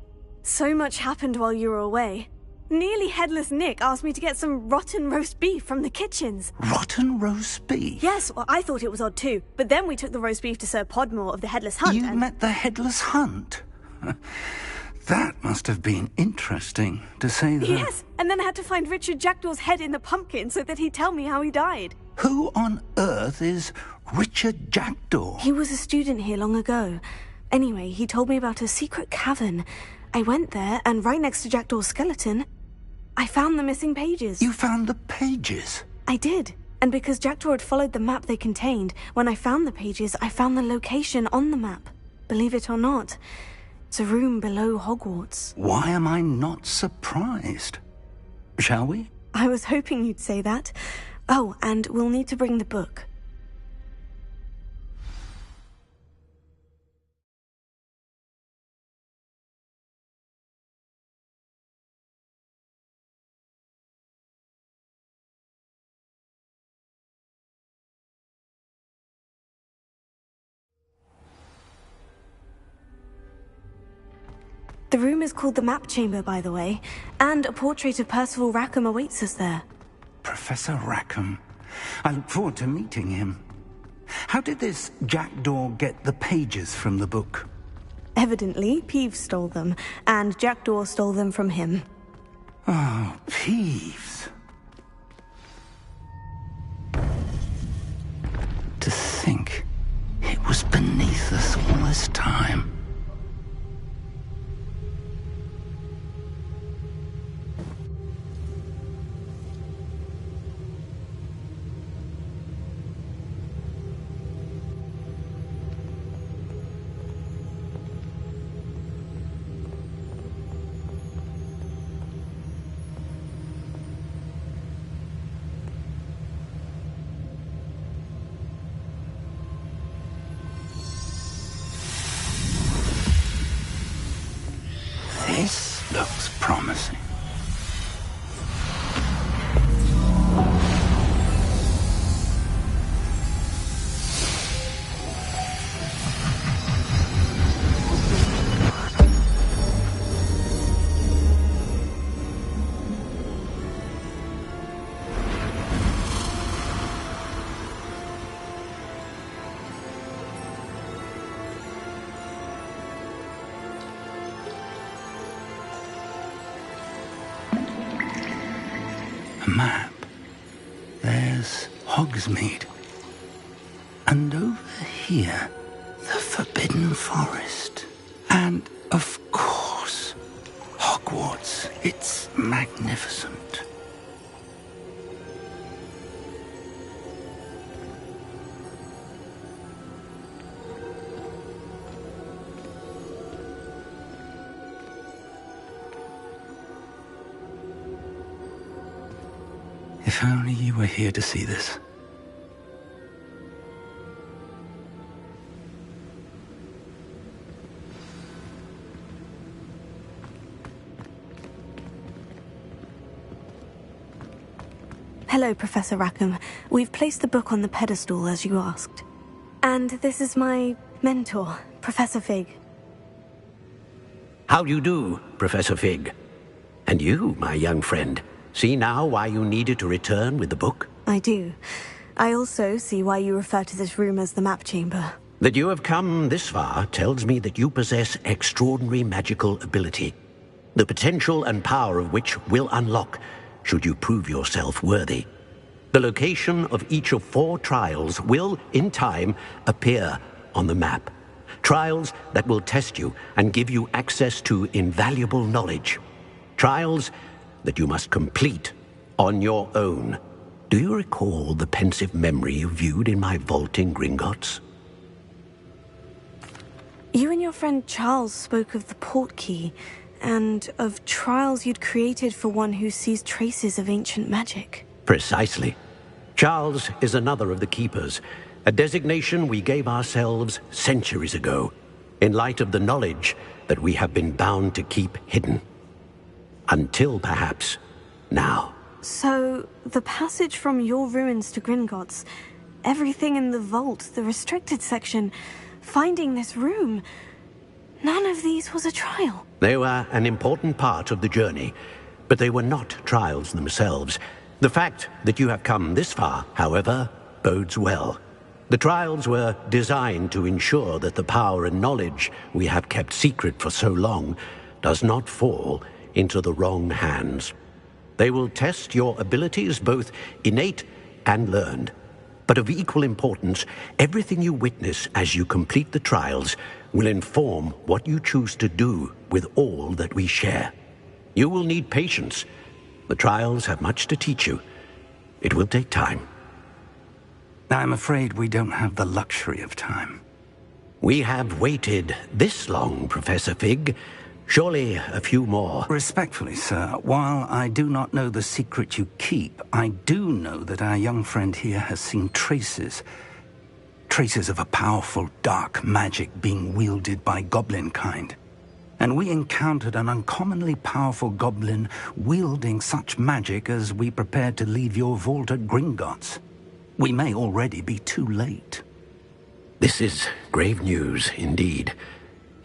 So much happened while you were away. Nearly Headless Nick asked me to get some rotten roast beef from the kitchens. Rotten roast beef? Yes, well, I thought it was odd too. But then we took the roast beef to Sir Podmore of the Headless Hunt. You met the Headless Hunt? That must have been interesting, to say the... Yes, and then I had to find Richard Jackdaw's head in the pumpkin so that he'd tell me how he died. Who on earth is Richard Jackdaw? He was a student here long ago. Anyway, he told me about a secret cavern. I went there, and right next to Jackdaw's skeleton, I found the missing pages. You found the pages? I did. And because Jackdaw had followed the map they contained, when I found the pages, I found the location on the map. Believe it or not, it's a room below Hogwarts. Why am I not surprised? Shall we? I was hoping you'd say that. Oh, and we'll need to bring the book. The room is called the Map Chamber, by the way, and a portrait of Percival Rackham awaits us there. Professor Rackham. I look forward to meeting him. How did this Jackdaw get the pages from the book? Evidently, Peeves stole them, and Jackdaw stole them from him. Oh, Peeves. To think it was beneath us all this time. This looks promising. Map. There's Hogsmeade. And over here, the Forbidden Forest. And, of course, Hogwarts. It's magnificent. If only you were here to see this. Hello, Professor Rackham. We've placed the book on the pedestal, as you asked. And this is my mentor, Professor Fig. How do you do, Professor Fig? And you, my young friend, see now why you needed to return with the book? I do. I also see why you refer to this room as the Map Chamber. That you have come this far tells me that you possess extraordinary magical ability, the potential and power of which will unlock should you prove yourself worthy. The location of each of 4 trials will, in time, appear on the map. Trials that will test you and give you access to invaluable knowledge. Trials that you must complete on your own. Do you recall the pensive memory you viewed in my vault in Gringotts? You and your friend Charles spoke of the portkey, and of trials you'd created for one who sees traces of ancient magic. Precisely. Charles is another of the Keepers, a designation we gave ourselves centuries ago, in light of the knowledge that we have been bound to keep hidden. Until, perhaps, now. So, the passage from your ruins to Gringotts, everything in the vault, the restricted section, finding this room... None of these was a trial. They were an important part of the journey, but they were not trials themselves. The fact that you have come this far, however, bodes well. The trials were designed to ensure that the power and knowledge we have kept secret for so long does not fall into the wrong hands. They will test your abilities, both innate and learned. But of equal importance, everything you witness as you complete the trials will inform what you choose to do with all that we share. You will need patience. The trials have much to teach you. It will take time. I'm afraid we don't have the luxury of time. We have waited this long, Professor Fig. Surely a few more. Respectfully, sir, while I do not know the secret you keep, I do know that our young friend here has seen traces of a powerful dark magic being wielded by goblin kind. And we encountered an uncommonly powerful goblin wielding such magic as we prepared to leave your vault at Gringotts. We may already be too late. This is grave news indeed.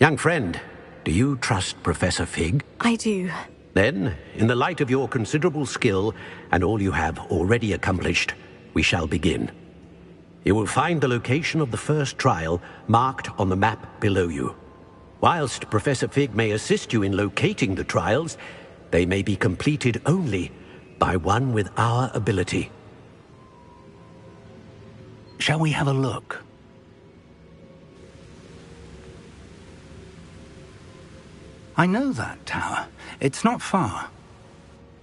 Young friend, do you trust Professor Fig? I do. Then, in the light of your considerable skill and all you have already accomplished, we shall begin. You will find the location of the first trial marked on the map below you. Whilst Professor Fig may assist you in locating the trials, they may be completed only by one with our ability. Shall we have a look? I know that tower. It's not far.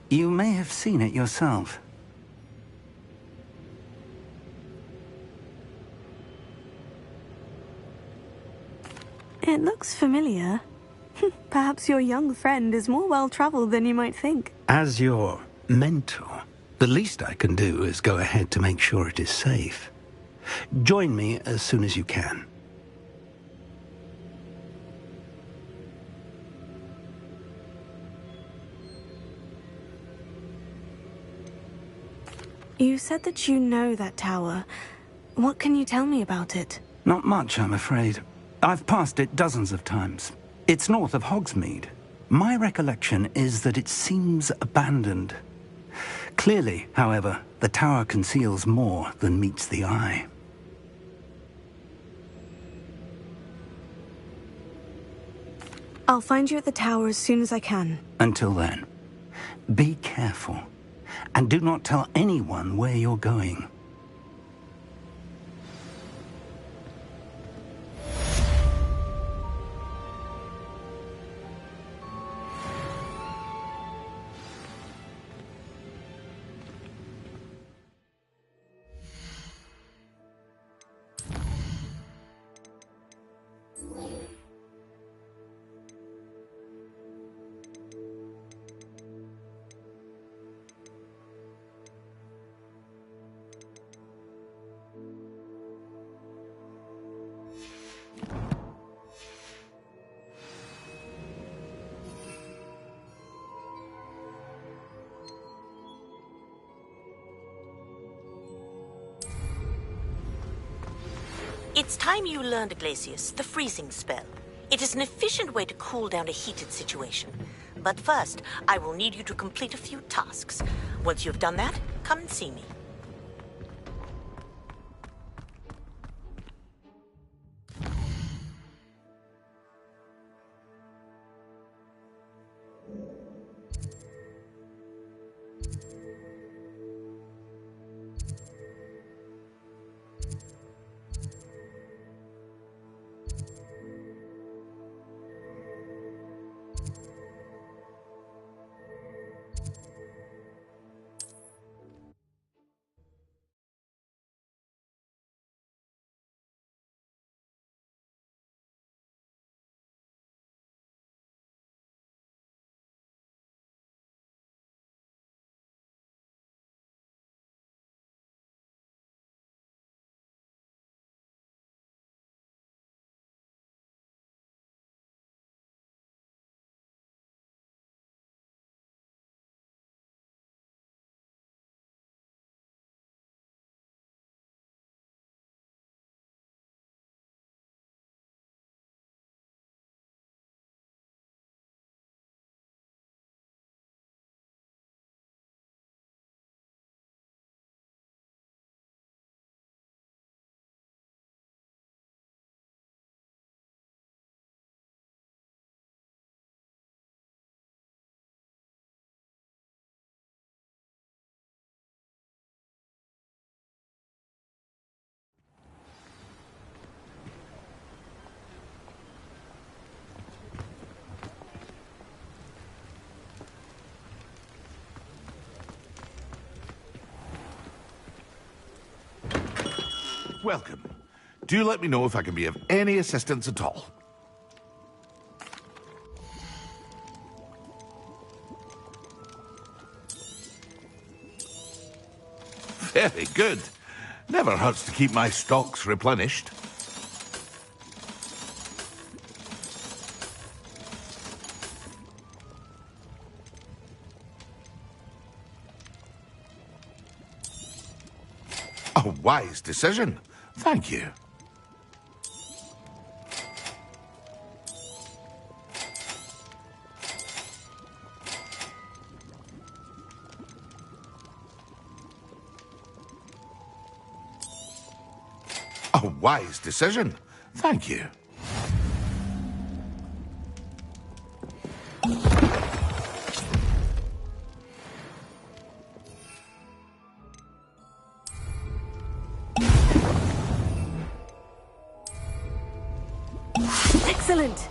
You may have seen it yourself. It looks familiar. Perhaps your young friend is more well-traveled than you might think. As your mentor, the least I can do is go ahead to make sure it is safe. Join me as soon as you can. You said that you know that tower. What can you tell me about it? Not much, I'm afraid. I've passed it dozens of times. It's north of Hogsmeade. My recollection is that it seems abandoned. Clearly, however, the tower conceals more than meets the eye. I'll find you at the tower as soon as I can. Until then, be careful. And do not tell anyone where you're going. It's time you learned, Glacius, the freezing spell. It is an efficient way to cool down a heated situation. But first, I will need you to complete a few tasks. Once you've done that, come and see me. welcome. Do let me know if I can be of any assistance at all. Very good. Never hurts to keep my stocks replenished. A wise decision. Thank you. A wise decision. Thank you. Excellent.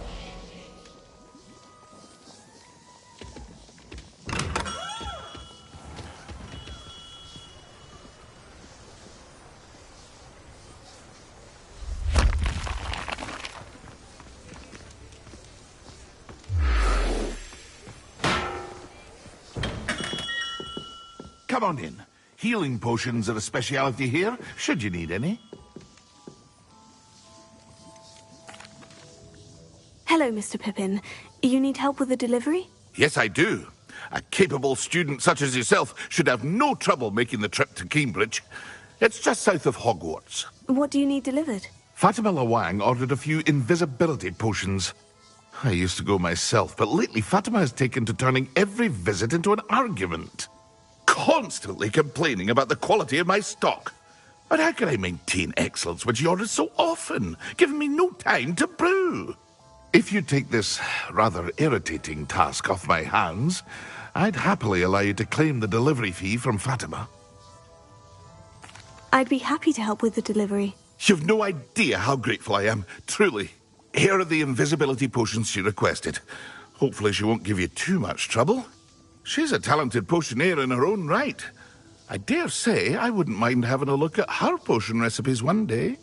Come on in. Healing potions are a speciality here, should you need any. Hello, Mr. Pippin. You need help with the delivery? Yes, I do. A capable student such as yourself should have no trouble making the trip to Cambridge. It's just south of Hogwarts. What do you need delivered? Fatima Lawang ordered a few invisibility potions. I used to go myself, but lately Fatima has taken to turning every visit into an argument. Constantly complaining about the quality of my stock. But how can I maintain excellence when she orders so often, giving me no time to brew? If you take this rather irritating task off my hands, I'd happily allow you to claim the delivery fee from Fatima. I'd be happy to help with the delivery. You've no idea how grateful I am, truly. Here are the invisibility potions she requested. Hopefully she won't give you too much trouble. She's a talented potioneer in her own right. I dare say I wouldn't mind having a look at her potion recipes one day.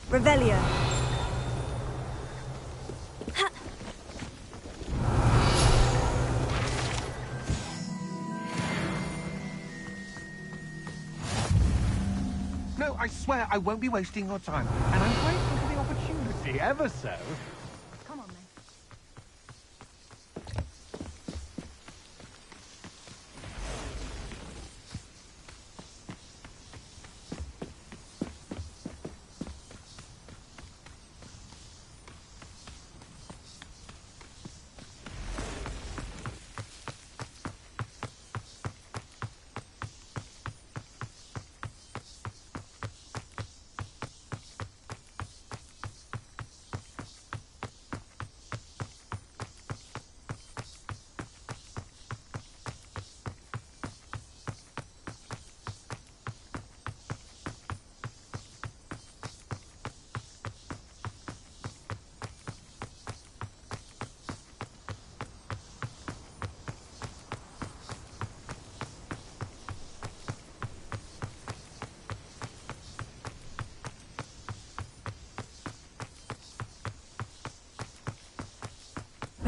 Revelio. No, I swear I won't be wasting your time. And I'm grateful for the opportunity, ever so. Come on, then.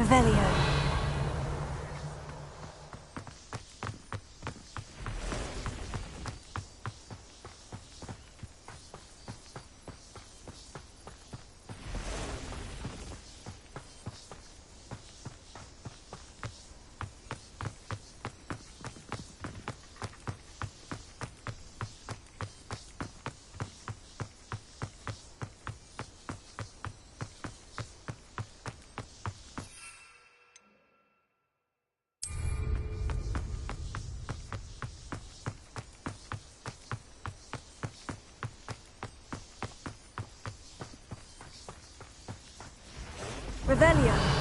Revelio. Revelio.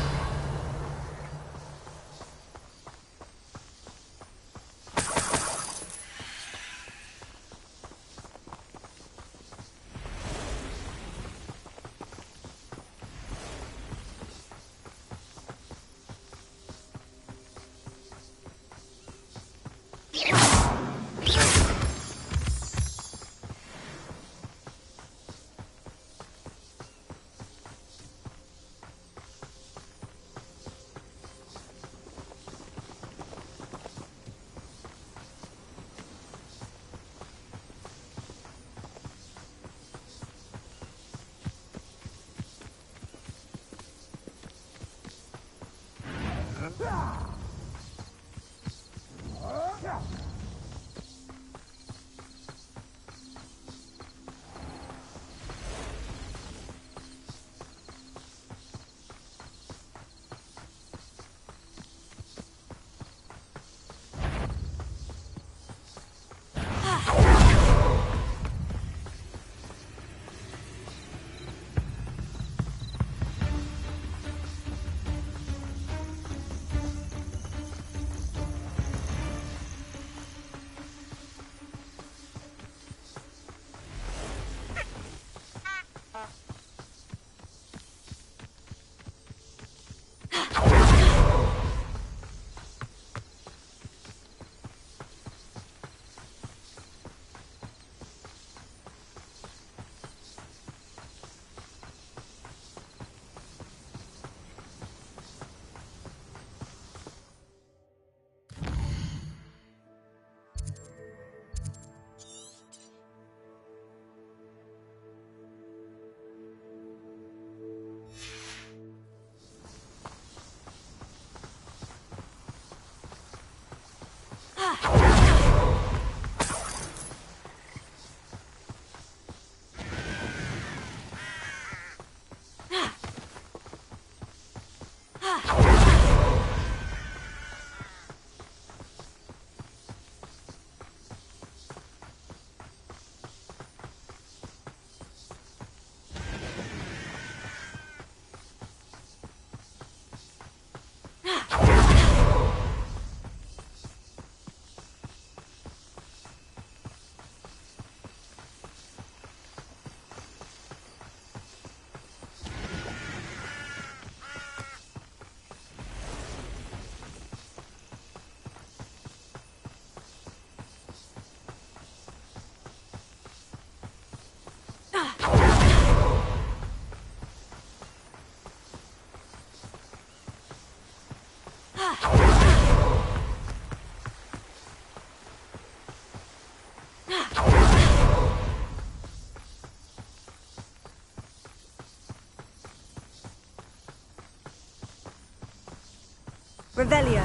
Revelio.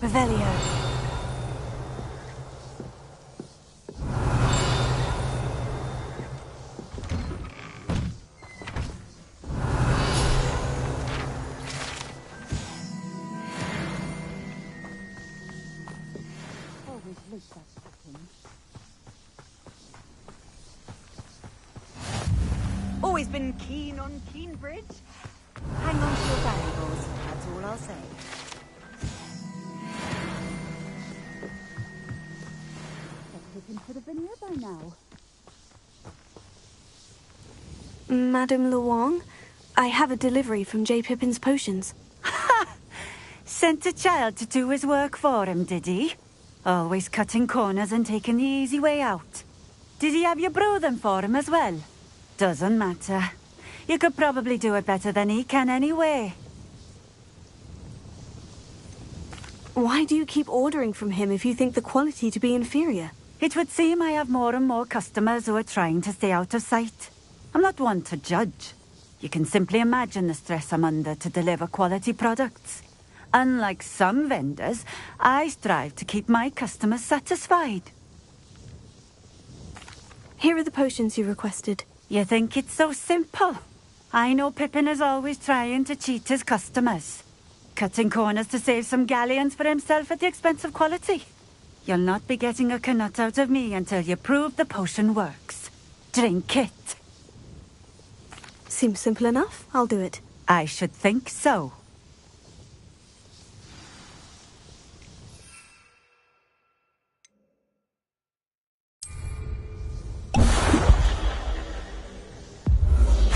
Revelio. Always always been keen on Keenbridge. Hang on to your valuables, that's all I'll say. Let's look for the veneer by now. Madame Luong, I have a delivery from J. Pippin's Potions. Ha! Sent a child to do his work for him, did he? Always cutting corners and taking the easy way out. Did he have you brew them for him as well? Doesn't matter. You could probably do it better than he can anyway. Why do you keep ordering from him if you think the quality to be inferior? It would seem I have more and more customers who are trying to stay out of sight. I'm not one to judge. You can simply imagine the stress I'm under to deliver quality products. Unlike some vendors, I strive to keep my customers satisfied. Here are the potions you requested. You think it's so simple? I know Pippin is always trying to cheat his customers. Cutting corners to save some galleons for himself at the expense of quality. You'll not be getting a canut out of me until you prove the potion works. Drink it. Seems simple enough. I'll do it. I should think so.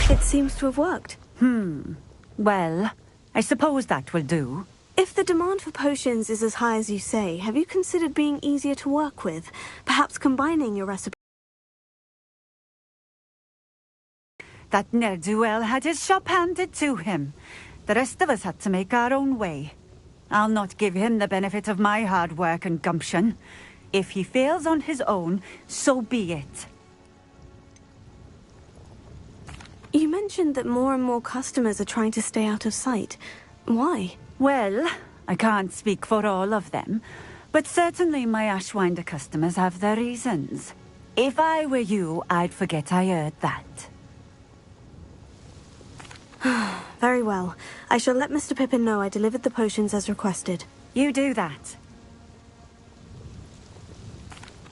It seems to have worked. Well, I suppose that will do. If the demand for potions is as high as you say, have you considered being easier to work with? Perhaps combining your recipe? That ne'er-do-well had his shop handed to him. The rest of us had to make our own way. I'll not give him the benefit of my hard work and gumption. If he fails on his own, so be it. You mentioned that more and more customers are trying to stay out of sight. Why? Well, I can't speak for all of them, but certainly my Ashwinder customers have their reasons. If I were you, I'd forget I heard that. Very well. I shall let Mr. Pippin know I delivered the potions as requested. You do that.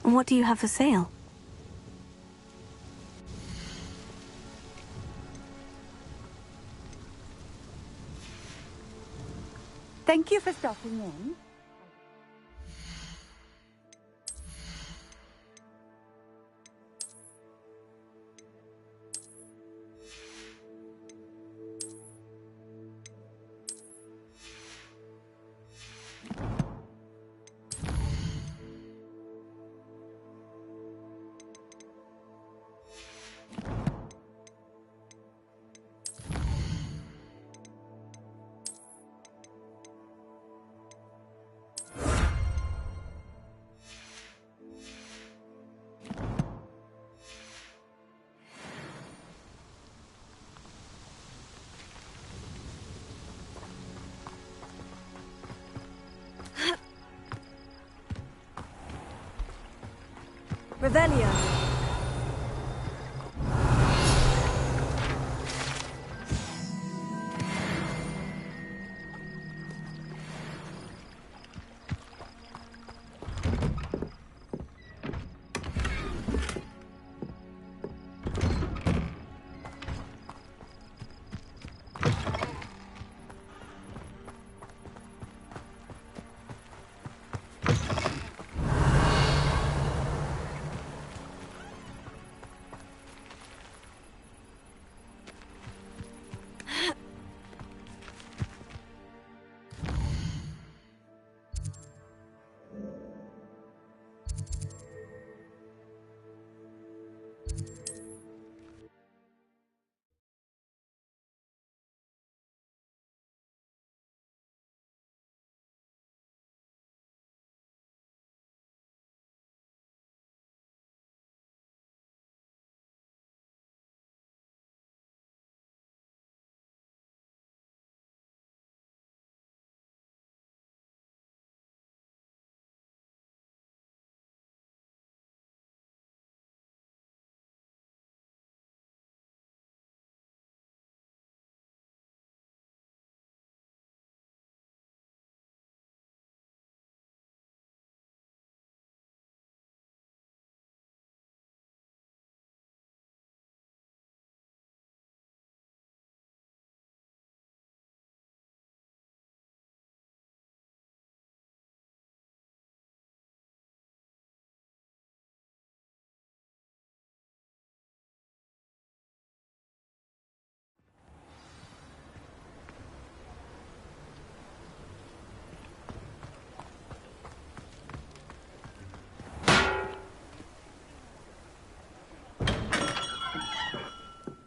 And what do you have for sale? Thank you for stopping in. Revelio.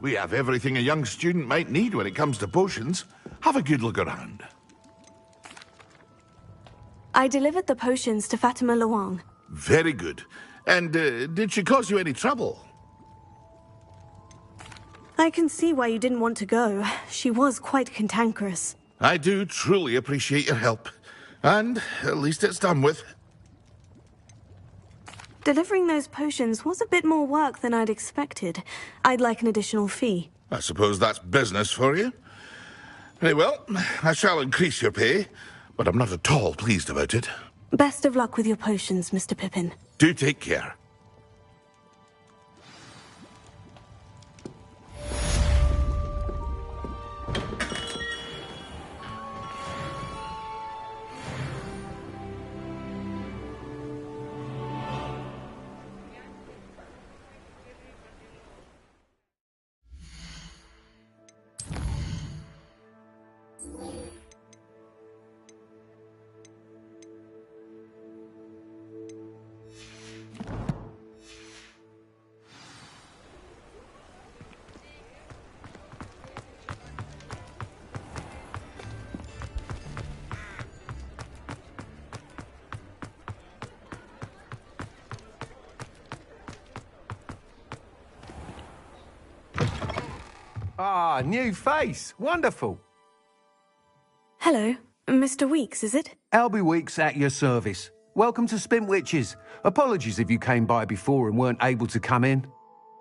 We have everything a young student might need when it comes to potions. Have a good look around. I delivered the potions to Fatima Luang. Very good. And did she cause you any trouble? I can see why you didn't want to go. She was quite cantankerous. I do truly appreciate your help. And at least it's done with. Delivering those potions was a bit more work than I'd expected. I'd like an additional fee. I suppose that's business for you. Very well, I shall increase your pay, but I'm not at all pleased about it. Best of luck with your potions, Mr. Pippin. Do take care. Ah, new face. Wonderful. Hello, Mr. Weeks, is it? Albie Weeks at your service. Welcome to Spintwitches. Apologies if you came by before and weren't able to come in.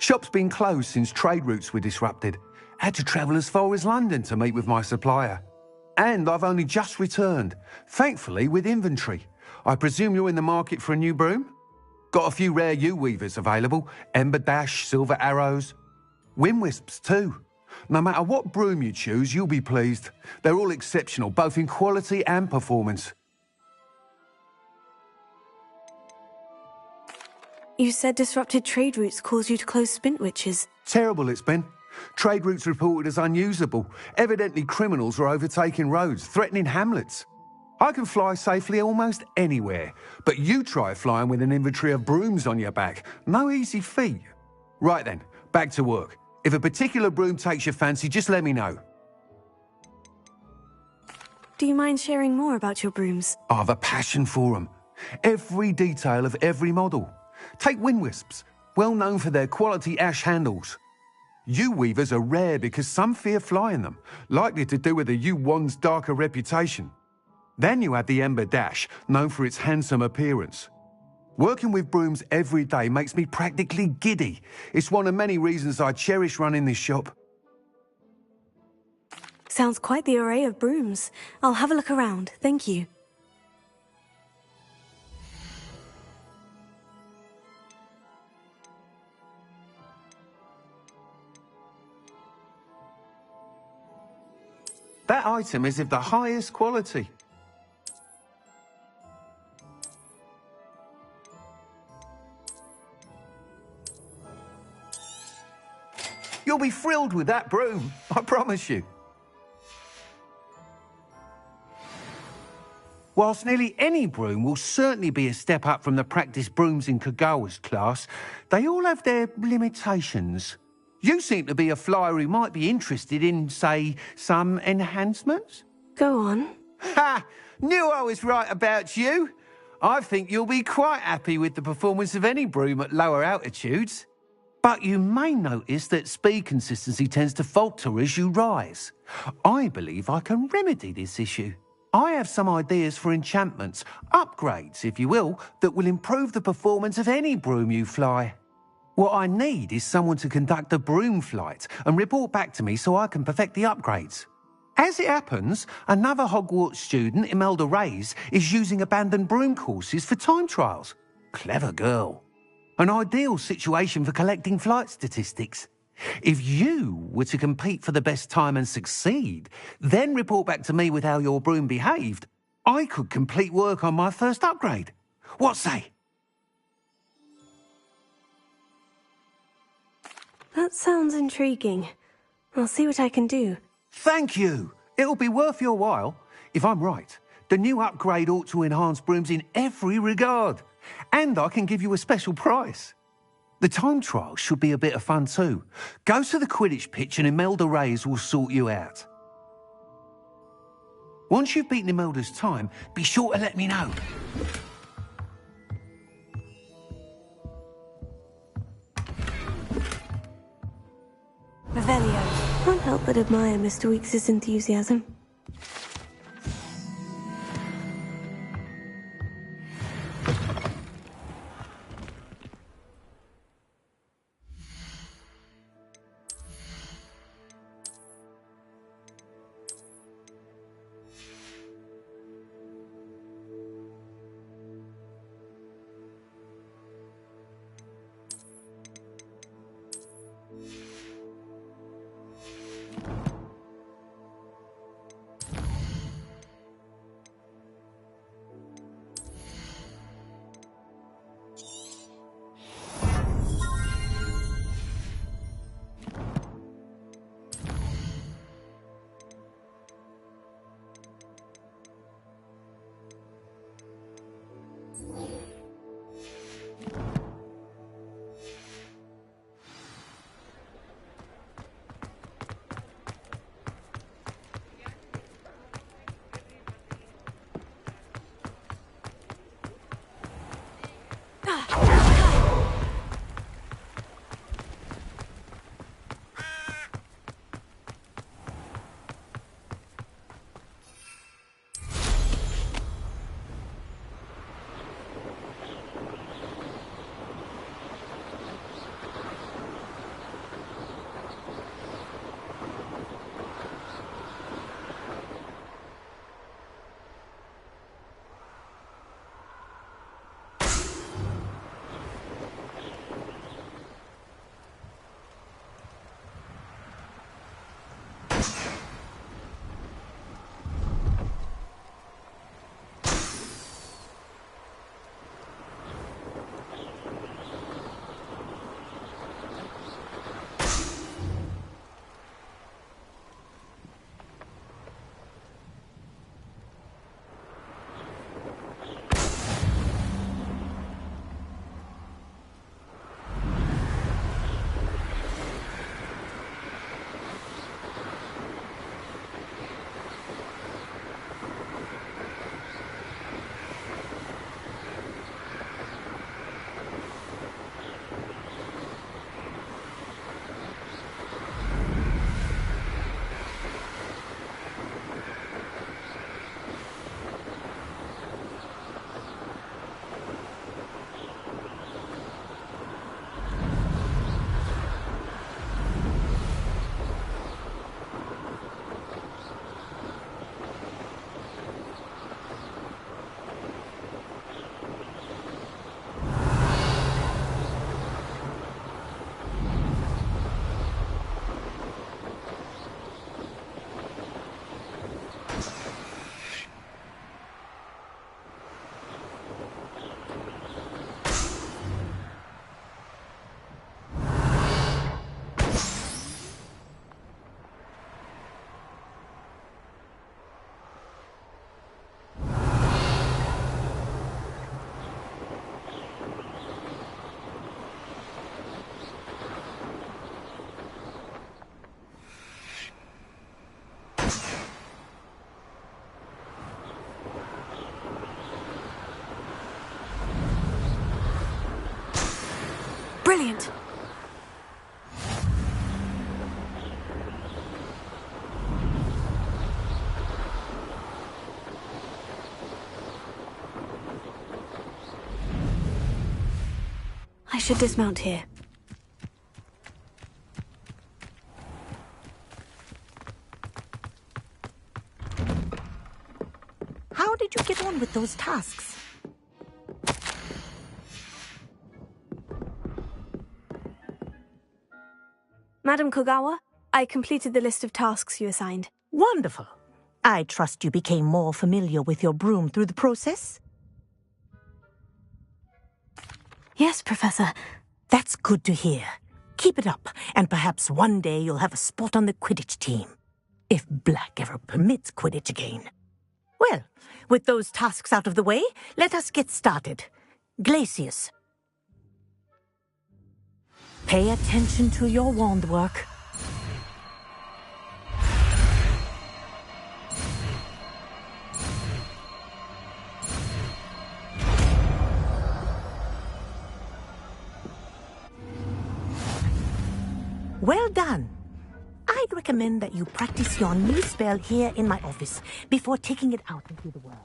Shop's been closed since trade routes were disrupted. Had to travel as far as London to meet with my supplier. And I've only just returned, thankfully with inventory. I presume you're in the market for a new broom? Got a few rare U-weavers available. Ember Dash, Silver Arrows. Wind Wisps too. No matter what broom you choose, you'll be pleased. They're all exceptional, both in quality and performance. You said disrupted trade routes caused you to close Spintwitches. Terrible it's been. Trade routes reported as unusable. Evidently criminals are overtaking roads, threatening hamlets. I can fly safely almost anywhere, but you try flying with an inventory of brooms on your back. No easy feat. Right then, back to work. If a particular broom takes your fancy, just let me know. Do you mind sharing more about your brooms? I have a passion for them. Every detail of every model. Take Wind Wisps, well known for their quality ash handles. U-weavers are rare because some fear flying them, likely to do with the U-wand's darker reputation. Then you have the Ember Dash, known for its handsome appearance. Working with brooms every day makes me practically giddy. It's one of many reasons I cherish running this shop. Sounds quite the array of brooms. I'll have a look around, thank you. That item is of the highest quality. You'll be thrilled with that broom, I promise you. Whilst nearly any broom will certainly be a step up from the practice brooms in Kagawa's class, they all have their limitations. You seem to be a flyer who might be interested in, say, some enhancements? Go on. Ha! Knew I was right about you. I think you'll be quite happy with the performance of any broom at lower altitudes. But you may notice that speed consistency tends to falter as you rise. I believe I can remedy this issue. I have some ideas for enchantments, upgrades, if you will, that will improve the performance of any broom you fly. What I need is someone to conduct a broom flight and report back to me so I can perfect the upgrades. As it happens, another Hogwarts student, Imelda Reyes, is using abandoned broom courses for time trials. Clever girl. An ideal situation for collecting flight statistics. If you were to compete for the best time and succeed, then report back to me with how your broom behaved, I could complete work on my first upgrade. What say? That sounds intriguing. I'll see what I can do. Thank you. It'll be worth your while. If I'm right, the new upgrade ought to enhance brooms in every regard. And I can give you a special price. The time trial should be a bit of fun too. Go to the Quidditch pitch and Imelda Reyes will sort you out. Once you've beaten Imelda's time, be sure to let me know. Revelio. Can't help but admire Mr. Weekes' enthusiasm. Brilliant! I should dismount here. How did you get on with those tasks? Madam Kogawa, I completed the list of tasks you assigned. Wonderful. I trust you became more familiar with your broom through the process? Yes, Professor. That's good to hear. Keep it up, and perhaps one day you'll have a spot on the Quidditch team. If Black ever permits Quidditch again. Well, with those tasks out of the way, let us get started. Glacius. Pay attention to your wand work. Well done. I'd recommend that you practice your new spell here in my office before taking it out into the world.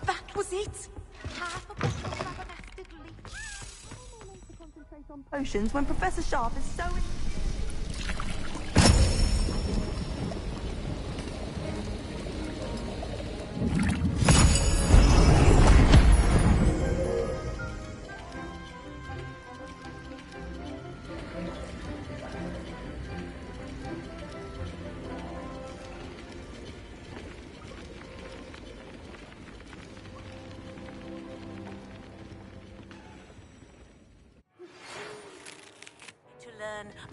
That was it! Half a bottle of flabbergasted leech. How am I meant to concentrate on potions when Professor Sharp is so...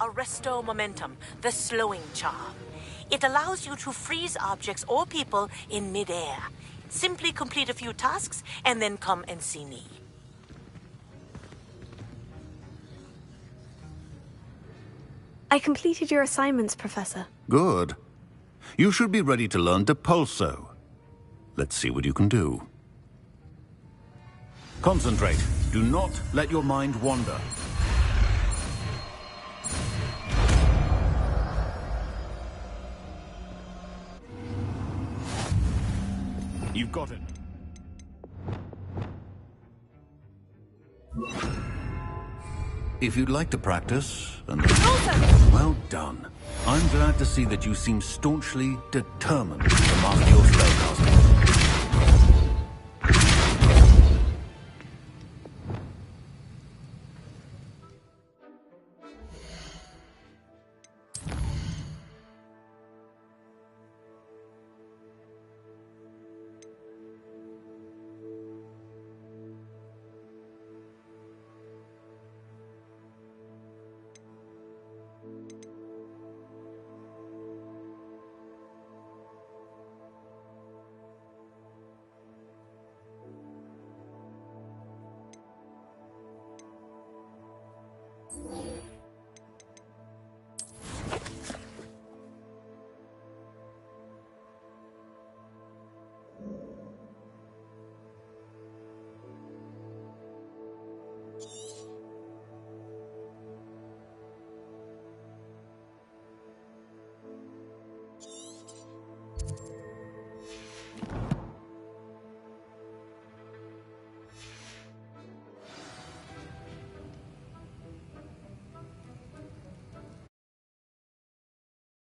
Arresto Momentum, the slowing charm. It allows you to freeze objects or people in midair. Simply complete a few tasks and then come and see me. I completed your assignments, Professor. Good. You should be ready to learn Depulso. Let's see what you can do. Concentrate. Do not let your mind wander. You've got it. If you'd like to practice, and well done. I'm glad to see that you seem staunchly determined to master your spellcasting. Yeah.